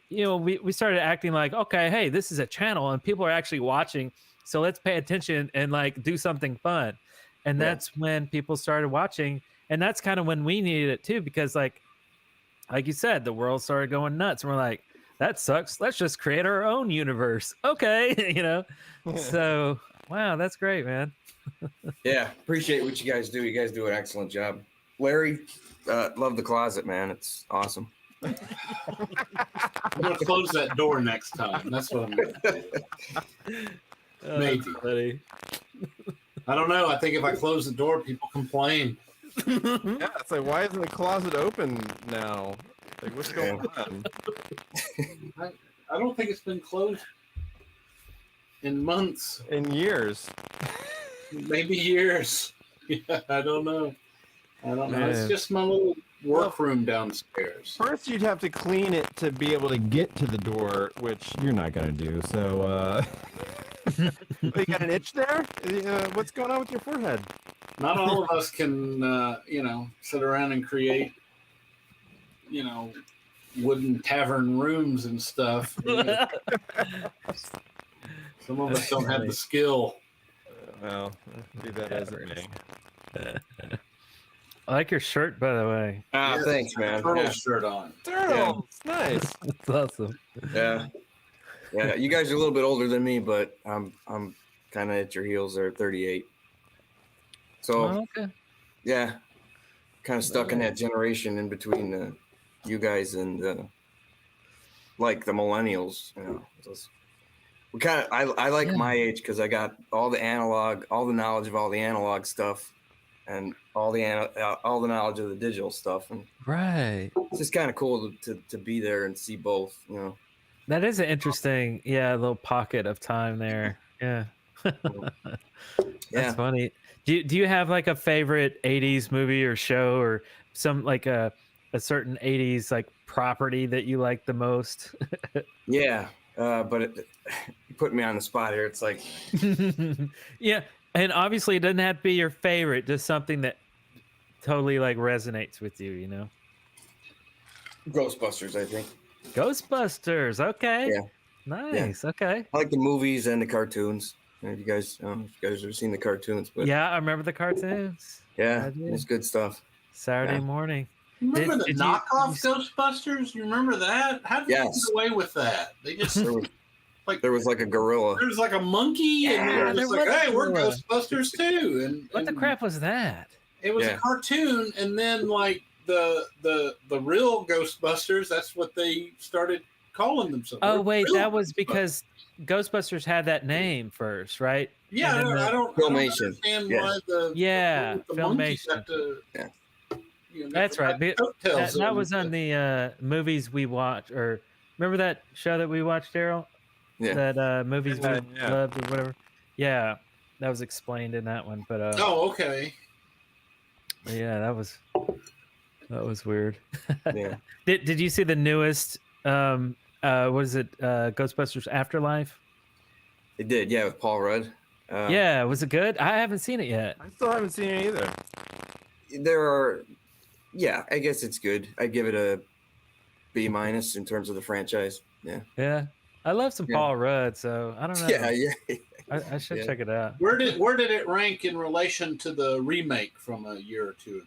we started acting like, okay, hey, this is a channel and people are actually watching, so let's pay attention and do something fun. And that's when people started watching, and that's kind of when we needed it too, because like you said, the world started going nuts, and we're like, that sucks, let's just create our own universe. Okay. So wow, that's great, man. Yeah, appreciate what you guys do. You guys do an excellent job. Larry, love the closet, man. It's awesome. I'm gonna close that door next time. That's what I'm gonna do. Maybe. I don't know. I think if I close the door, people complain. Yeah, it's like, why isn't the closet open now? Like, what's going on? I don't think it's been closed in months. In years. Maybe years. Yeah, I don't know. It's just my little workroom downstairs. First, you'd have to clean it to be able to get to the door, which you're not going to do. So, you got an itch there? What's going on with your forehead? Not all of us can, sit around and create, wooden tavern rooms and stuff. Some of us don't have the skill. Well, do that as it may. I like your shirt, by the way. Thanks, man. Turtle shirt on. Turtle, nice. That's awesome. Yeah, you guys are a little bit older than me, but I'm kind of at your heels there, 38. So, yeah, kind of stuck in that generation in between you guys and the millennials. We kind of I like my age because I got all the knowledge of all the analog stuff, and all the knowledge of the digital stuff, and it's just kind of cool to be there and see both. That is an interesting, little pocket of time there. Yeah. That's funny. Do you have like a favorite 80s movie or show, or some like a certain 80s like property that you like the most? Yeah, but you put me on the spot here. It's like yeah, and obviously it doesn't have to be your favorite, just something that totally like resonates with you. Ghostbusters, I think. Ghostbusters. Okay. Yeah. Nice. Yeah. Okay. I like the movies and the cartoons. You guys ever seen the cartoons? But yeah, I remember the cartoons. Yeah, it's good stuff. Saturday morning. Remember the knockoff Ghostbusters? You remember that? How did they get away with that? They just there was like a gorilla. There was like a monkey, and they were just like, "Hey, we're Ghostbusters too." And what the crap was that? It was a cartoon, and then like the real Ghostbusters. That's what they started calling themselves. Oh wait, that was because Ghostbusters had that name first, right? Yeah, I don't understand why the Filmation. That's right. That was on the movies we watched, or remember that show that we watched, Darrell? Yeah. That movies we loved or whatever. Yeah, that was explained in that one. But oh, okay. Yeah, that was weird. Yeah. Did you see the newest? What is it? Ghostbusters Afterlife. It did, yeah, with Paul Rudd. Yeah, was it good? I haven't seen it yet. I still haven't seen it either. I guess it's good. I give it a B- in terms of the franchise. Yeah. Yeah, I love some Paul Rudd, so I don't know. Yeah. I should check it out. Where did it rank in relation to the remake from a year or two ago?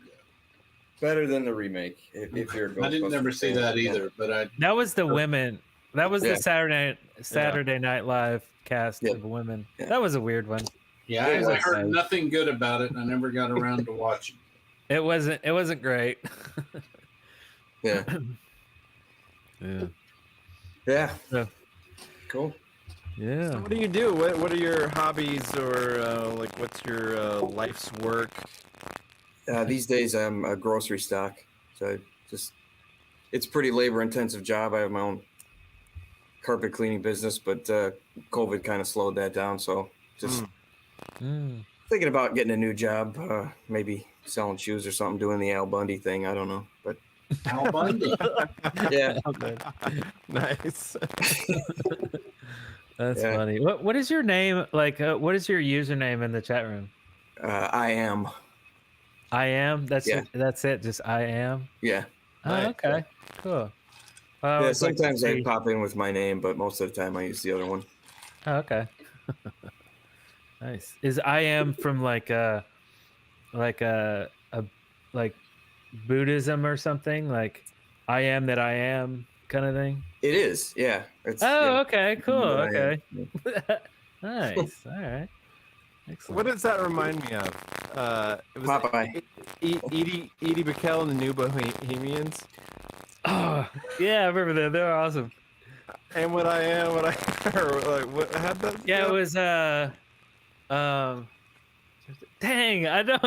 Better than the remake. If you're a I didn't never see that either, but That was the women. That was Yeah. the Saturday Night Live cast of women. That was a weird one. yeah, I heard nothing good about it, and I never got around to watching. It wasn't great. Yeah. Yeah. Yeah. Cool. Yeah. So what do you do? What are your hobbies, or like what's your life's work? These days I'm a grocery stock, so it's a pretty labor intensive job. I have my own carpet cleaning business, but COVID kind of slowed that down. So just thinking about getting a new job, maybe selling shoes or something, doing the Al Bundy thing. I don't know, but Al Bundy. Yeah. Nice. That's funny. What is your name? Like, what is your username in the chat room? I am. I am. That's Yeah. That's it. Just I am. Yeah. Oh, okay. Cool. Yeah, sometimes I pop in with my name, but most of the time I use the other one. Oh, okay. Nice. Is I am from like Buddhism or something? Like I am that I am kind of thing? It is, yeah. Okay, cool. That I Okay. Nice. All right. Excellent. What does that remind me of? It was Popeye. Edie Brickell and the New Bohemians. Oh, yeah, I remember that. They were awesome. And what I am, or what had that? Yeah, it was dang, I know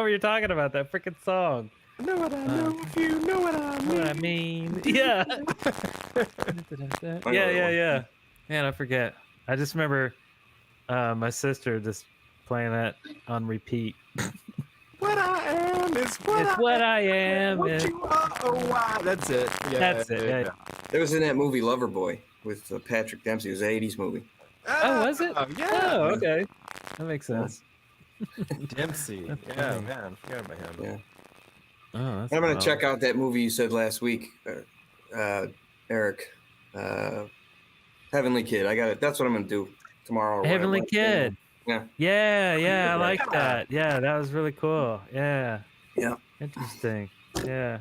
what you're talking about, that freaking song. Know what I know if you know what I mean. What I mean. Yeah. Yeah. Man, I forget. I just remember my sister just playing that on repeat. What I am is what I am. What you are, oh, wow. That's it. Yeah, That's it. Yeah. It was in that movie Loverboy with Patrick Dempsey. It was an 80s movie. Oh, was it? Yeah. Oh, okay. That makes sense. Dempsey. Yeah, man. Forgot about him. Yeah. Oh, that's I'm going to wild. check out that movie you said last week, Eric. Heavenly Kid. I got it. That's what I'm going to do tomorrow. Heavenly Kid. Yeah. Yeah, I like that. Yeah, that was really cool. Yeah. Yeah. Interesting. Yeah.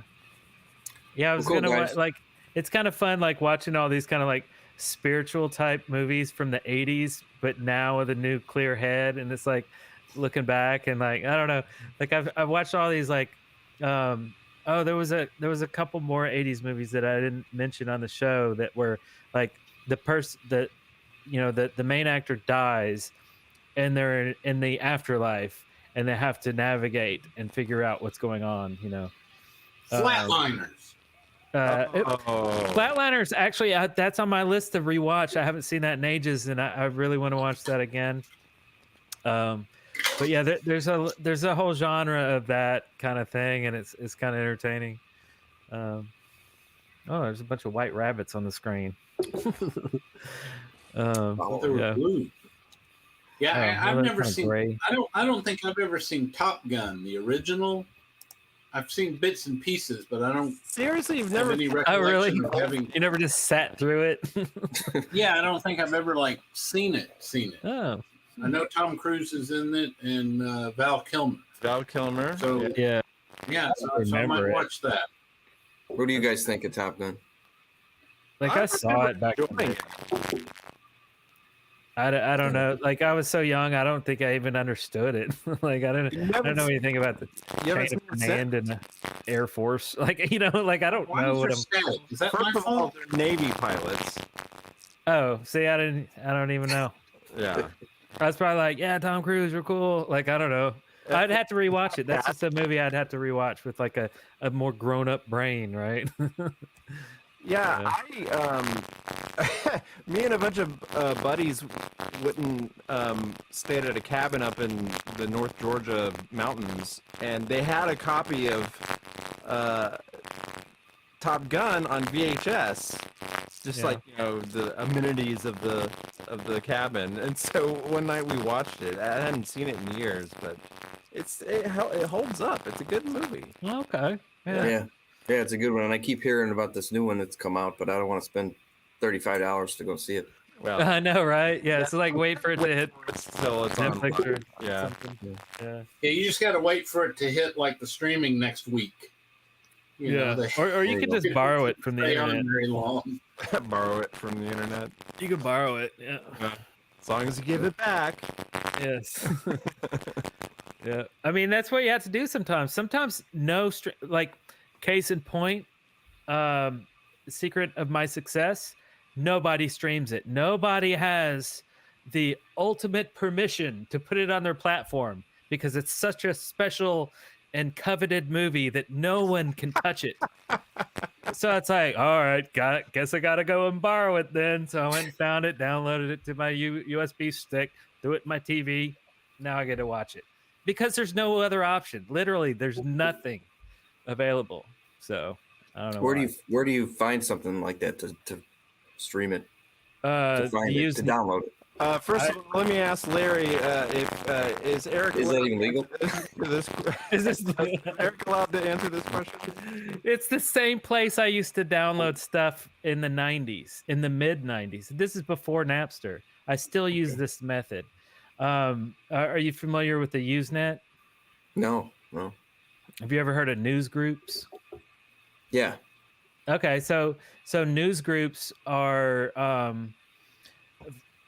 Yeah, I was Well, cool, gonna guys. like. It's kind of fun, like watching all these kind of like spiritual type movies from the '80s, but now with a new clear head, and it's like looking back and like I don't know, like I've watched all these like, there was a couple more '80s movies that I didn't mention on the show that were like the main actor dies, and they're in the afterlife, and they have to navigate and figure out what's going on. Flatliners. Flatliners, actually, that's on my list to rewatch. I haven't seen that in ages, and I really want to watch that again. But yeah, there's a whole genre of that kind of thing, and it's kind of entertaining. There's a bunch of white rabbits on the screen. They were blue. Yeah, I've never seen. Gray. I don't think I've ever seen Top Gun, the original. I've seen bits and pieces, but I don't. Seriously, you've have never. any Oh, really? recollection of having. You never just sat through it? Yeah, I don't think I've ever like seen it. Oh. I know Tom Cruise is in it and Val Kilmer. So Yeah. Yeah, so I might watch that. What do you guys think of Top Gun? Like I saw it back. I don't know. Like I was so young, I don't think I even understood it. Like I don't know anything about the chain of command and the Air Force. Like like I don't know what I'm. Is that my First of all, fault? they're Navy pilots. Oh, see, I don't even know. Yeah. I was probably like, yeah, Tom Cruise, you're cool. Like I don't know. I'd have to rewatch it. That's just a movie I'd have to rewatch with like a more grown up brain, right? Yeah, me and a bunch of buddies went and stayed at a cabin up in the North Georgia mountains, and they had a copy of Top Gun on VHS, just like the amenities of the cabin. And so one night we watched it. I hadn't seen it in years, but it holds up. It's a good movie. Okay. Yeah, it's a good one. And I keep hearing about this new one that's come out, but I don't want to spend $35 to go see it. Well, I know, right? Yeah, it's like wait for it to hit till it's on. Netflix or Yeah. something. Yeah. Yeah, you just got to wait for it to hit like the streaming next week. Or you can just borrow it from the stay on internet. very long. Borrow it from the internet. You can borrow it. Yeah. As long as you give it back. Yes. Yeah. I mean, that's what you have to do sometimes. Sometimes like case in point, the secret of my success, nobody streams it. Nobody has the ultimate permission to put it on their platform because it's such a special and coveted movie that no one can touch it. So it's like, all right, guess I gotta go and borrow it then. So I went and found it, downloaded it to my USB stick, threw it in my TV. Now I get to watch it because there's no other option. Literally, there's nothing available. So I don't know. Where do you find something like that to stream it? To download it. First of all, let me ask Larry if is Eric is that even legal? Is Eric allowed to answer this question? It's the same place I used to download stuff in the 90s, in the mid 90s. This is before Napster. I still use this method. Are you familiar with the Usenet? No. Have you ever heard of news groups? Yeah. Okay, so news groups are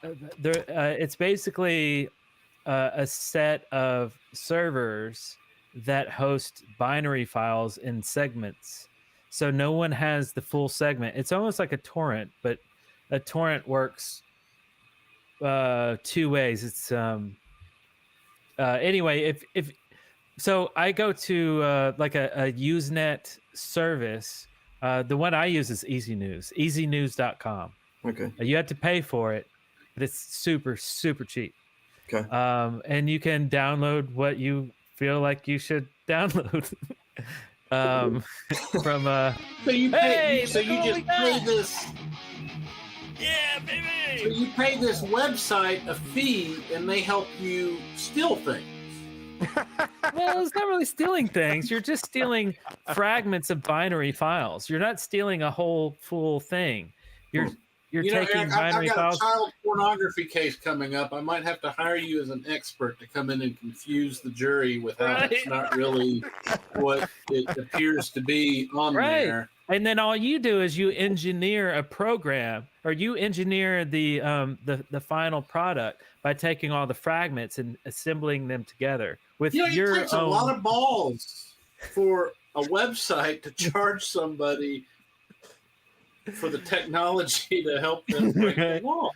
it's basically a set of servers that host binary files in segments. So no one has the full segment. It's almost like a torrent, but a torrent works two ways. It's anyway, if so I go to like a Usenet service. The one I use is Easy News, easynews.com. Okay. You have to pay for it, but it's super, super cheap. Okay. And you can download what you feel like you should download. From So you pay, hey, you just pay this. Yeah, baby. So you pay this website a fee, and they help you steal things. Well, it's not really stealing things. You're just stealing fragments of binary files. You're not stealing a whole full thing. You're taking Eric, binary I've got files. a child pornography case coming up. I might have to hire you as an expert to come in and confuse the jury with how it's not really what it appears to be on there. And then all you do is you engineer a program, or you engineer the final product by taking all the fragments and assembling them together with It your takes own. a lot of balls for a website to charge somebody for the technology to help them break the law.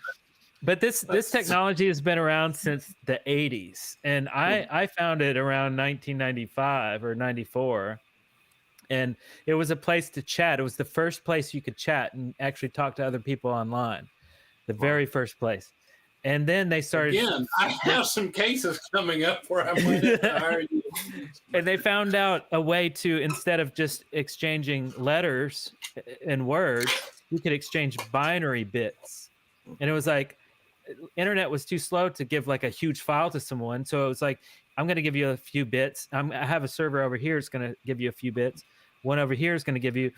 But this technology has been around since the 80s, and I found it around 1995 or 94. And it was a place to chat. It was the first place you could chat and actually talk to other people online. The very first place. And then they started. Again, I have some cases coming up where I might have to hire you. And they found out a way to, instead of just exchanging letters and words, you could exchange binary bits. And it was like, internet was too slow to give like a huge file to someone. So it was like, I'm going to give you a few bits. I have a server over here. It's going to give you a few bits. One over here is going to give you,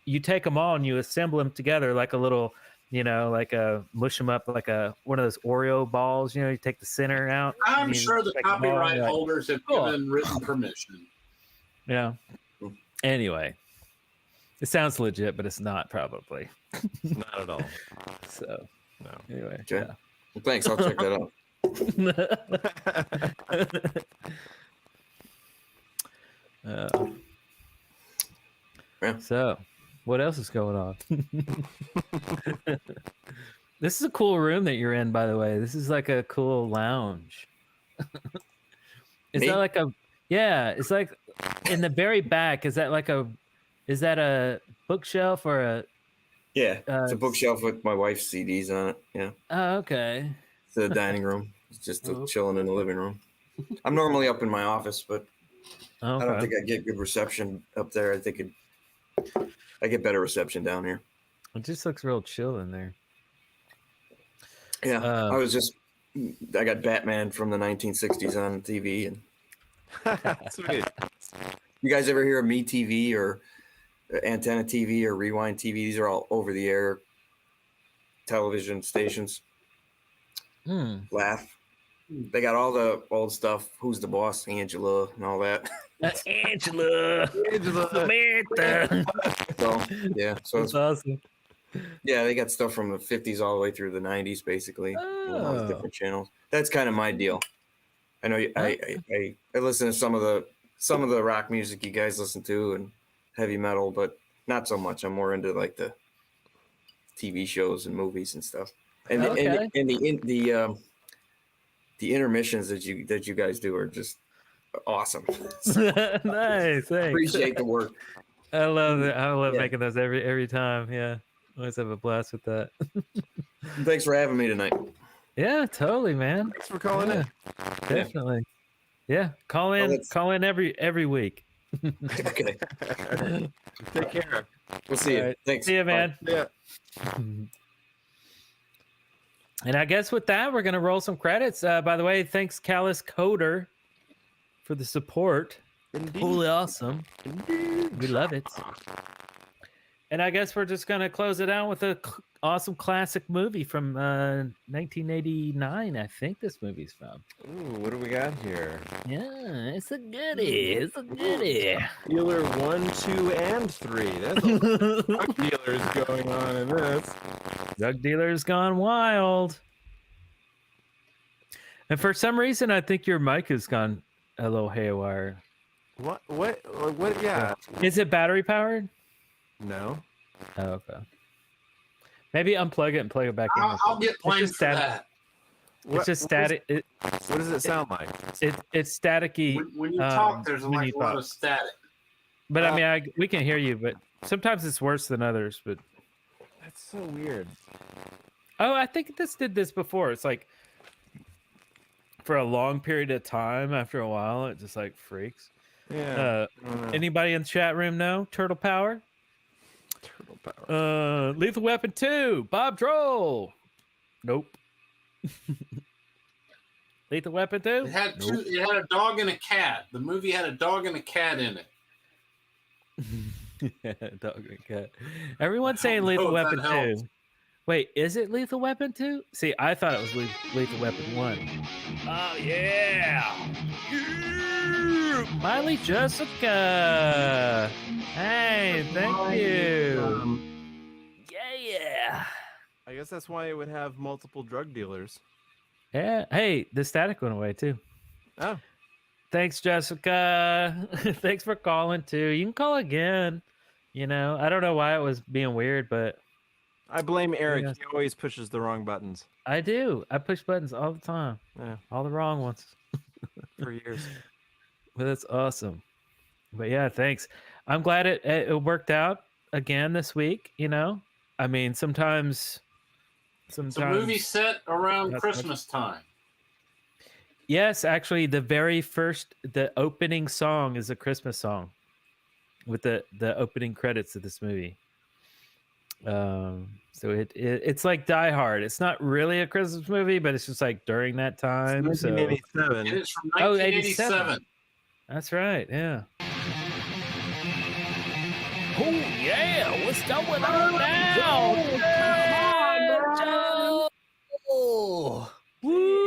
you take them all and you assemble them together like a little, like mush them up like one of those Oreo balls. You take the center out. I'm sure the copyright holders have given written permission. Yeah. Anyway, it sounds legit, but it's not probably. Not at all. So, no. Anyway. Okay. Yeah. Well, thanks. I'll check that out. So, what else is going on? This is a cool room that you're in, by the way. This is like a cool lounge. Is Me? that like a? Yeah, it's like in the very back. Is that a bookshelf or a? Yeah, it's a bookshelf with my wife's CDs on it. Yeah. Oh, okay. It's the dining room. It's just chilling in the living room. I'm normally up in my office, but I don't think I get good reception up there. I think I get better reception down here. It just looks real chill in there. Yeah, I got Batman from the 1960s on TV, and Sweet. You guys ever hear of Me TV or Antenna TV or Rewind TV? These are all over-the-air television stations. Laugh. They got all the old stuff. Who's the boss? Angela and all that. Angela. Samantha. So yeah, so That's awesome. yeah, they got stuff from the 50s all the way through the 90s, basically. On all the different channels. That's kind of my deal. I know I listen to some of the rock music you guys listen to and heavy metal, but not so much. I'm more into like the TV shows and movies and stuff. And the intermissions that you guys do are just awesome. Nice. Thanks. Appreciate the work. I love it. I love making those every time. Yeah. Always have a blast with that. Thanks for having me tonight. Yeah, totally, man. Thanks for calling in. Definitely. Yeah. Call in every week. Okay. Take care. We'll see you. Right. Thanks. See you, man. Yeah. And I guess with that, we're going to roll some credits. By the way, thanks, Callus Coder, for the support. Indeed. Totally awesome. Indeed. We love it. And I guess we're just going to close it out with an awesome classic movie from 1989. I think this movie's from. Ooh, what do we got here? Yeah, it's a goodie. It's a goodie. Dealer 1, 2, and 3. That's a lot of drug dealers going on in this. Drug dealers gone wild. And for some reason, I think your mic has gone a little haywire. What? Yeah. Is it battery powered? No. Oh, okay. Maybe unplug it and plug it back in. I'll get blamed for that. It's just static. What does it sound like? It's staticky. When you talk, there's a lot of static. But I mean, we can hear you, but sometimes it's worse than others. But that's so weird. Oh, I think this did this before. It's like for a long period of time. After a while, it just like freaks. Yeah. Anybody in the chat room know Turtle Power? Turtle Power. Lethal Weapon 2. Bob Droll. Nope. Lethal Weapon 2. It had It had a dog and a cat. The movie had a dog and a cat in it. Yeah, dog and cat. Everyone's saying Lethal Weapon 2. Wait, is it Lethal Weapon 2? See, I thought it was Lethal Weapon 1. Oh, yeah. Miley Jessica. Hey, thank you. Yeah. I guess that's why it would have multiple drug dealers. Yeah. Hey, the static went away too. Oh. Thanks, Jessica. Thanks for calling too. You can call again. You know, I don't know why it was being weird, but I blame Eric. He always pushes the wrong buttons. I do. I push buttons all the time. Yeah. All the wrong ones. For years. But that's awesome. But yeah, thanks. I'm glad it worked out again this week. You know, I mean, sometimes It's a movie set around That's Christmas time. Yes, actually, the opening song is a Christmas song with the opening credits of this movie. So it's like Die Hard. It's not really a Christmas movie, but it's just like during that time. It's 1987. It's from 1987. That's right. Yeah. Oh yeah! What's going on now? Woo!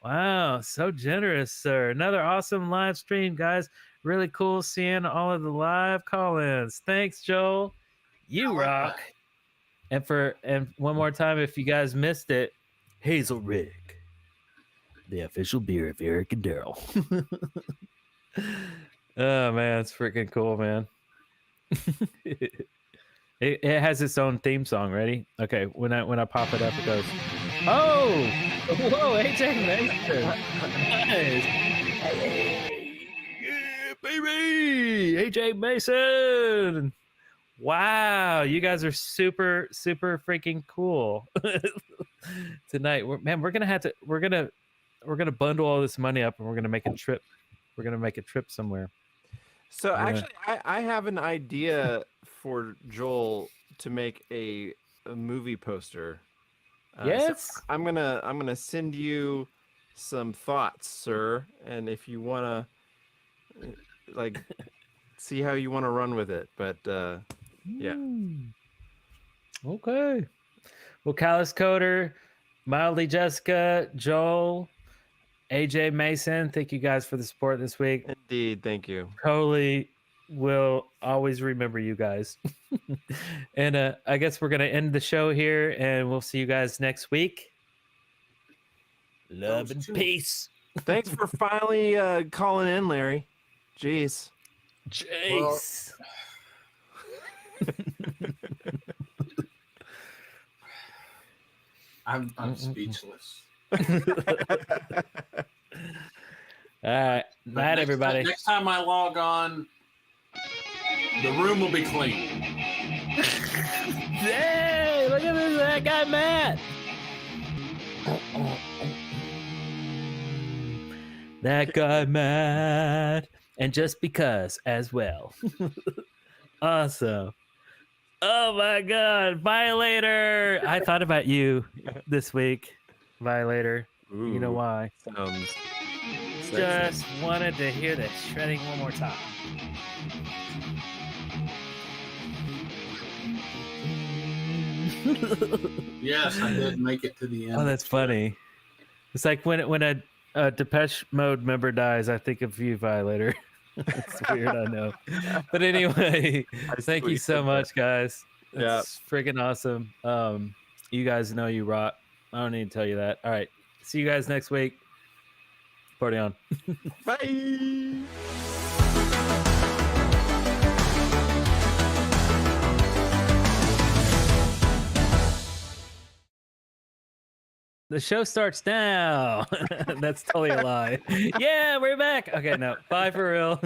Wow, so generous, sir. Another awesome live stream, guys. Really cool seeing all of the live call-ins. Thanks, Joel. You rock. And one more time, if you guys missed it, Hazel Rig, the official beer of Eric and Darrell. Oh man, it's freaking cool, man. It has its own theme song. Ready? Okay, when I pop it up, it goes, oh, whoa, AJ Mason, nice, yeah, baby, AJ Mason. Wow, you guys are super freaking cool tonight. We're gonna bundle all this money up and we're gonna make a trip. We're gonna make a trip somewhere. So actually, I have an idea for Joel to make a movie poster. Yes, so I'm gonna send you some thoughts, sir, and if you wanna like see how you want to run with it, but yeah. Okay. Well, Callus Coder, Mildly Jessica, Joel, AJ Mason, thank you guys for the support this week. Indeed, thank you. Totally will always remember you guys. And I guess we're going to end the show here, and we'll see you guys next week. Love and peace. Thanks for finally calling in, Larry. Jeez. Jace. I'm speechless. All right. Night, everybody. Next time I log on, the room will be clean. Hey, look at this, that guy, Matt. That guy, Matt. And just because as well. Awesome. Oh my God. Violator. I thought about you this week. Violator. Ooh, you know why? Sounds Just wanted to hear the shredding one more time. Yes, I did make it to the end. Oh, that's funny. It's like when a Depeche Mode member dies, I think of you, Violator. It's weird, I know. But anyway, thank you so much, guys. It's friggin' awesome. You guys know you rock. I don't need to tell you that. All right. See you guys next week. Party on. Bye. The show starts now. That's totally a lie. Yeah, we're back. Okay, no. Bye for real.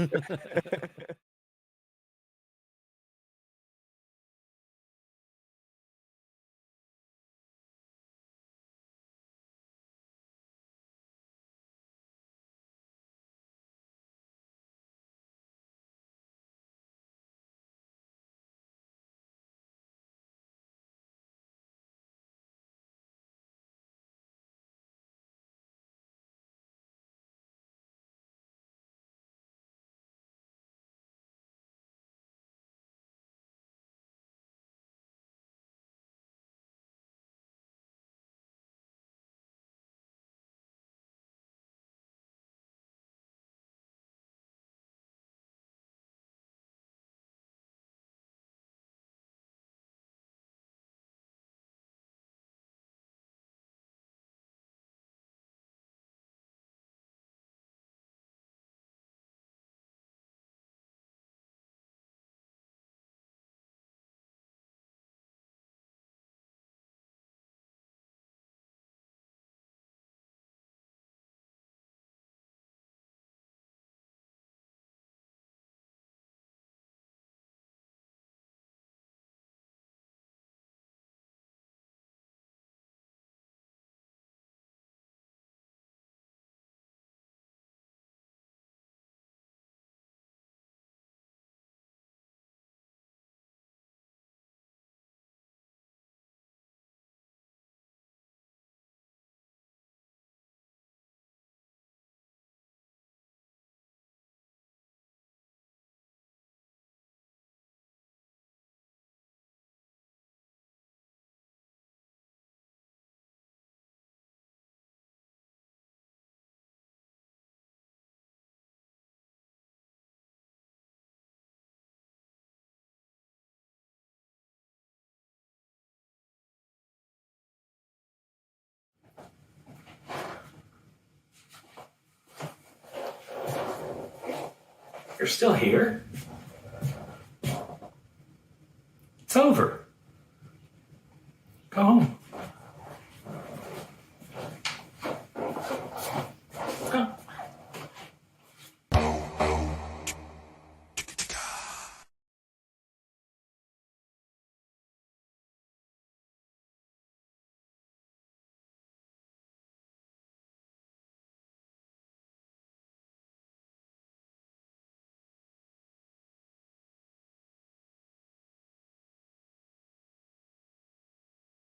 You're still here? It's over.